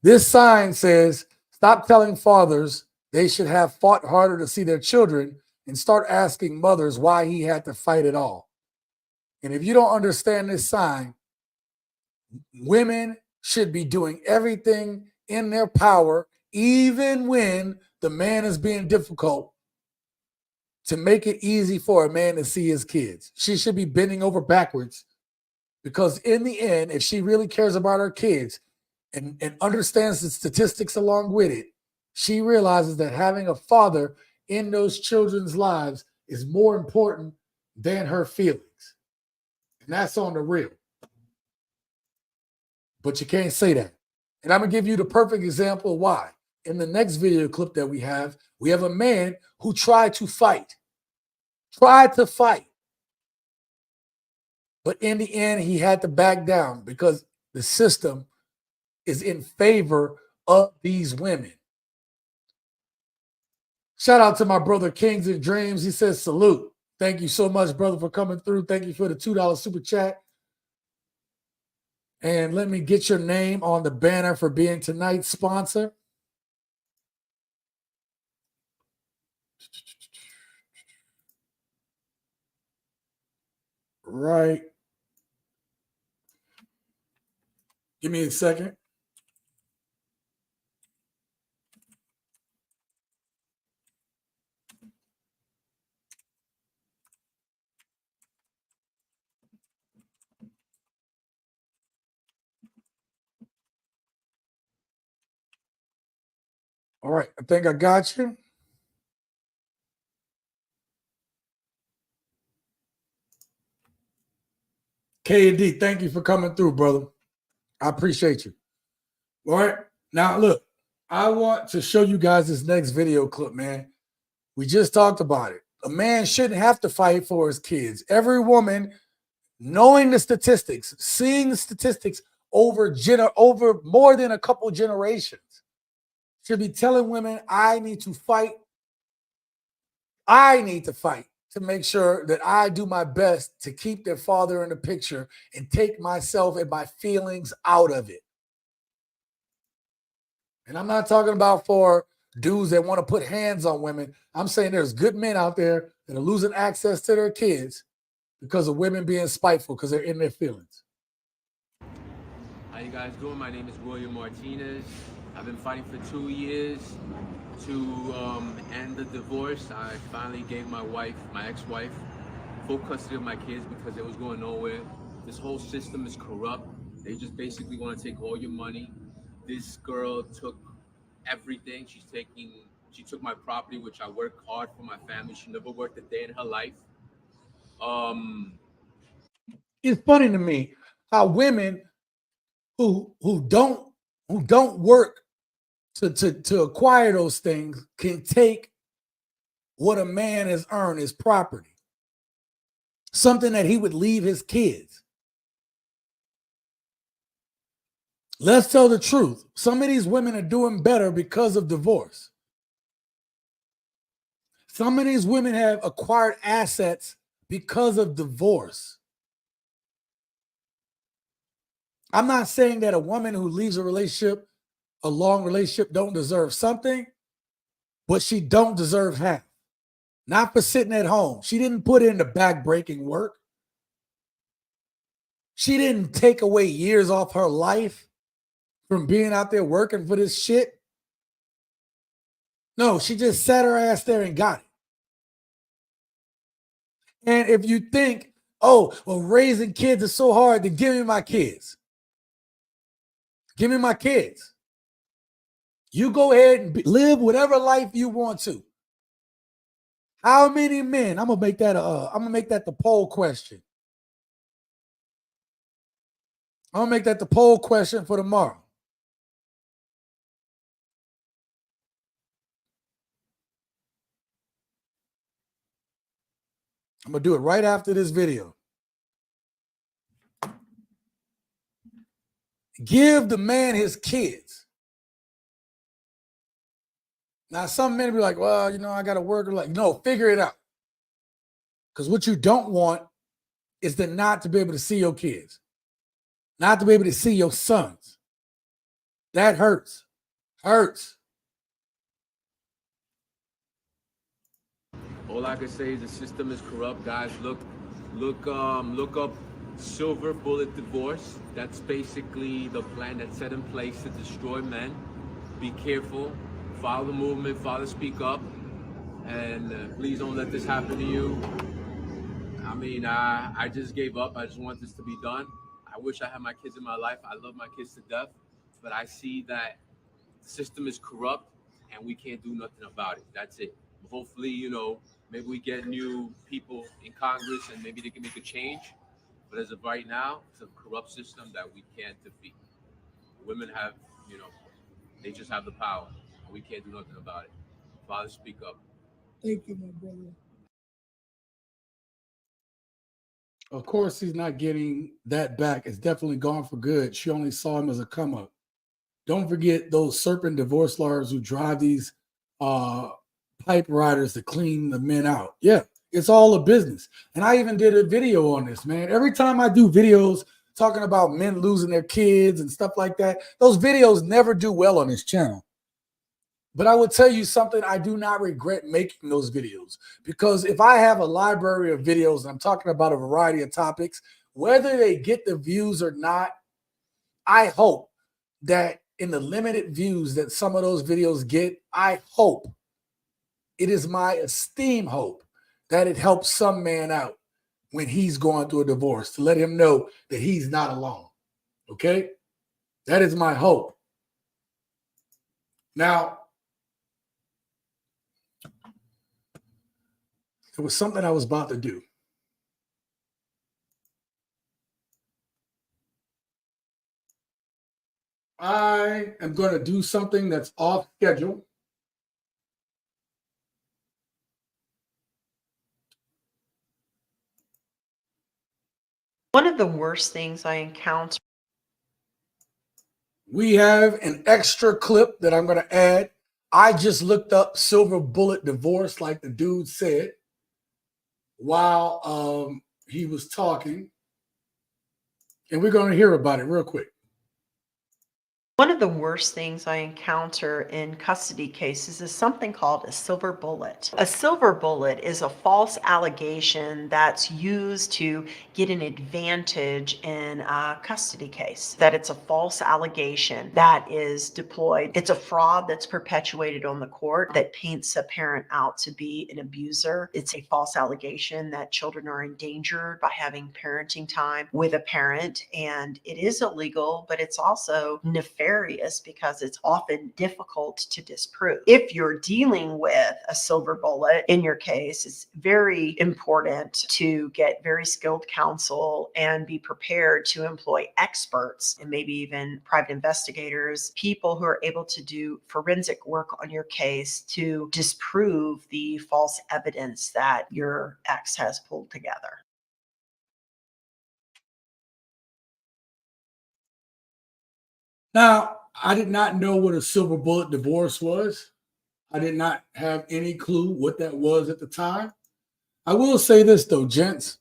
This sign says, stop telling fathers they should have fought harder to see their children and start asking mothers why he had to fight it all. And if you don't understand this sign, women should be doing everything in their power, even when the man is being difficult, to make it easy for a man to see his kids. She should be bending over backwards Because in the end, if she really cares about her kids and understands the statistics along with it, she realizes that having a father in those children's lives is more important than her feelings. And that's on the real. But you can't say that. And I'm going to give you the perfect example of why. In the next video clip that we have a man who tried to fight. But in the end, he had to back down because the system is in favor of these women. Shout out to my brother Kings and Dreams. He says, salute. Thank you so much, brother, for coming through. Thank you for the $2 super chat. And let me get your name on the banner for being tonight's sponsor. Right. Give me a second. All right. I think I got you. K&D, thank you for coming through, brother. I appreciate you. All right. Now, look, I want to show you guys this next video clip, man. We just talked about it. A man shouldn't have to fight for his kids. Every woman, knowing the statistics, seeing the statistics over more than a couple generations, should be telling women, I need to fight. I need to fight to make sure that I do my best to keep their father in the picture and take myself and my feelings out of it. And I'm not talking about for dudes that want to put hands on women. I'm saying there's good men out there that are losing access to their kids because of women being spiteful because they're in their feelings. How you guys doing? My name is William Martinez. I've been fighting for 2 years to end the divorce. I finally gave my ex-wife, full custody of my kids because it was going nowhere. This whole system is corrupt. They just basically want to take all your money. This girl took everything. She took my property, which I worked hard for my family. She never worked a day in her life. It's funny to me how women who don't work to acquire those things can take what a man has earned as property, something that he would leave his kids. Let's tell the truth. Some of these women are doing better because of divorce. Some of these women have acquired assets because of divorce. I'm not saying that a woman who leaves a long relationship, don't deserve something, but she don't deserve half. Not for sitting at home. She didn't put in the back-breaking work. She didn't take away years off her life from being out there working for this shit. No, she just sat her ass there and got it. And if you think, oh, well, raising kids is so hard, then give me my kids. Give me my kids. You go ahead and live whatever life you want to. How many men? I'm gonna make that the poll question. I'm gonna make that the poll question for tomorrow. I'm gonna do it right after this video. Give the man his kids. Now, some men be like, well, I got to work. No, figure it out. Because what you don't want is to not to be able to see your kids, not to be able to see your sons. That hurts. Hurts. All I can say is the system is corrupt, guys. Look up silver bullet divorce. That's basically the plan that's set in place to destroy men. Be careful. Follow the movement. Follow Speak Up. And please don't let this happen to you. I mean, I just gave up. I just want this to be done. I wish I had my kids in my life. I love my kids to death, but I see that the system is corrupt and we can't do nothing about it. That's it. Hopefully, you know, maybe we get new people in Congress and maybe they can make a change. But as of right now, it's a corrupt system that we can't defeat. Women have, you know, they just have the power. And we can't do nothing about it. Father, speak up. Thank you, my brother. Of course, he's not getting that back. It's definitely gone for good. She only saw him as a come up. Don't forget those serpent divorce lawyers who drive these pipe riders to clean the men out. Yeah, it's all a business. And I even did a video on this, man. Every time I do videos talking about men losing their kids and stuff like that, those videos never do well on this channel. But I will tell you something, I do not regret making those videos, because if I have a library of videos and I'm talking about a variety of topics, whether they get the views or not, I hope that in the limited views that some of those videos get, I hope, it is my esteemed hope, that it helps some man out when he's going through a divorce, to let him know that he's not alone. Okay? That is my hope. Now, there was something I was about to do. I am going to do something that's off schedule. One of the worst things I encounter. We have an extra clip that I'm going to add. I just looked up silver bullet divorce, like the dude said, while he was talking. And we're going to hear about it real quick. One of the worst things I encounter in custody cases is something called a silver bullet. A silver bullet is a false allegation that's used to get an advantage in a custody case. That it's a false allegation that is deployed. It's a fraud that's perpetuated on the court that paints a parent out to be an abuser. It's a false allegation that children are endangered by having parenting time with a parent, and it is illegal, but it's also nefarious because it's often difficult to disprove. If you're dealing with a silver bullet in your case, it's very important to get very skilled counsel and be prepared to employ experts and maybe even private investigators, people who are able to do forensic work on your case to disprove the false evidence that your ex has pulled together. Now, I did not know what a silver bullet divorce was. I did not have any clue what that was at the time. I will say this, though, gents.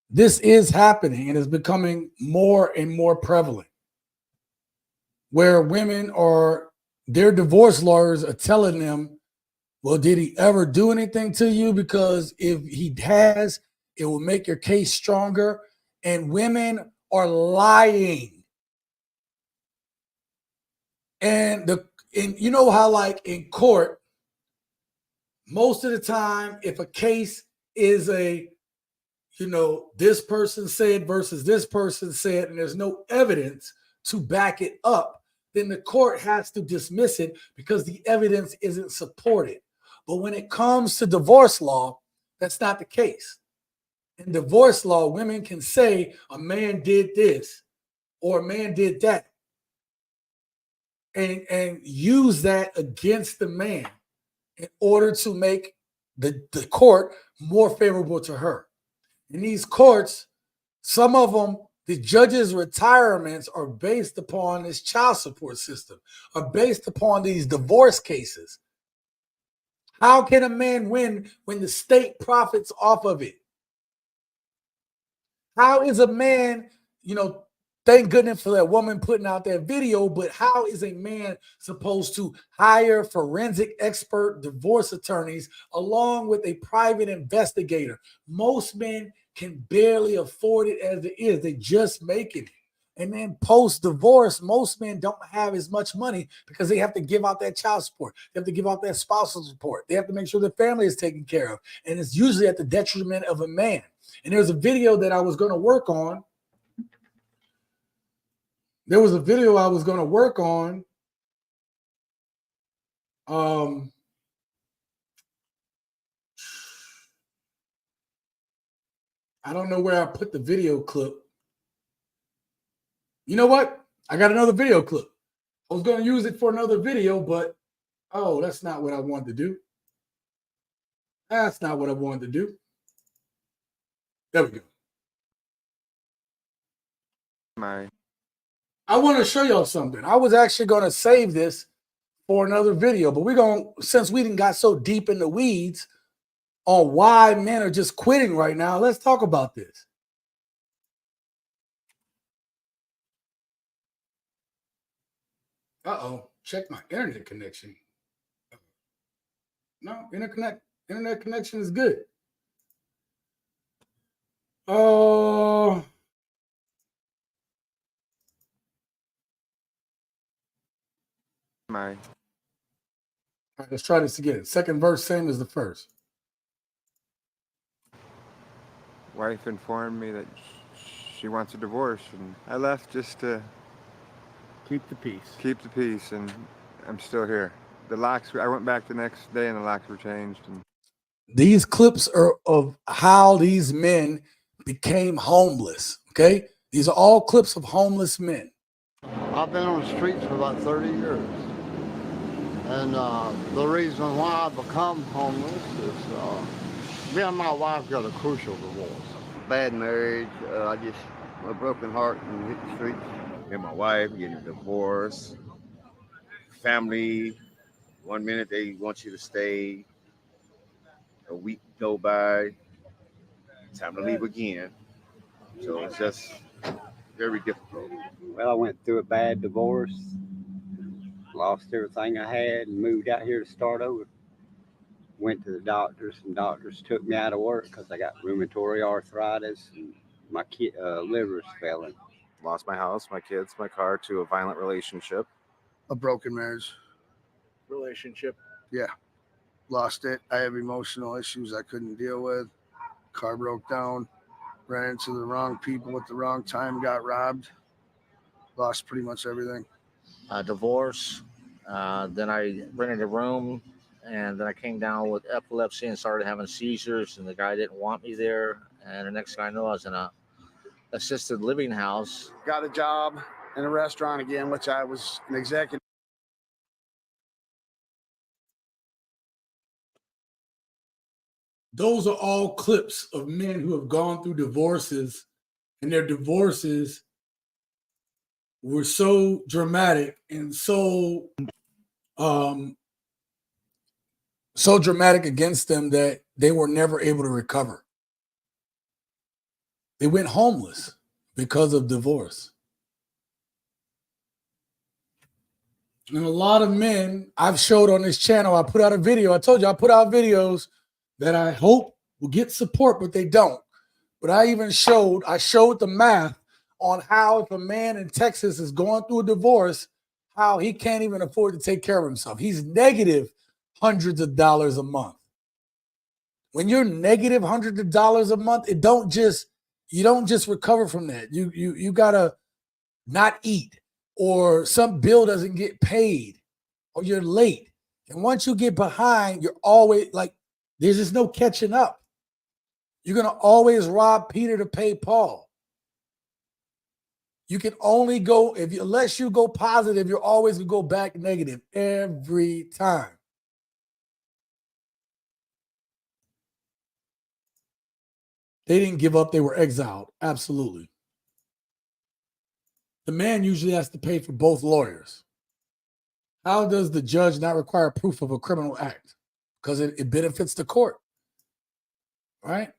This is happening and is becoming more and more prevalent, where women are, their divorce lawyers are telling them, well, did he ever do anything to you? Because if he has, it will make your case stronger. And women are lying. And you know how, like, in court, most of the time, if a case is this person said versus this person said, and there's no evidence to back it up, then the court has to dismiss it because the evidence isn't supported. But when it comes to divorce law, that's not the case. In divorce law, women can say a man did this or a man did that, and use that against the man in order to make the court more favorable to her. In these courts, some of them, the judges' retirements are based upon this child support system, are based upon these divorce cases. How can a man win when the state profits off of it? How is a man, thank goodness for that woman putting out that video, but how is a man supposed to hire forensic expert divorce attorneys along with a private investigator? Most men can barely afford it as it is. They just making it. And then post-divorce, most men don't have as much money because they have to give out that child support. They have to give out that spousal support. They have to make sure their family is taken care of. And it's usually at the detriment of a man. And there's a video that I was going to work on there was a video I was going to work on. I don't know where I put the video clip. You know what? I got another video clip. I was going to use it for another video, but oh, that's not what I wanted to do. That's not what I wanted to do. There we go. I want to show y'all something. I was actually going to save this for another video, but we're going to, since we didn't got so deep in the weeds on why men are just quitting right now, let's talk about this. Uh-oh, check my internet connection. No, internet connection is good. Oh. All right, let's try this again. Second verse, same as the first. Wife informed me that she wants a divorce, and I left just to keep the peace. Keep the peace, and I'm still here. The locks, I went back the next day and the locks were changed. And these clips are of how these men became homeless, okay? These are all clips of homeless men. I've been on the streets for about 30 years. And the reason why I become homeless is me and my wife got a crucial divorce. Bad marriage, a broken heart and hit the streets. Me and my wife getting a divorce. Family, 1 minute they want you to stay. A week go by, time to leave again. So it's just very difficult. Well, I went through a bad divorce, lost everything I had, and moved out here to start over. Went to the doctors, and doctors took me out of work because I got rheumatoid arthritis and my liver's failing. Lost my house, my kids, my car to a violent relationship. A broken marriage. Relationship. Yeah. Lost it. I have emotional issues I couldn't deal with. Car broke down. Ran into the wrong people at the wrong time. Got robbed. Lost pretty much everything. Divorce. Then I rented a room, and then I came down with epilepsy and started having seizures, and the guy didn't want me there. And the next thing I know, I was in a assisted living house. Got a job in a restaurant again, which I was an executive. Those are all clips of men who have gone through divorces, and their divorces were so dramatic and so dramatic against them that they were never able to recover. They went homeless because of divorce. And a lot of men I've showed on this channel, I put out a video. I told you I put out videos that I hope will get support, but they don't. But I showed the math on how if a man in Texas is going through a divorce, how he can't even afford to take care of himself. He's negative hundreds of dollars a month. When you're negative hundreds of dollars a month, you don't just recover from that. You gotta not eat, or some bill doesn't get paid, or you're late. And once you get behind, you're always like, there's just no catching up. You're going to always rob Peter to pay Paul. You can only go, unless you go positive, you're always going to go back negative every time. They didn't give up. They were exiled. Absolutely. The man usually has to pay for both lawyers. How does the judge not require proof of a criminal act? Because it benefits the court, right?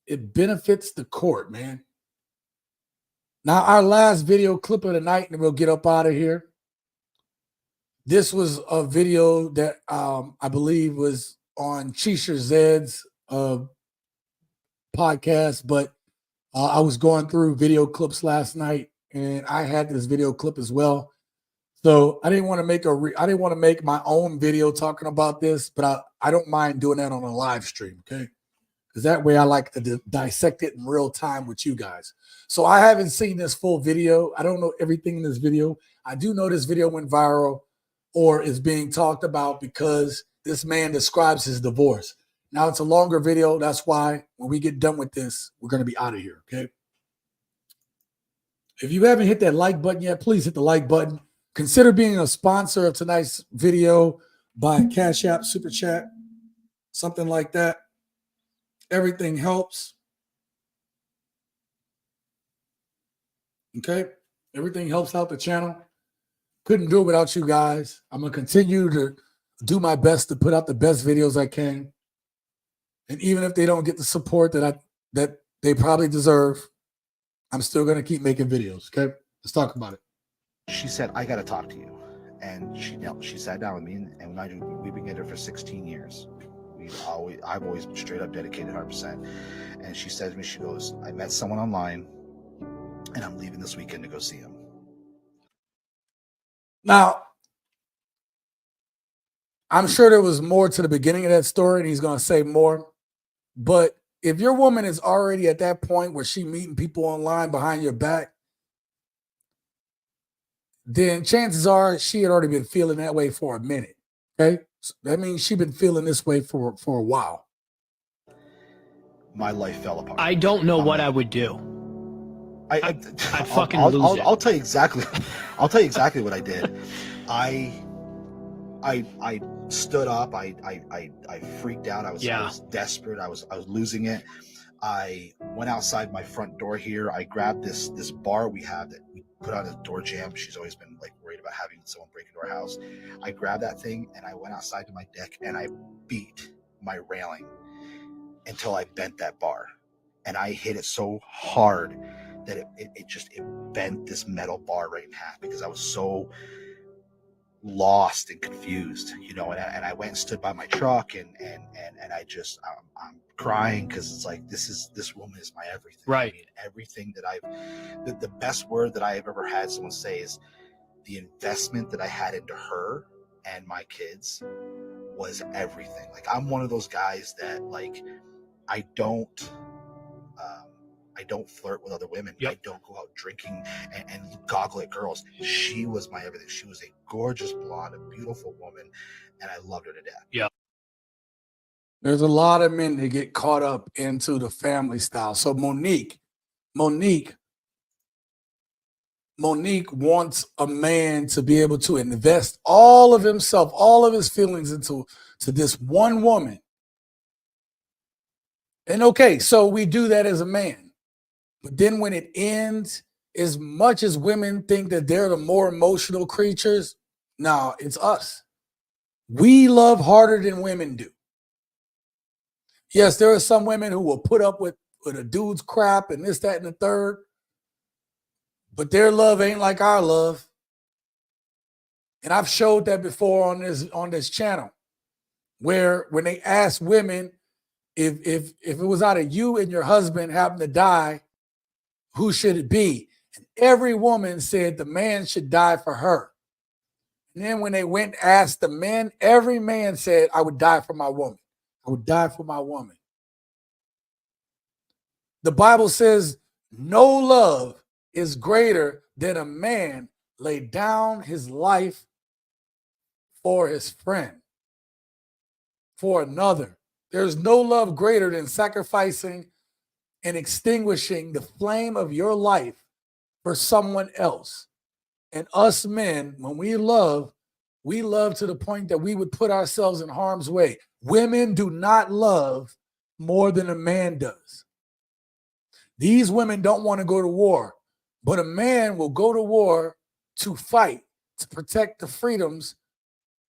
It benefits the court, man. Now, our last video clip of the night, and we'll get up out of here. This was a video that I believe was on Chisha Zed's podcast, but I was going through video clips last night, and I had this video clip as well. So I didn't want to make my own video talking about this, but I don't mind doing that on a live stream, okay? because that way I like to dissect it in real time with you guys. So I haven't seen this full video. I don't know everything in this video. I do know this video went viral or is being talked about because this man describes his divorce. Now it's a longer video. That's why when we get done with this, we're going to be out of here, okay? If you haven't hit that like button yet, please hit the like button. Consider being a sponsor of tonight's video by Cash App, Super Chat, something like that. Everything helps. Okay? Everything helps out the channel. Couldn't do it without you guys. I'm going to continue to do my best to put out the best videos I can. And even if they don't get the support that they probably deserve, I'm still going to keep making videos. Okay? Let's talk about it. She said, I got to talk to you. And she sat down with me, and we've been together for 16 years. I've always been straight up dedicated 100%. And she said to me, she goes, I met someone online, and I'm leaving this weekend to go see him. Now, I'm sure there was more to the beginning of that story, and he's going to say more. But if your woman is already at that point where she's meeting people online behind your back, then chances are she had already been feeling that way for a minute. Okay? So that means she's been feeling this way for a while. My life fell apart. I don't know what I would do. I'd fucking lose it. I'll tell you exactly. I'll tell you exactly what I did. I stood up. I freaked out. I was desperate. I was losing it. I went outside my front door here. I grabbed this bar we have that we put on a door jamb. She's always been like worried about having someone break into our house. I grabbed that thing and I went outside to my deck and I beat my railing until I bent that bar. And I hit it so hard that it bent this metal bar right in half because I was so lost and confused, you know. And I went and stood by my truck and I'm crying because it's like this woman is my everything. Right. I mean, everything that the best word that I have ever had someone say is the investment that I had into her and my kids was everything. Like, I'm one of those guys that, like, I don't flirt with other women. Yep. I don't go out drinking and goggle at girls. She was my everything. She was a gorgeous blonde, a beautiful woman, and I loved her to death. Yeah. There's a lot of men that get caught up into the family style. So Monique wants a man to be able to invest all of himself, all of his feelings into this one woman. And okay, so we do that as a man. But then when it ends, as much as women think that they're the more emotional creatures, no, it's us. We love harder than women do. Yes, there are some women who will put up with a dude's crap and this, that, and the third. But their love ain't like our love. And I've showed that before on this channel, where when they ask women if it was out of you and your husband happened to die, who should it be? And every woman said the man should die for her. And then when they went and asked the men, every man said, I would die for my woman. I would die for my woman. The Bible says no love is greater than a man lay down his life for his friend, for another. There's no love greater than sacrificing and extinguishing the flame of your life for someone else. And us men, when we love to the point that we would put ourselves in harm's way. Women do not love more than a man does. These women don't want to go to war, but a man will go to war to fight, to protect the freedoms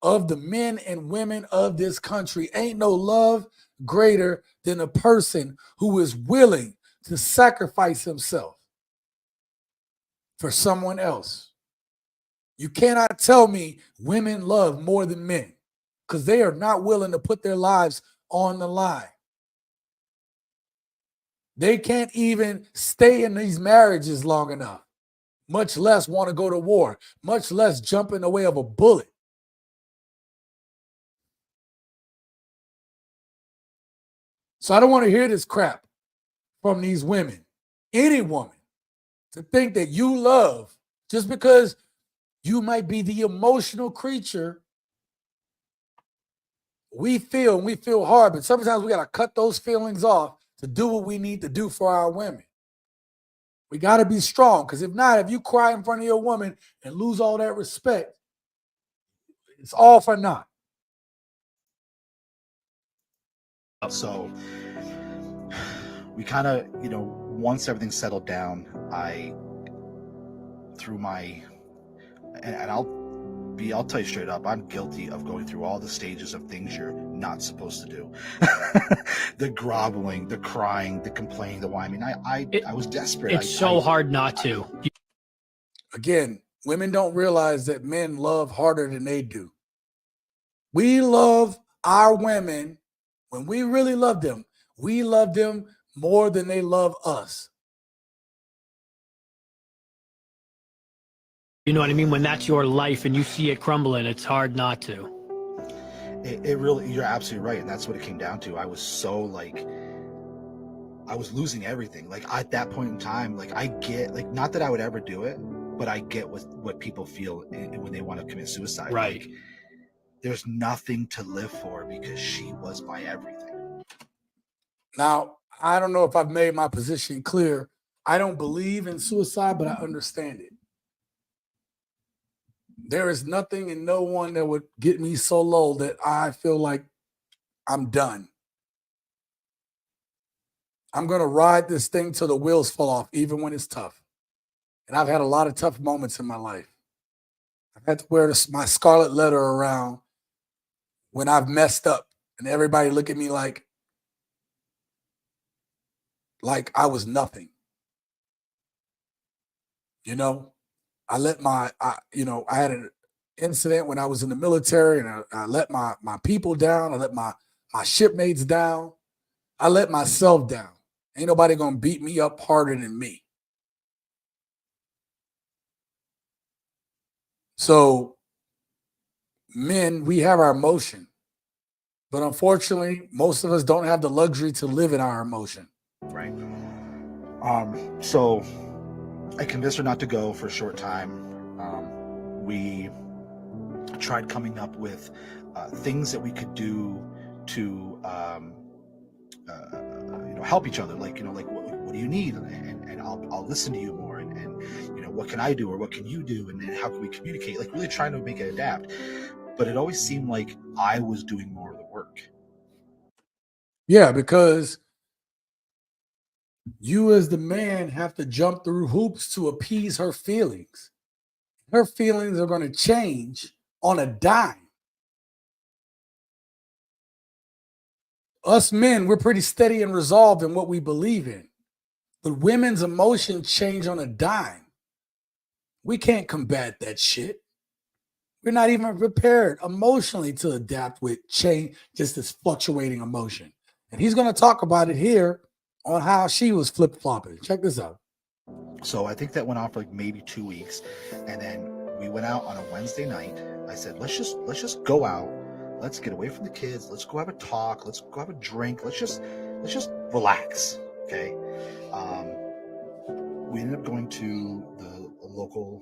of the men and women of this country. Ain't no love greater than a person who is willing to sacrifice himself for someone else. You cannot tell me women love more than men, because they are not willing to put their lives on the line. They can't even stay in these marriages long enough, much less want to go to war, much less jump in the way of a bullet. So I don't want to hear this crap from these women, any woman, to think that you love just because you might be the emotional creature. We feel hard, but sometimes we got to cut those feelings off to do what we need to do for our women. We got to be strong, because if not, if you cry in front of your woman and lose all that respect, it's all for naught. So we kind of, once everything settled down, I through my, and I'll tell you straight up, I'm guilty of going through all the stages of things you're not supposed to do. The groveling, the crying, the complaining, the whining. I was desperate. It's so hard not to. Again, women don't realize that men love harder than they do. We love our women. When we really love them, we love them more than they love us. You know what I mean? When that's your life and you see it crumbling, it's hard not to. It really, you're absolutely right. And that's what it came down to. I was so I was losing everything. Like at that point in time, I get, not that I would ever do it, but I get what people feel when they want to commit suicide. Right. There's nothing to live for because she was my everything. Now, I don't know if I've made my position clear. I don't believe in suicide, but I understand it. There is nothing and no one that would get me so low that I feel like I'm done. I'm going to ride this thing till the wheels fall off, even when it's tough. And I've had a lot of tough moments in my life. I've had to wear my scarlet letter around when I've messed up and everybody look at me like I was nothing. I had an incident when I was in the military, and I let my people down. I let my shipmates down. I let myself down. Ain't nobody gonna beat me up harder than me. So, men, we have our emotion, but unfortunately, most of us don't have the luxury to live in our emotion. Right. So I convinced her not to go for a short time. We tried coming up with things that we could do to help each other. What do you need? And I'll listen to you more. And what can I do, or what can you do? And then how can we communicate? Really trying to make it adapt. But it always seemed like I was doing more of the work. Yeah, because you as the man have to jump through hoops to appease her feelings. Her feelings are going to change on a dime. Us men, we're pretty steady and resolved in what we believe in. But women's emotions change on a dime. We can't combat that shit. We're not even prepared emotionally to adapt with change, just this fluctuating emotion. And he's going to talk about it here on how she was flip-flopping. Check this out. So I think that went on for maybe 2 weeks, and then we went out on a Wednesday night. I said, let's just go out. Let's get away from the kids. Let's go have a talk. Let's go have a drink. Let's just relax. Okay. We ended up going to the local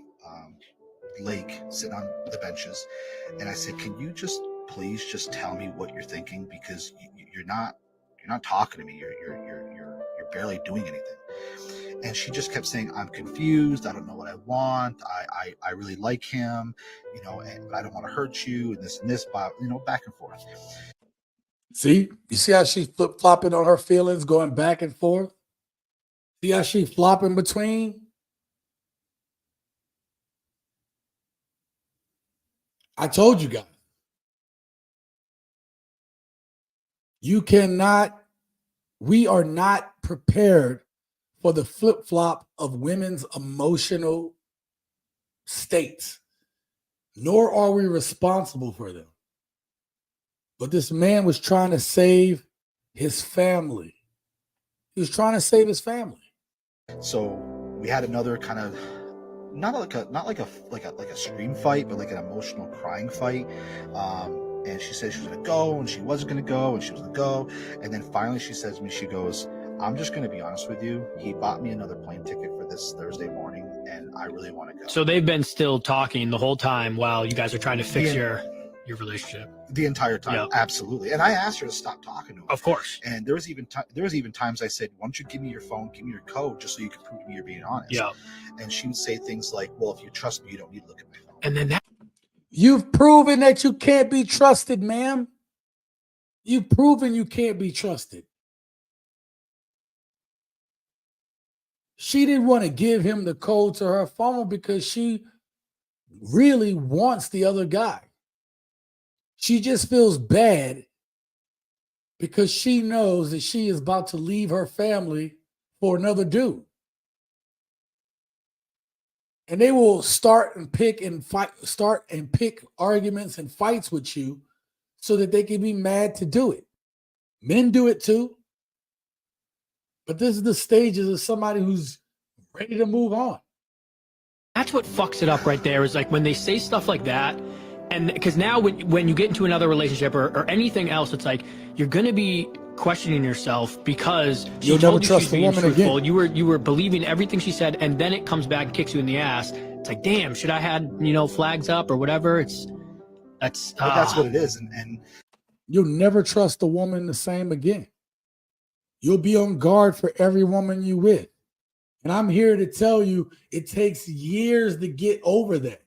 lake, sitting on the benches, and I said, can you please just tell me what you're thinking, because you're not talking to me. You're barely doing anything. And she just kept saying, I'm confused. I don't know what I want. I really like him, but I don't want to hurt you, and this, back and forth. See? You see how she's flip-flopping on her feelings, going back and forth? See how she's flopping between? I told you guys. We are not prepared for the flip-flop of women's emotional states, nor are we responsible for them. But this man was trying to save his family. He was trying to save his family. So we had another kind of not like a scream fight, but like an emotional crying fight. And she said she was going to go, and she wasn't going to go, and she was going to go. And then finally she says to me, she goes, I'm just going to be honest with you. He bought me another plane ticket for this Thursday morning, and I really want to go. So they've been still talking the whole time while you guys are trying to fix your relationship. The entire time, Yep. Absolutely. And I asked her to stop talking to him. Of course. And there was even times I said, why don't you give me your phone, give me your code, just so you can prove to me you're being honest. Yeah. And she would say things like, well, if you trust me, you don't need to look at my phone. And then that. You've proven that you can't be trusted, ma'am. You've proven you can't be trusted. She didn't want to give him the code to her phone because she really wants the other guy. She just feels bad because she knows that she is about to leave her family for another dude. And they will start and pick arguments and fights with you so that they can be mad to do it. Men do it too. But this is the stages of somebody who's ready to move on. That's what fucks it up right there, is like when they say stuff like that. And because now when you get into another relationship or anything else, it's like you're going to be questioning yourself because she told you she's being truthful. You were believing everything she said, and then it comes back and kicks you in the ass. It's like, damn, should I had flags up or whatever? That's what it is, and you'll never trust a woman the same again. You'll be on guard for every woman you with. And I'm here to tell you, it takes years to get over that.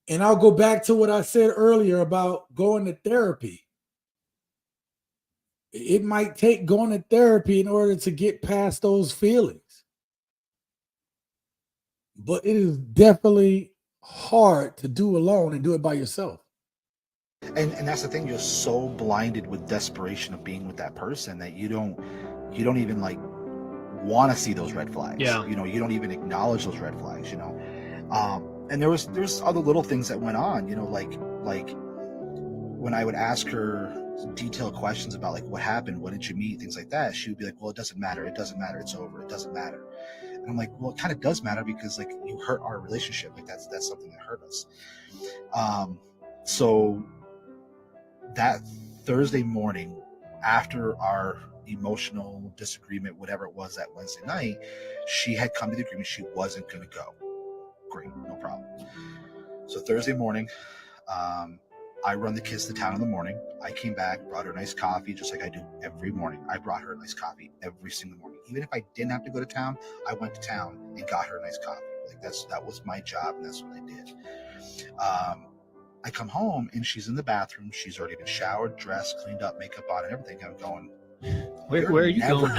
And I'll go back to what I said earlier about going to therapy. It might take going to therapy in order to get past those feelings. But it is definitely hard to do alone and do it by yourself. And that's the thing, you're so blinded with desperation of being with that person that you don't even like want to see those red flags. Yeah. You don't even acknowledge those red flags, and there's other little things that went on, like when I would ask her detailed questions about like what happened, what did you meet, things like that, she would be like, well, it doesn't matter, it's over, it doesn't matter. And I'm like, well, it kind of does matter because like you hurt our relationship, like that's something that hurt us. So that Thursday morning, after our emotional disagreement, whatever it was that Wednesday night, she had come to the agreement she wasn't going to go. Great, no problem. So Thursday morning, I run the kids to town in the morning. I came back, brought her a nice coffee, just like I do every morning. I brought her a nice coffee every single morning. Even if I didn't have to go to town, I went to town and got her a nice coffee. Like that was my job, and that's what I did. I come home and she's in the bathroom. She's already been showered, dressed, cleaned up, makeup on, and everything. I'm going, where are you going?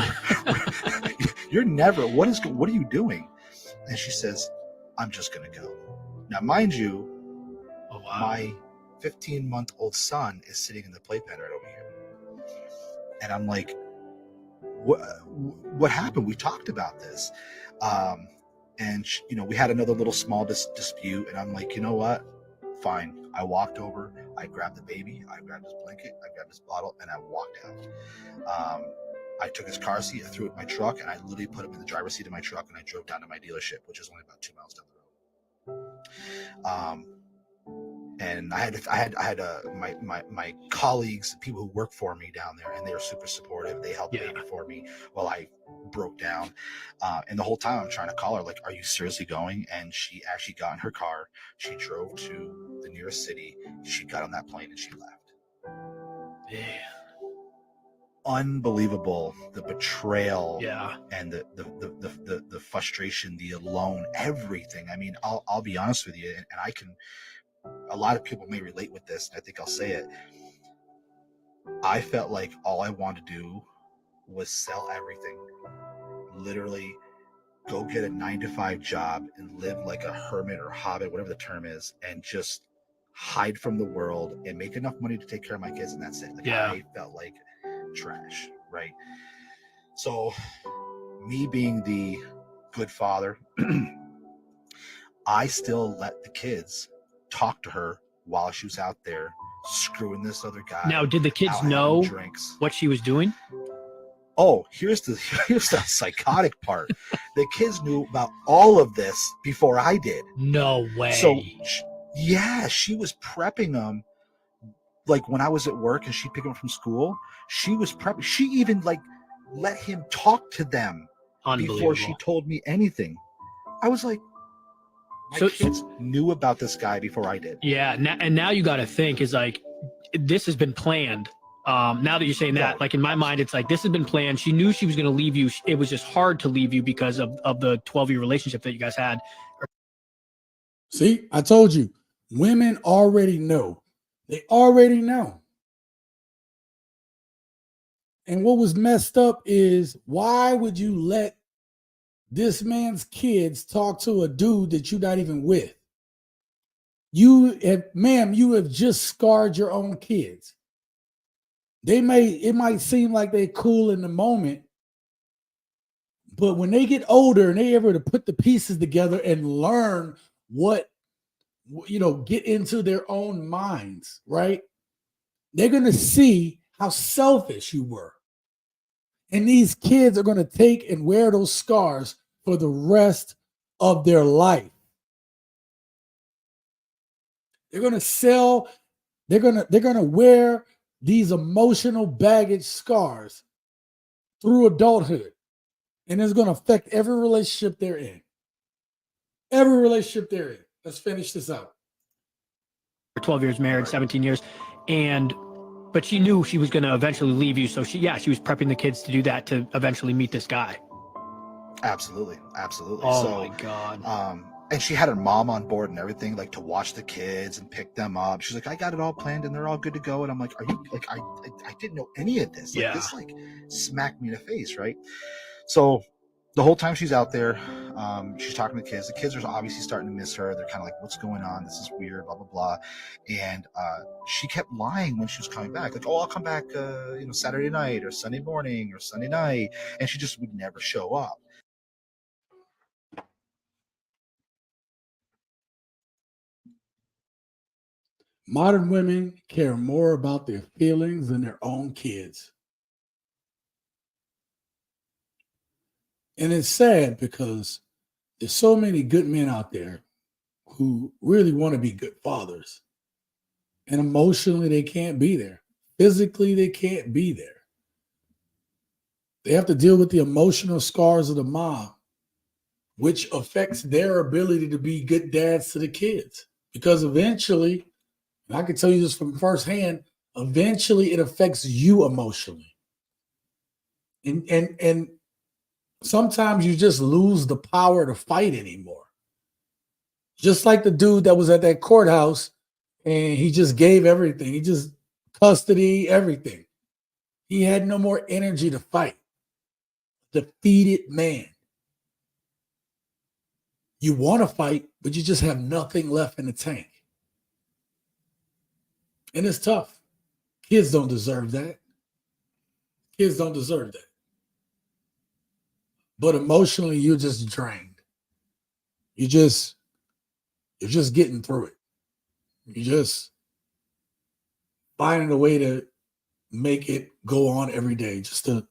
You're never. What are you doing? And she says, I'm just gonna go. Now, mind you, my 15-month-old son is sitting in the playpen right over here, and I'm like, what happened? We talked about this, and we had another little small dispute, and I'm like, you know what? Fine. I walked over, I grabbed the baby, I grabbed his blanket, I grabbed his bottle, and I walked out. I took his car seat, I threw it in my truck, and I literally put him in the driver's seat of my truck, and I drove down to my dealership, which is only about 2 miles down the road. And I had my colleagues, people who work for me down there, and they were super supportive. They held the baby for me while I broke down. And the whole time I'm trying to call her, like, are you seriously going? And she actually got in her car. She drove to the nearest city. She got on that plane and she left. Yeah. Unbelievable, the betrayal, and the frustration, the alone, everything. I mean, I'll be honest with you, and I can. A lot of people may relate with this, and I think I'll say it. I felt like all I wanted to do was sell everything, literally go get a 9-to-5 job and live like a hermit or hobbit, whatever the term is, and just hide from the world and make enough money to take care of my kids, and that's it. Like, I felt like trash, right? So, me being the good father, I still let the kids talk to her while she was out there screwing this other guy. Now, did the kids know what she was doing? Oh, here's the psychotic part. The kids knew about all of this before I did. No way. So Yeah, she was prepping them. Like when I was at work and she'd pick them up from school, she was prepping. She even like let him talk to them before she Unbelievable. told me anything. I was like, my kids knew about this guy before I did. Yeah, and now you got to think is like this has been planned. Now that you're saying that, like in my mind, it's like this has been planned. She knew she was going to leave you. It was just hard to leave you because of the 12-year relationship that you guys had. See, I told you, women already know. They already know. And what was messed up is why would you let this man's kids talk to a dude that you're not even with? You have, ma'am, you have just scarred your own kids. It might seem like they're cool in the moment, but when they get older and they're able to put the pieces together and learn what, get into their own minds, right? They're going to see how selfish you were. And these kids are going to take and wear those scars for the rest of their life. They're going to sell, they're going to wear these emotional baggage scars through adulthood. And it's going to affect every relationship they're in. Every relationship they're in. Let's finish this out. 12 years married, 17 years. But she knew she was going to eventually leave you. So she was prepping the kids to do that to eventually meet this guy. Absolutely. Absolutely. Oh So, my God. And she had her mom on board and everything, like to watch the kids and pick them up. She's like, I got it all planned and they're all good to go. And I'm like, are you like, I didn't know any of this. Like this like smacked me in the face. Right. So the whole time she's out there, she's talking to the kids. The kids are obviously starting to miss her. They're kind of like, what's going on? This is weird, blah, blah, blah. And she kept lying when she was coming back. Like, oh, I'll come back, Saturday night or Sunday morning or Sunday night. And she just would never show up. Modern women care more about their feelings than their own kids. And it's sad because there's so many good men out there who really want to be good fathers. And emotionally, they can't be there. Physically, they can't be there. They have to deal with the emotional scars of the mom, which affects their ability to be good dads to the kids. Because eventually, and I can tell you this from firsthand, eventually it affects you emotionally. And sometimes you just lose the power to fight anymore. Just like the dude that was at that courthouse and he just gave everything. He just custody, everything. He had no more energy to fight. Defeated man. You want to fight, but you just have nothing left in the tank. And it's tough. Kids don't deserve that. Kids don't deserve that. But emotionally, you're just drained. You're just getting through it. You're just finding a way to make it go on every day, just to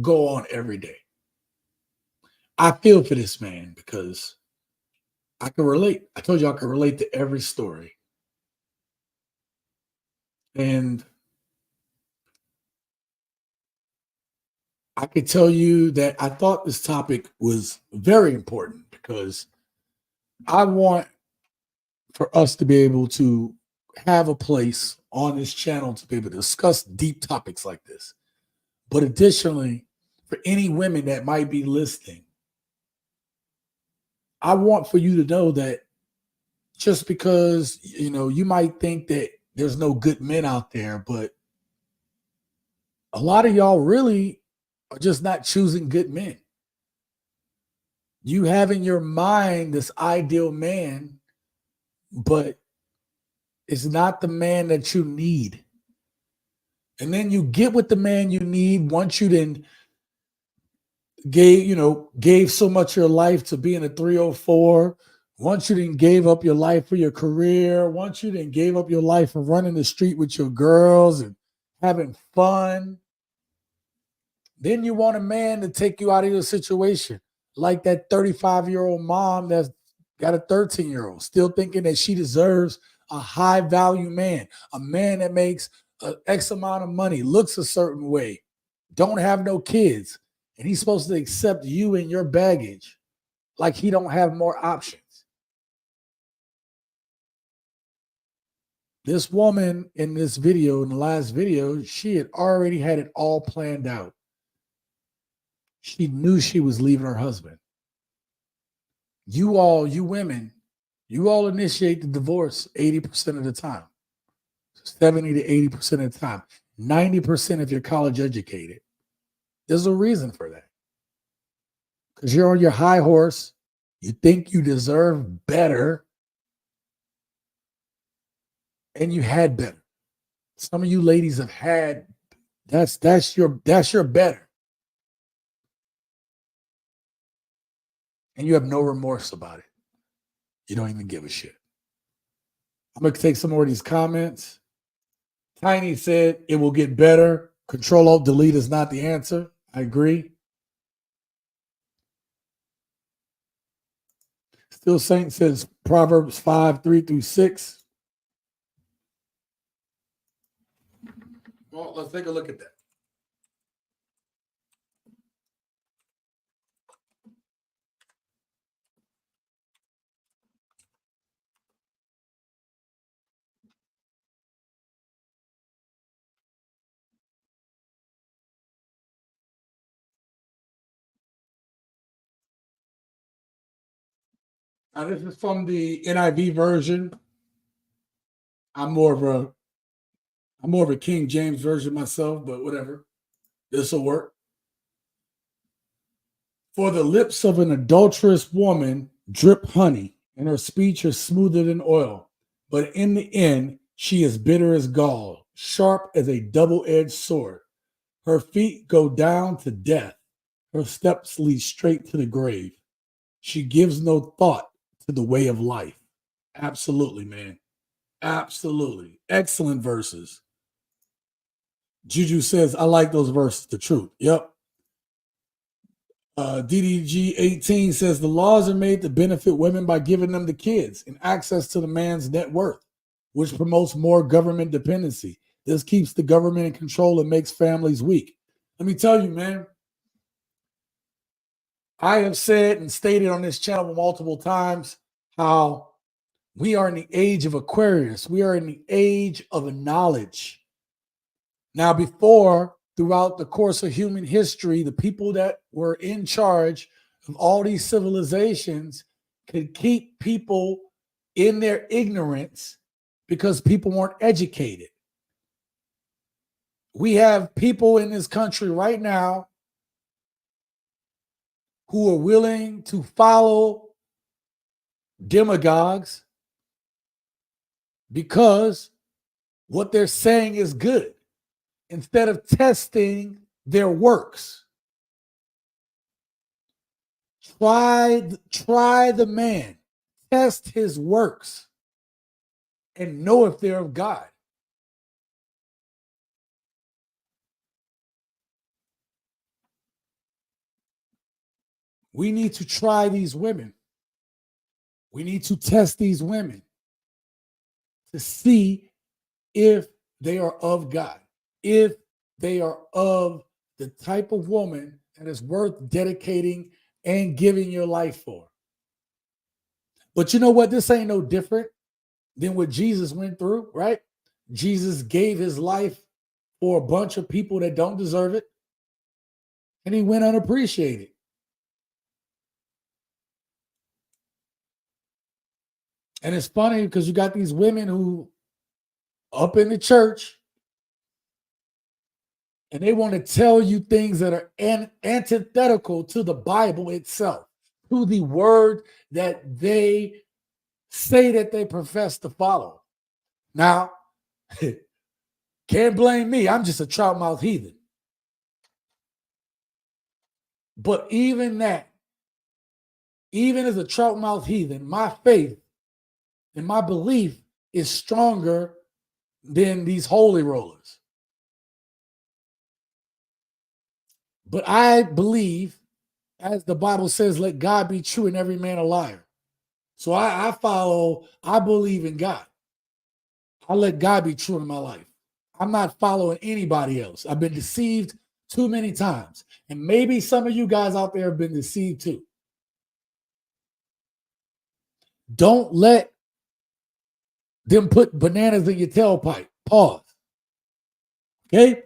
go on every day. I feel for this man because I can relate. I told you I can relate to every story. And I could tell you that I thought this topic was very important because I want for us to be able to have a place on this channel to be able to discuss deep topics like this. But additionally, for any women that might be listening, I want for you to know that just because, you might think that there's no good men out there, but a lot of y'all really are just not choosing good men. You have in your mind this ideal man, but it's not the man that you need. And then you get with the man you need once you then gave so much of your life to being a 304. Once you then gave up your life for your career, once you then gave up your life for running the street with your girls and having fun, then you want a man to take you out of your situation. Like that 35-year-old mom that's got a 13-year-old, still thinking that she deserves a high value man, a man that makes X amount of money, looks a certain way, don't have no kids, and he's supposed to accept you and your baggage like he don't have more options. This woman in this video, in the last video, she had already had it all planned out. She knew she was leaving her husband. You women, you all initiate the divorce 80% of the time, 70 to 80% of the time, 90% if you're college educated. There's a reason for that. Because you're on your high horse. You think you deserve better. And you had better. Some of you ladies have had, that's your better. And you have no remorse about it. You don't even give a shit. I'm going to take some more of these comments. Tiny said, it will get better. Control-Alt-Delete is not the answer. I agree. Still Saint says Proverbs 5:3-6. Well, let's take a look at that. Now, this is from the NIV version. I'm more of a King James version myself, but whatever. This will work. For the lips of an adulterous woman drip honey, and her speech is smoother than oil. But in the end, she is bitter as gall, sharp as a double-edged sword. Her feet go down to death. Her steps lead straight to the grave. She gives no thought to the way of life. Absolutely, man. Absolutely. Excellent verses. Juju says, I like those verses. The truth. Yep. DDG 18 says the laws are made to benefit women by giving them the kids and access to the man's net worth, which promotes more government dependency. This keeps the government in control and makes families weak. Let me tell you, man, I have said and stated on this channel multiple times how we are in the age of Aquarius. We are in the age of knowledge. Now, before, throughout the course of human history, the people that were in charge of all these civilizations could keep people in their ignorance because people weren't educated. We have people in this country right now who are willing to follow demagogues because what they're saying is good instead of testing their works. Try the man, test his works, and know if they're of God. We need to try these women. We need to test these women to see if they are of God, if they are of the type of woman that is worth dedicating and giving your life for. But you know what? This ain't no different than what Jesus went through, right? Jesus gave his life for a bunch of people that don't deserve it, and he went unappreciated. And it's funny because you got these women who up in the church and they want to tell you things that are antithetical to the Bible itself, to the word that they say that they profess to follow. Now, can't blame me. I'm just a trout mouth heathen. But even that, even as a trout mouth heathen, my faith and my belief is stronger than these holy rollers. But I believe, as the Bible says, let God be true and every man a liar. So I believe in God. I let God be true in my life. I'm not following anybody else. I've been deceived too many times. And maybe some of you guys out there have been deceived too. Don't let them put bananas in your tailpipe. Pause. Okay?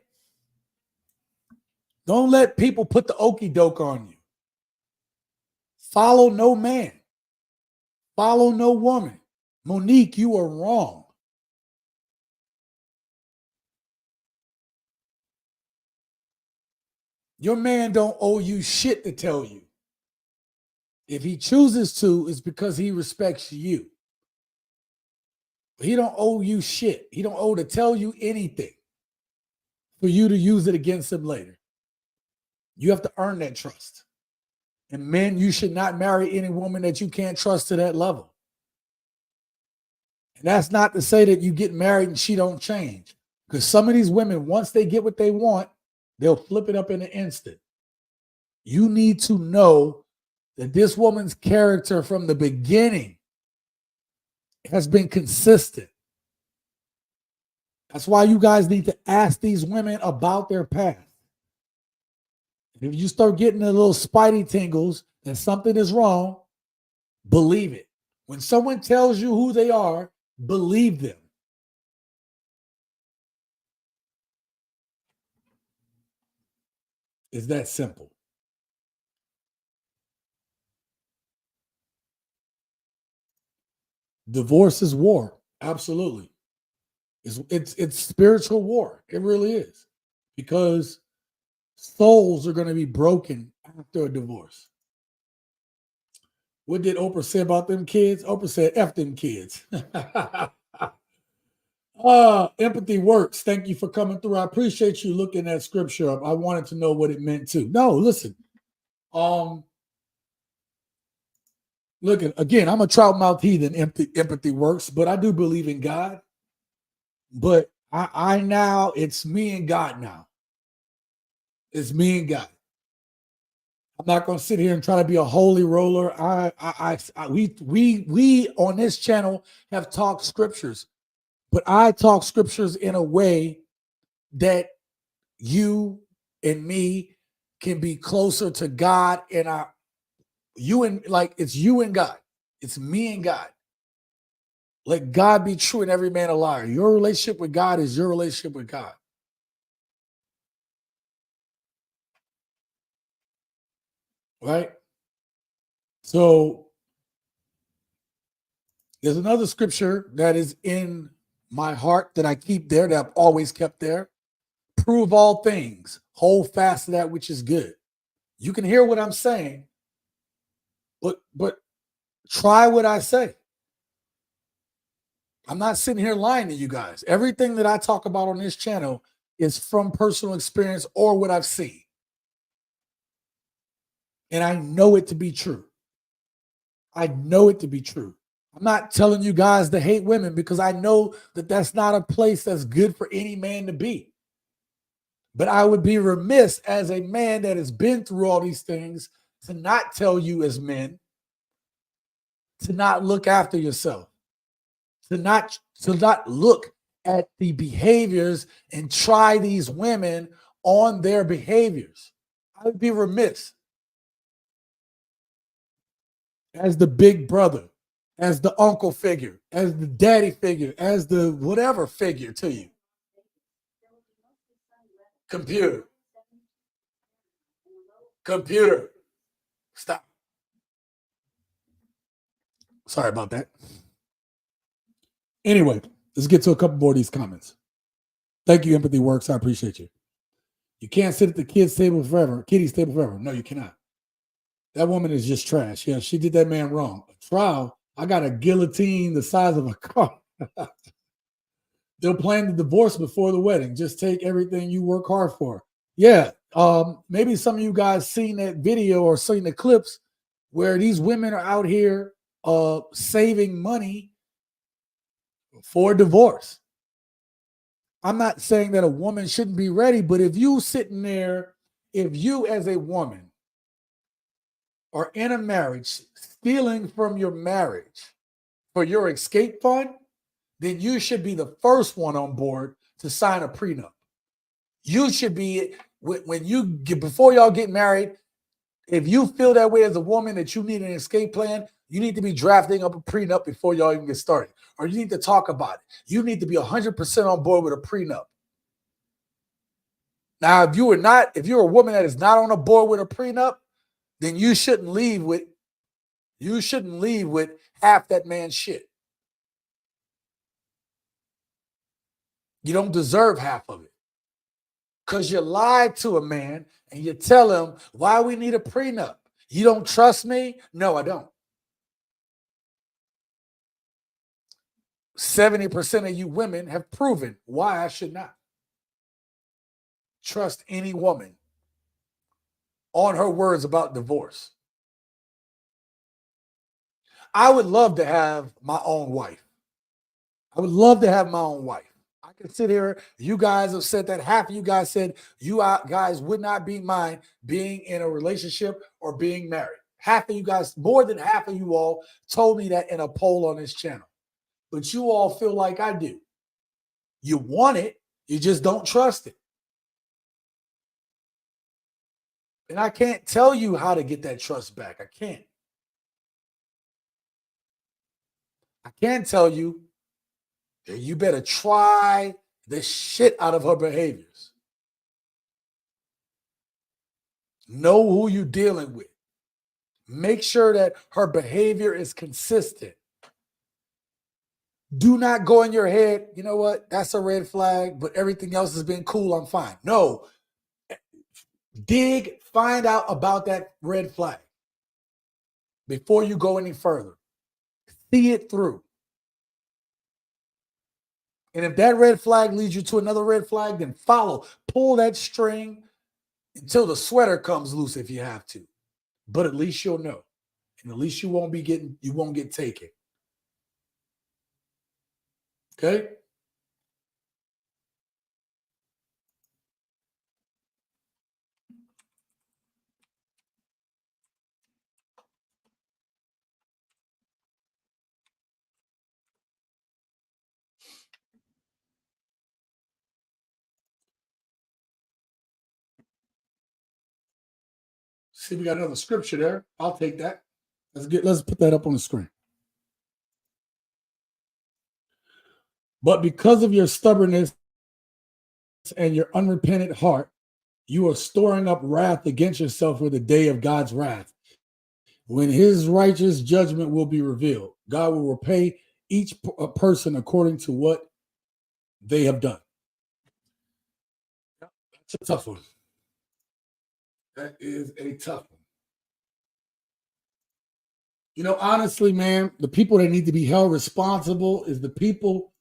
Don't let people put the okie doke on you. Follow no man. Follow no woman. Monique, you are wrong. Your man don't owe you shit to tell you. If he chooses to, it's because he respects you. He don't owe you shit. He don't owe to tell you anything for you to use it against him later. You have to earn that trust. And men, you should not marry any woman that you can't trust to that level. And that's not to say that you get married and she don't change. Because some of these women, once they get what they want, they'll flip it up in an instant. You need to know that this woman's character from the beginning has been consistent. That's why you guys need to ask these women about their past. If you start getting a little spidey tingles and something is wrong, believe it. When someone tells you who they are, believe them. It's that simple. Divorce is war. Absolutely. It's spiritual war. It really is. Because souls are going to be broken after a divorce. What did Oprah say about them kids? Oprah said, F them kids. Empathy works. Thank you for coming through. I appreciate you looking that scripture up. I wanted to know what it meant too. No, listen. Look, again, I'm a trout mouth heathen. Empathy works, but I do believe in God. But I now, it's me and God now. It's me and God. I'm not going to sit here and try to be a holy roller. We on this channel have talked scriptures, but I talk scriptures in a way that you and me can be closer to God, and it's you and God. It's me and God. Let God be true and every man a liar. Your relationship with God is your relationship with God. Right? So there's another scripture that is in my heart that I keep there, that I've always kept there. Prove all things. Hold fast to that which is good. You can hear what I'm saying, but try what I say. I'm not sitting here lying to you guys. Everything that I talk about on this channel is from personal experience or what I've seen. And I know it to be true. I know it to be true. I'm not telling you guys to hate women because I know that that's not a place that's good for any man to be. But I would be remiss as a man that has been through all these things to not tell you as men to not look after yourself, to not look at the behaviors and try these women on their behaviors. I would be remiss as the big brother, as the uncle figure, as the daddy figure, as the whatever figure to you. Computer. Stop. Sorry about that. Anyway, let's get to a couple more of these comments. Thank you, Empathy Works. I appreciate you. You can't sit at the kids' table forever, kitty's table forever. No, you cannot. That woman is just trash. Yeah, she did that man wrong. A trial, I got a guillotine the size of a car. They'll plan the divorce before the wedding. Just take everything you work hard for. Yeah. Maybe some of you guys seen that video or seen the clips where these women are out here saving money for divorce. I'm not saying that a woman shouldn't be ready, but if you sitting there, if you as a woman are in a marriage stealing from your marriage for your escape fund, then you should be the first one on board to sign a prenup. You should be, when you get, before y'all get married, if you feel that way as a woman that you need an escape plan, you need to be drafting up a prenup before y'all even get started. Or you need to talk about it. You need to be 100% on board with a prenup. Now, if you're a woman that is not on a board with a prenup, then you shouldn't leave with half that man's shit. You don't deserve half of it. Because you lied to a man and you tell him, why we need a prenup? You don't trust me? No, I don't. 70% of you women have proven why I should not trust any woman on her words about divorce. I would love to have my own wife. I would love to have my own wife. I can sit here. You guys have said that. Half of you guys said you guys would not be mind being in a relationship or being married. Half of you guys, more than half of you all, told me that in a poll on this channel. But you all feel like I do. You want it, you just don't trust it. And I can't tell you how to get that trust back. I can't. I can tell you that you better try the shit out of her behaviors. Know who you're dealing with. Make sure that her behavior is consistent. Do not go in your head, you know what, that's a red flag, but everything else has been cool, I'm fine. No. Dig, find out about that red flag before you go any further. See it through. And if that red flag leads you to another red flag, then follow. Pull that string until the sweater comes loose if you have to. But at least you'll know. And at least you won't get taken. Okay? See, we got another scripture there. I'll take that. Let's put that up on the screen. But because of your stubbornness and your unrepentant heart, you are storing up wrath against yourself for the day of God's wrath. When his righteous judgment will be revealed, God will repay each person according to what they have done. That's a tough one. That is a tough one. You know, honestly, man, the people that need to be held responsible is the people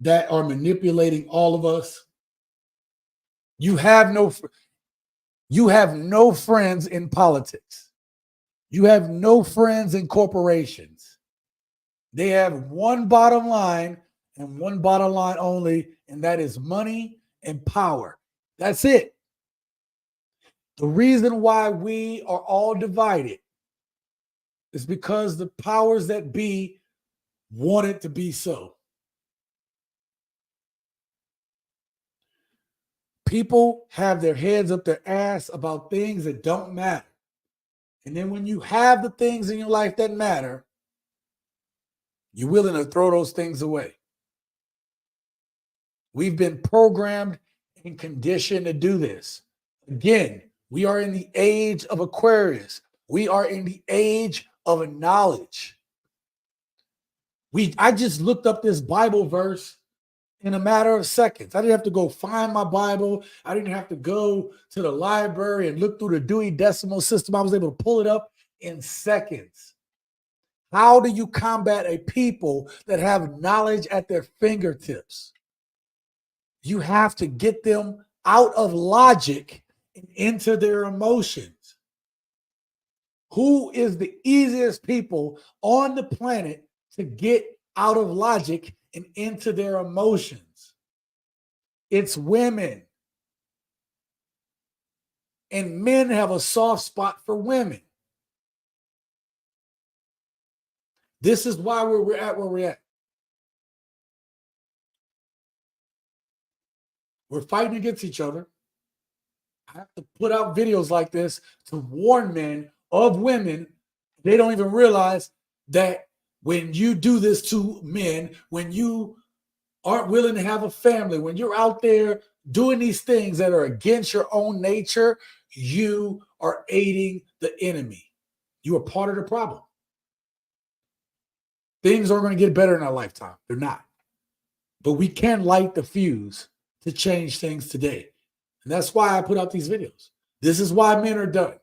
that are manipulating all of us. You have no friends in politics. You have no friends in corporations. They have one bottom line and one bottom line only, and that is money and power. That's it. The reason why we are all divided is because the powers that be want it to be so. People have their heads up their ass about things that don't matter. And then when you have the things in your life that matter, you're willing to throw those things away. We've been programmed and conditioned to do this. Again, we are in the age of Aquarius. We are in the age of knowledge. I just looked up this Bible verse in a matter of seconds. I didn't have to go find my Bible. I didn't have to go to the library and look through the Dewey Decimal System. I was able to pull it up in seconds. How do you combat a people that have knowledge at their fingertips? You have to get them out of logic and into their emotions. Who is the easiest people on the planet to get out of logic and into their emotions? It's women. And men have a soft spot for women. This is why we're at where we're at. We're fighting against each other. I have to put out videos like this to warn men of women. They don't even realize that when you do this to men, when you aren't willing to have a family, when you're out there doing these things that are against your own nature, you are aiding the enemy. You are part of the problem. Things aren't going to get better in our lifetime. They're not. But we can light the fuse to change things today. And that's why I put out these videos. This is why men are done.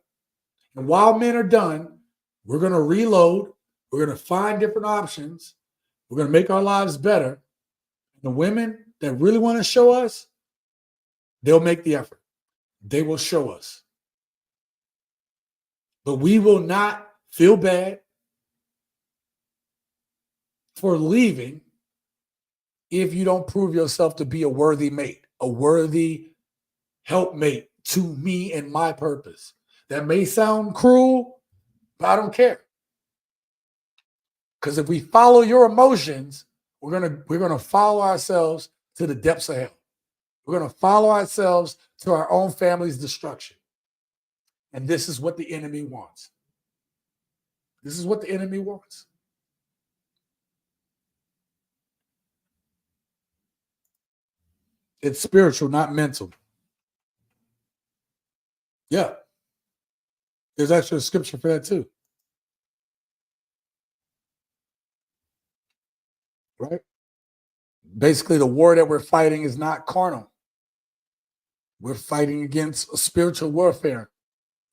And while men are done, we're going to reload. We're going to find different options. We're going to make our lives better. And the women that really want to show us, they'll make the effort. They will show us. But we will not feel bad for leaving if you don't prove yourself to be a worthy mate, a worthy helpmate to me and my purpose. That may sound cruel, but I don't care. Because if we follow your emotions, we're gonna follow ourselves to the depths of hell. We're gonna follow ourselves to our own family's destruction. And this is what the enemy wants. This is what the enemy wants. It's spiritual, not mental. Yeah. There's actually a scripture for that too. Right? Basically, the war that we're fighting is not carnal. We're fighting against a spiritual warfare,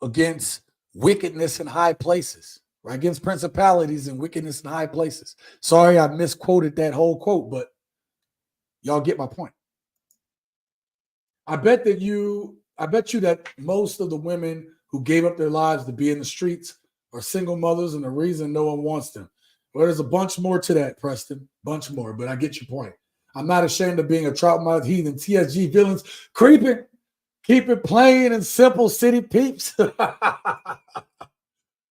against wickedness in high places, right? Against principalities and wickedness in high places. Sorry, I misquoted that whole quote, but y'all get my point. I bet you that most of the women who gave up their lives to be in the streets are single mothers, and the reason no one wants them. Well, there's a bunch more to that, Preston. Bunch more, but I get your point. I'm not ashamed of being a trout-mouthed heathen. TSG villains creeping. Keep it plain and simple, city peeps.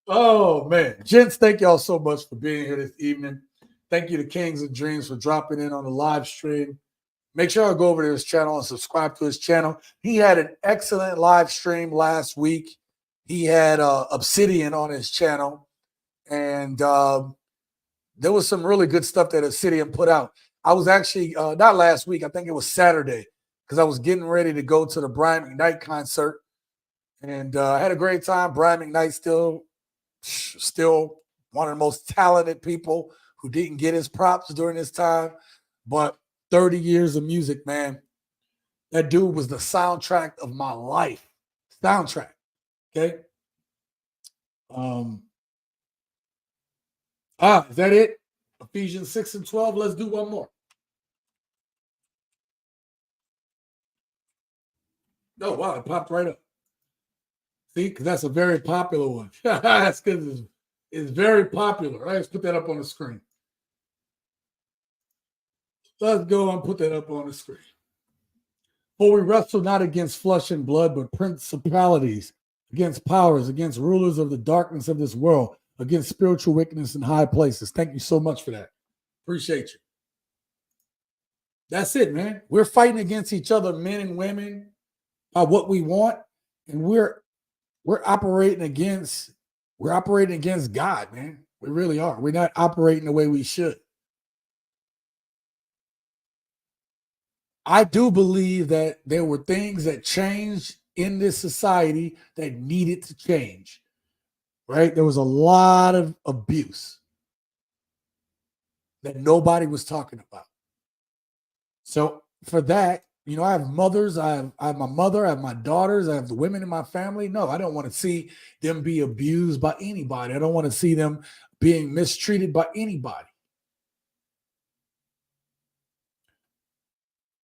Oh, man. Gents, thank y'all so much for being here this evening. Thank you to Kings and Dreams for dropping in on the live stream. Make sure I go over to his channel and subscribe to his channel. He had an excellent live stream last week. He had Obsidian on his channel. And there was some really good stuff that Obsidian put out. I was actually, not last week, I think it was Saturday, because I was getting ready to go to the Brian McKnight concert. And I had a great time. Brian McKnight still one of the most talented people who didn't get his props during this time. But 30 years of music, man. That dude was the soundtrack of my life. Soundtrack. Okay. Is that it? Ephesians 6 and 12. Let's do one more. Oh, wow. It popped right up. See, because that's a very popular one. That's because it's very popular. Right? Let's put that up on the screen. Let's go and put that up on the screen. For we wrestle not against flesh and blood, but principalities, against powers, against rulers of the darkness of this world, against spiritual wickedness in high places. Thank you so much for that. Appreciate you. That's it, man. We're fighting against each other, men and women, by what we want, and we're operating against God, man. We really are. We're not operating the way we should. I do believe that there were things that changed in this society that needed to change, right? There was a lot of abuse that nobody was talking about. So for that, you know, I have mothers, I have my mother, I have my daughters, I have the women in my family. No, I don't want to see them be abused by anybody. I don't want to see them being mistreated by anybody.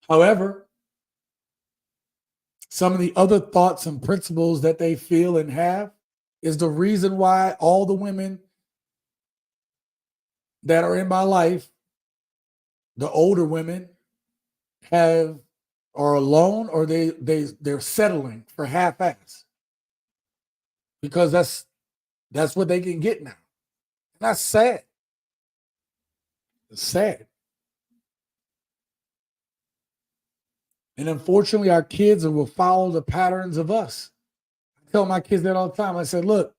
However, some of the other thoughts and principles that they feel and have is the reason why all the women that are in my life, the older women, are alone, or they're settling for half-ass, because that's what they can get now. And that's sad. It's sad. And unfortunately, our kids will follow the patterns of us. I tell my kids that all the time. I said, look,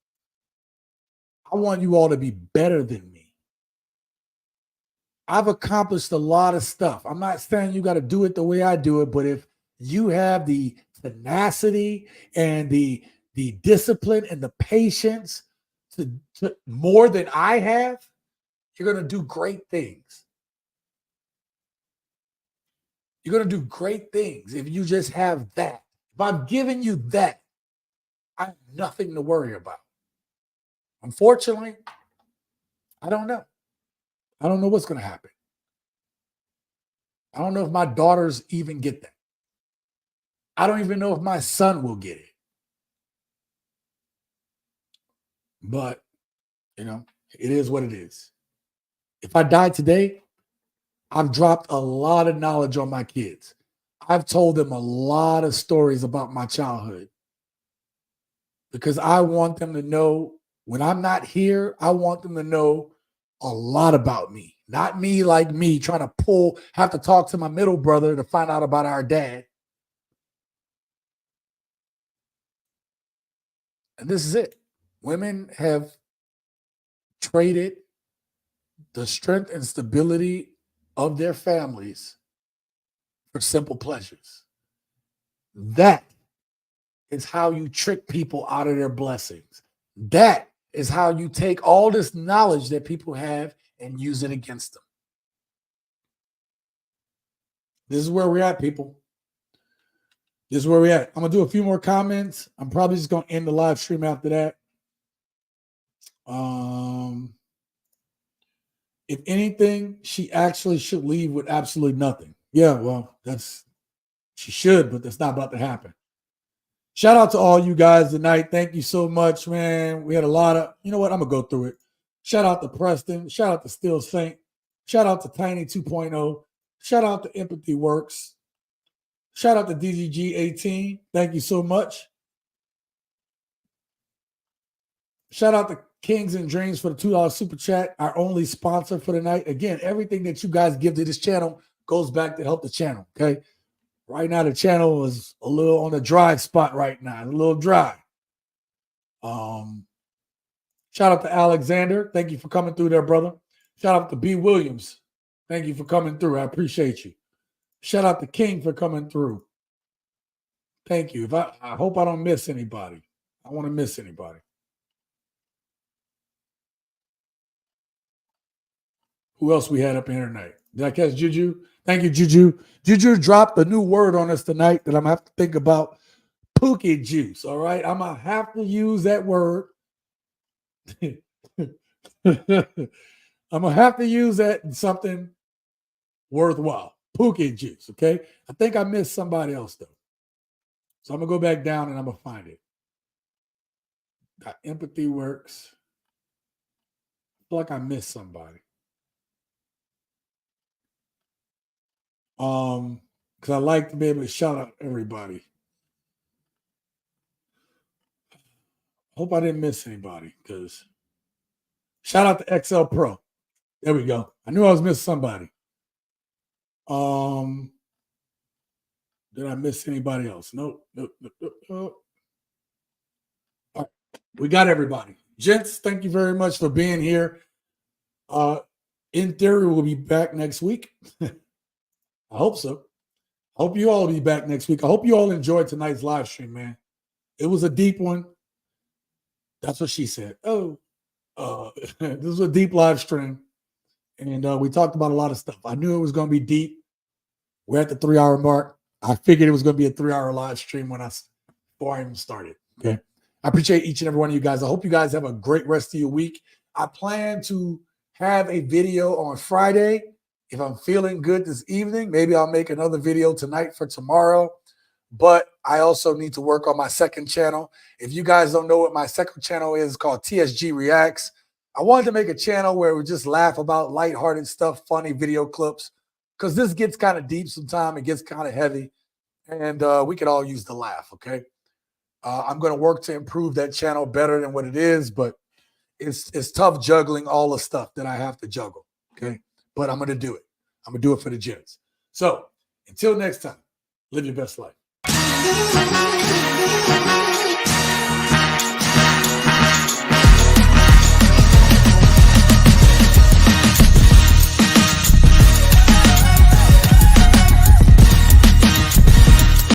I want you all to be better than me. I've accomplished a lot of stuff. I'm not saying you got to do it the way I do it, but if you have the tenacity and the discipline and the patience to more than I have, you're going to do great things. You're going to do great things if you just have that. If I'm giving you that, I have nothing to worry about. Unfortunately, I don't know. I don't know what's going to happen. I don't know if my daughters even get that. I don't even know if my son will get it. But, you know, it is what it is. If I die today, I've dropped a lot of knowledge on my kids. I've told them a lot of stories about my childhood because I want them to know when I'm not here, I want them to know a lot about me. Not me like me trying to have to talk to my middle brother to find out about our dad. And this is it. Women have traded the strength and stability of their families for simple pleasures. That is how you trick people out of their blessings. That is how you take all this knowledge that people have and use it against them. This is where we're at, people. This is where we're at. I'm going to do a few more comments. I'm probably just going to end the live stream after that. If anything, she actually should leave with absolutely nothing. Yeah, well, she should, but that's not about to happen. Shout out to all you guys tonight. Thank you so much, man. We had a lot of, you know what? I'm going to go through it. Shout out to Preston. Shout out to Still Saint. Shout out to Tiny 2.0. Shout out to Empathy Works. Shout out to DGG18. Thank you so much. Shout out to Kings and Dreams for the $2 super chat, our only sponsor for the night. Again, everything that you guys give to this channel goes back to help the channel, okay? Right now, the channel is a little on a dry spot right now. It's a little dry. Shout out to Alexander. Thank you for coming through there, brother. Shout out to B. Williams. Thank you for coming through. I appreciate you. Shout out to King for coming through. Thank you. I hope I don't miss anybody. I don't want to miss anybody. Who else we had up in here tonight? Did I catch Juju? Thank you, Juju. Juju dropped a new word on us tonight that I'm going to have to think about. Pookie juice, all right? I'm going to have to use that word. I'm going to have to use that in something worthwhile. Pookie juice, okay? I think I missed somebody else, though. So I'm going to go back down and I'm going to find it. Got Empathy Works. I feel like I missed somebody. Because I like to be able to shout out everybody. Hope I didn't miss anybody. Because shout out to XL Pro. There we go. I knew I was missing somebody. Did I miss anybody else? Nope. All right. We got everybody. Gents, thank you very much for being here. In theory, we'll be back next week. I hope so. I hope you all will be back next week. I hope you all enjoyed tonight's live stream, man. It was a deep one. That's what she said. This was a deep live stream. And we talked about a lot of stuff. I knew it was going to be deep. We're at the 3-hour mark. I figured it was going to be a 3-hour live stream before I even started. Okay. I appreciate each and every one of you guys. I hope you guys have a great rest of your week. I plan to have a video on Friday. If I'm feeling good this evening, maybe I'll make another video tonight for tomorrow. But I also need to work on my second channel. If you guys don't know what my second channel is, it's called TSG Reacts. I wanted to make a channel where we just laugh about lighthearted stuff, funny video clips, because this gets kind of deep sometimes. It gets kind of heavy, and we could all use the laugh, okay? I'm going to work to improve that channel better than what it is, but it's tough juggling all the stuff that I have to juggle, okay? but I'm going to do it. I'm going to do it for the gents. So until next time, live your best life.